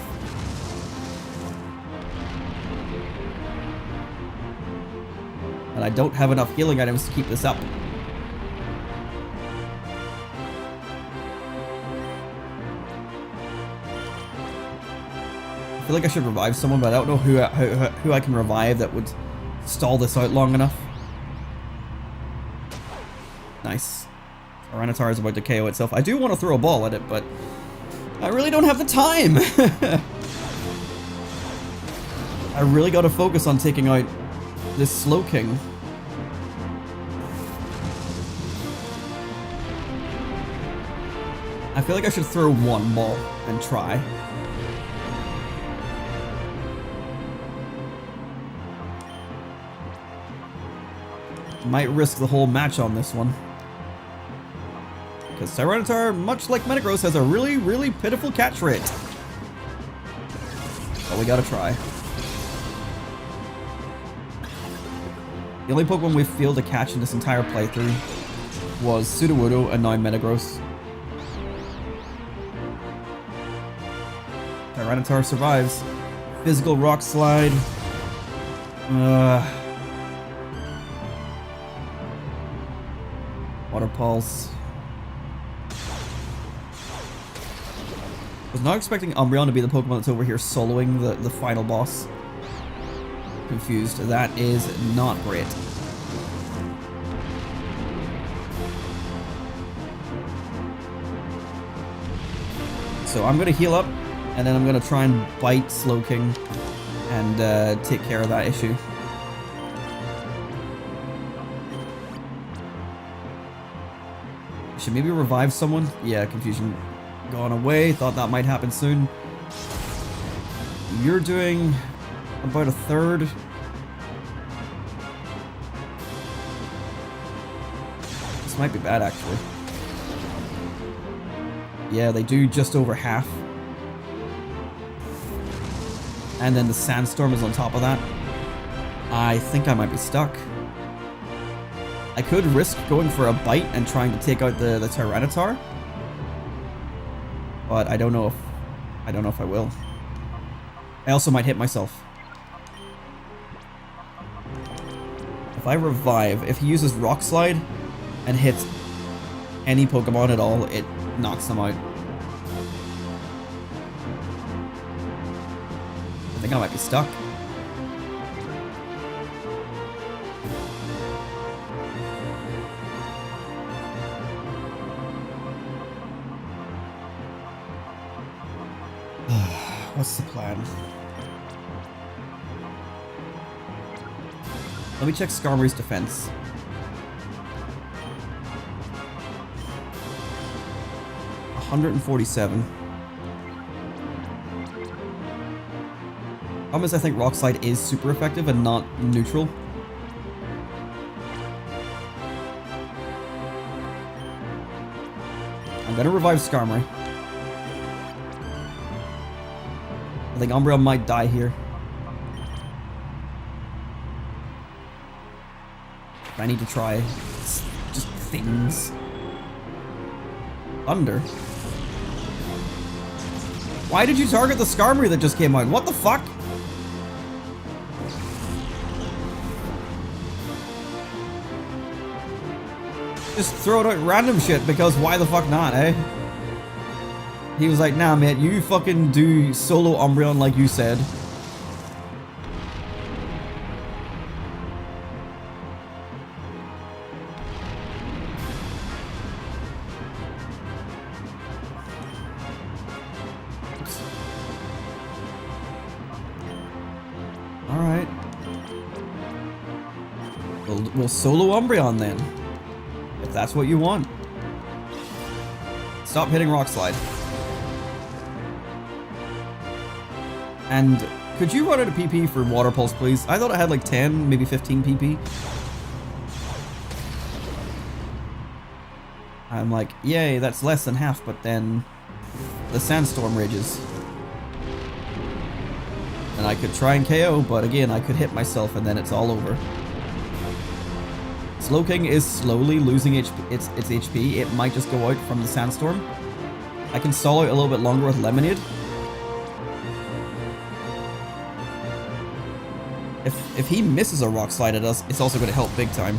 And I don't have enough healing items to keep this up. I feel like I should revive someone, but I don't know who I can revive that would stall this out long enough. Nice. Tyranitar is about to KO itself. I do want to throw a ball at it, but I really don't have the time. I really got to focus on taking out this Slow King. I feel like I should throw one ball and try. Might risk the whole match on this one. Because Tyranitar, much like Metagross, has a really, really pitiful catch rate. But we gotta try. The only Pokemon we've failed to catch in this entire playthrough was Sudowoodo and now Metagross. Tyranitar survives. Physical Rock Slide. Water Pulse. Was not expecting Umbreon to be the Pokemon that's over here soloing the final boss. Confused. That is not great. So I'm gonna heal up, and then I'm gonna try and bite Slowking and take care of that issue. Should maybe revive someone? Yeah, confusion gone away. Thought that might happen soon. You're doing about a third. This might be bad, actually. Yeah, they do just over half. And then the Sandstorm is on top of that. I think I might be stuck. I could risk going for a bite and trying to take out the Tyranitar. But I don't know if I will. I also might hit myself. If I revive, if he uses Rock Slide and hits any Pokemon at all, it knocks them out. I think I might be stuck. What's the plan? Let me check Skarmory's defense. $147. Problem is, I think Rock Slide is super effective and not neutral. I'm gonna revive Skarmory. I think Umbreon might die here. I need to try just things. Thunder. Why did you target the Skarmory that just came out? What the fuck? Just throw it out random shit because why the fuck not, eh? He was like, nah, mate, you fucking do solo Umbreon like you said. Alright. We'll solo Umbreon then. If that's what you want. Stop hitting Rock Slide. And could you run out of PP for Water Pulse, please? I thought I had like 10, maybe 15 PP. I'm like, yay, that's less than half, but then the Sandstorm rages. And I could try and KO, but again, I could hit myself and then it's all over. Slowking is slowly losing its HP. It might just go out from the Sandstorm. I can stall out a little bit longer with Lemonade. If he misses a Rock Slide at us, it's also going to help big time.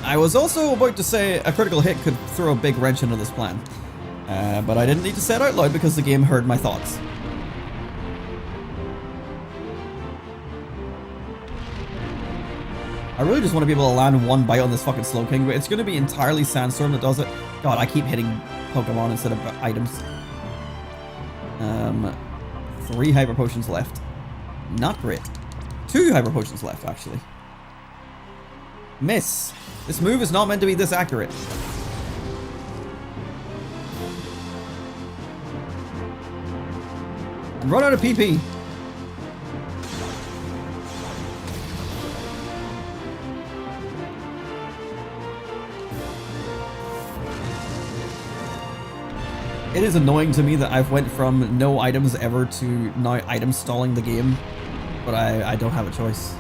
I was also about to say a critical hit could throw a big wrench into this plan. But I didn't need to say it out loud because the game heard my thoughts. I really just want to be able to land one bite on this fucking Slowking, but it's going to be entirely Sandstorm that does it. God, I keep hitting Pokemon instead of items. 3 Hyper Potions left. Not great. 2 Hyper Potions left, actually. Miss. This move is not meant to be this accurate. And run out of PP. It is annoying to me that I've went from no items ever to now items stalling the game, but I don't have a choice.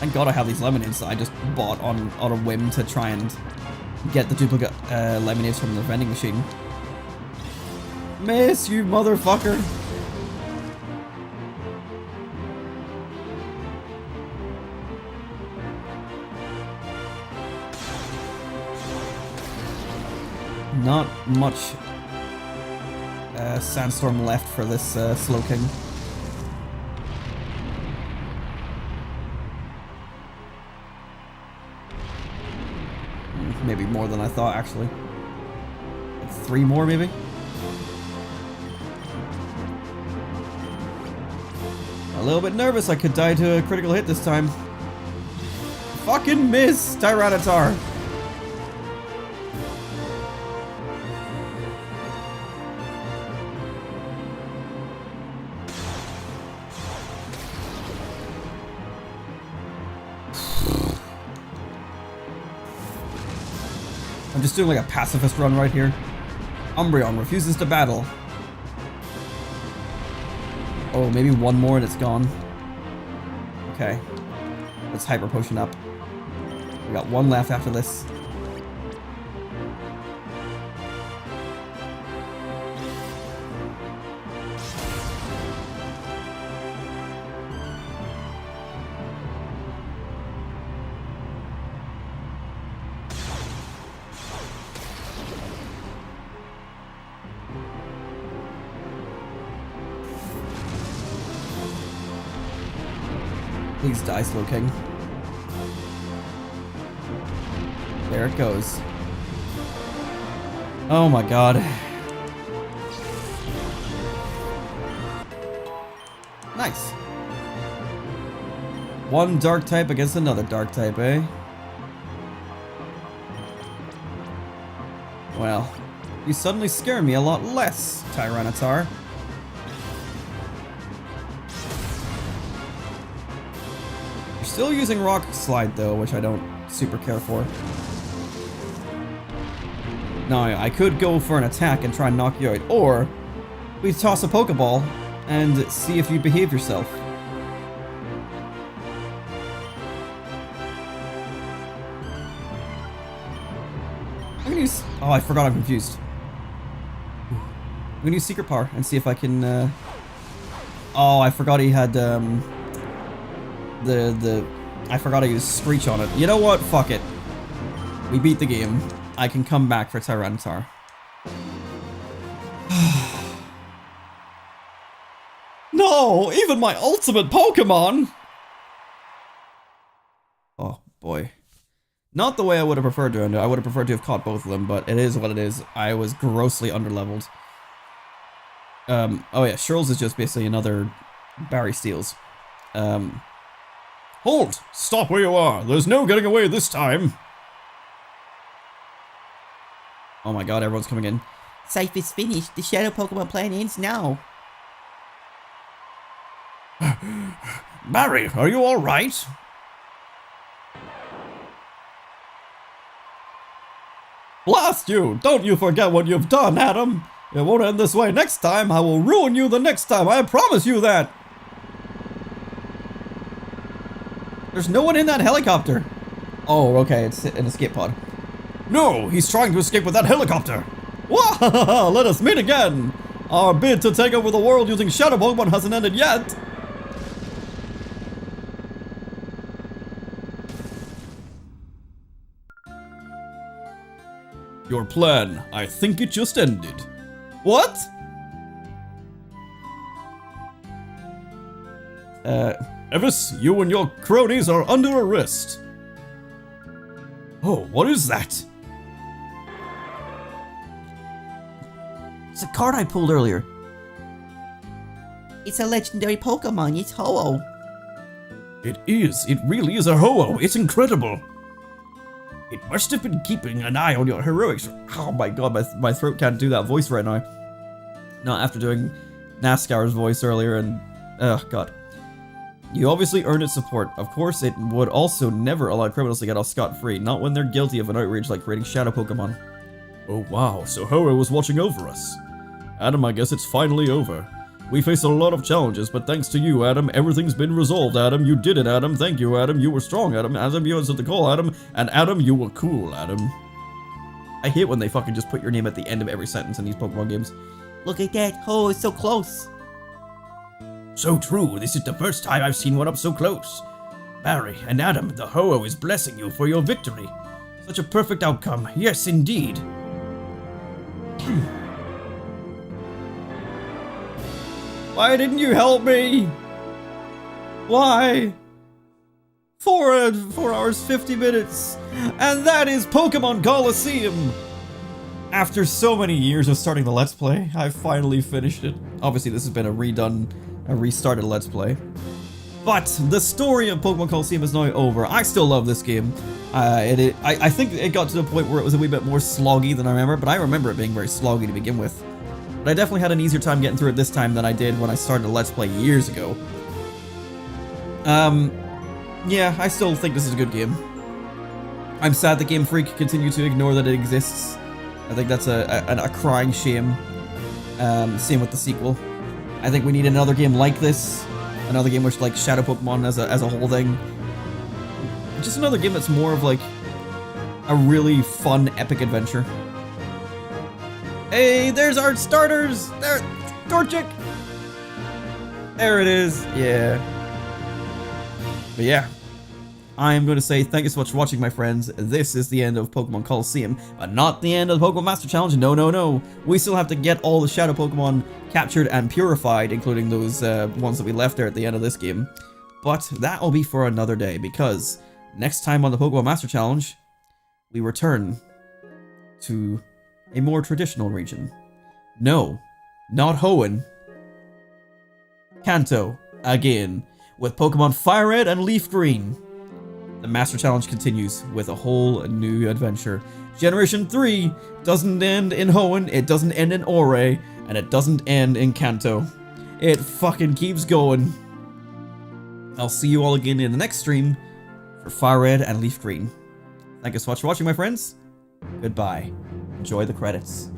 Thank God I have these lemonades that I just bought on a whim to try and get the duplicate lemonades from the vending machine. Miss, you motherfucker! Not much Sandstorm left for this Slowking. Maybe more than I thought, actually. Like 3 more, maybe? A little bit nervous I could die to a critical hit this time. Fucking miss, Tyranitar! I'm just doing like a pacifist run right here. Umbreon refuses to battle. Oh, maybe one more and it's gone. Okay. Let's Hyper Potion up. We got 1 left after this. Please die, Slowking. There it goes. Oh my god. Nice. One dark type against another dark type, eh? Well, you suddenly scare me a lot less, Tyranitar. Still using Rock Slide though, which I don't super care for. Now, I could go for an attack and try and knock you out, or we toss a Pokeball and see if you behave yourself. I'm gonna use... Oh, I forgot, I'm confused. I'm gonna use Secret Power and see if I can... Oh, I forgot he had... I forgot I used Screech on it. You know what? Fuck it. We beat the game. I can come back for Tyranitar. No! Even my ultimate Pokemon! Oh, boy. Not the way I would have preferred to end it. I would have preferred to have caught both of them, but it is what it is. I was grossly underleveled. Oh yeah, Shirls is just basically another Barry Steels. Halt! Stop where you are. There's no getting away this time. Oh my god, everyone's coming in. Cypher's finished. The Shadow Pokemon plan ends now. Barry, are you alright? Blast you! Don't you forget what you've done, Adam! It won't end this way next time. I will ruin you the next time. I promise you that. There's no one in that helicopter. Oh, okay. It's an escape pod. No, he's trying to escape with that helicopter. Wah! Let us meet again. Our bid to take over the world using Shadow Pokemon hasn't ended yet. Your plan, I think it just ended. What? Evis, you and your cronies are under arrest. Oh, what is that? It's a card I pulled earlier. It's a legendary Pokemon. It's Ho-Oh. It is. It really is a Ho-Oh. It's incredible. It must have been keeping an eye on your heroics. Oh my god, my throat can't do that voice right now. Not after doing NASCAR's voice earlier and... oh god. You obviously earned its support. Of course, it would also never allow criminals to get off scot-free, not when they're guilty of an outrage like creating Shadow Pokemon. Oh wow, so Ho-Oh was watching over us. Adam, I guess it's finally over. We faced a lot of challenges, but thanks to you, Adam, everything's been resolved, Adam. You did it, Adam. Thank you, Adam. You were strong, Adam. Adam, you answered the call, Adam. And Adam, you were cool, Adam. I hate when they fucking just put your name at the end of every sentence in these Pokemon games. Look at that. Ho-Oh is so close. So true, this is the first time I've seen one up so close. Barry and Adam, the Ho-Oh is blessing you for your victory. Such a perfect outcome, yes indeed. Why didn't you help me? Why? 4 hours, 50 minutes. And that is Pokémon Colosseum. After so many years of starting the Let's Play, I finally finished it. Obviously, this has been a restarted Let's Play. But the story of Pokémon Colosseum is now over. I still love this game. I think it got to the point where it was a wee bit more sloggy than I remember, but I remember it being very sloggy to begin with. But I definitely had an easier time getting through it this time than I did when I started a Let's Play years ago. Yeah, I still think this is a good game. I'm sad that Game Freak continue to ignore that it exists. I think that's a crying shame. Same with the sequel. I think we need another game like this. Another game which like Shadow Pokemon as a whole thing. Just another game that's more of like a really fun epic adventure. Hey, there's our starters! There, Torchic! There it is, yeah. But yeah, I'm going to say thank you so much for watching, my friends. This is the end of Pokémon Colosseum, but not the end of the Pokémon Master Challenge. No, no, no. We still have to get all the Shadow Pokemon captured and purified, including those ones that we left there at the end of this game. But that will be for another day, because next time on the Pokémon Master Challenge, we return to a more traditional region. No, not Hoenn. Kanto, again, with Pokemon FireRed and LeafGreen. The Master Challenge continues with a whole new adventure. Generation 3 doesn't end in Hoenn, it doesn't end in Ore, and it doesn't end in Kanto. It fucking keeps going. I'll see you all again in the next stream for FireRed and LeafGreen. Thank you so much for watching, my friends. Goodbye. Enjoy the credits.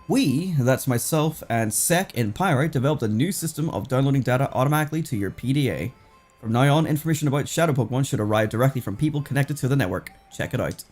We, that's myself and Sec and Pyrite, developed a new system of downloading data automatically to your PDA. From now on, information about Shadow Pokemon should arrive directly from people connected to the network. Check it out.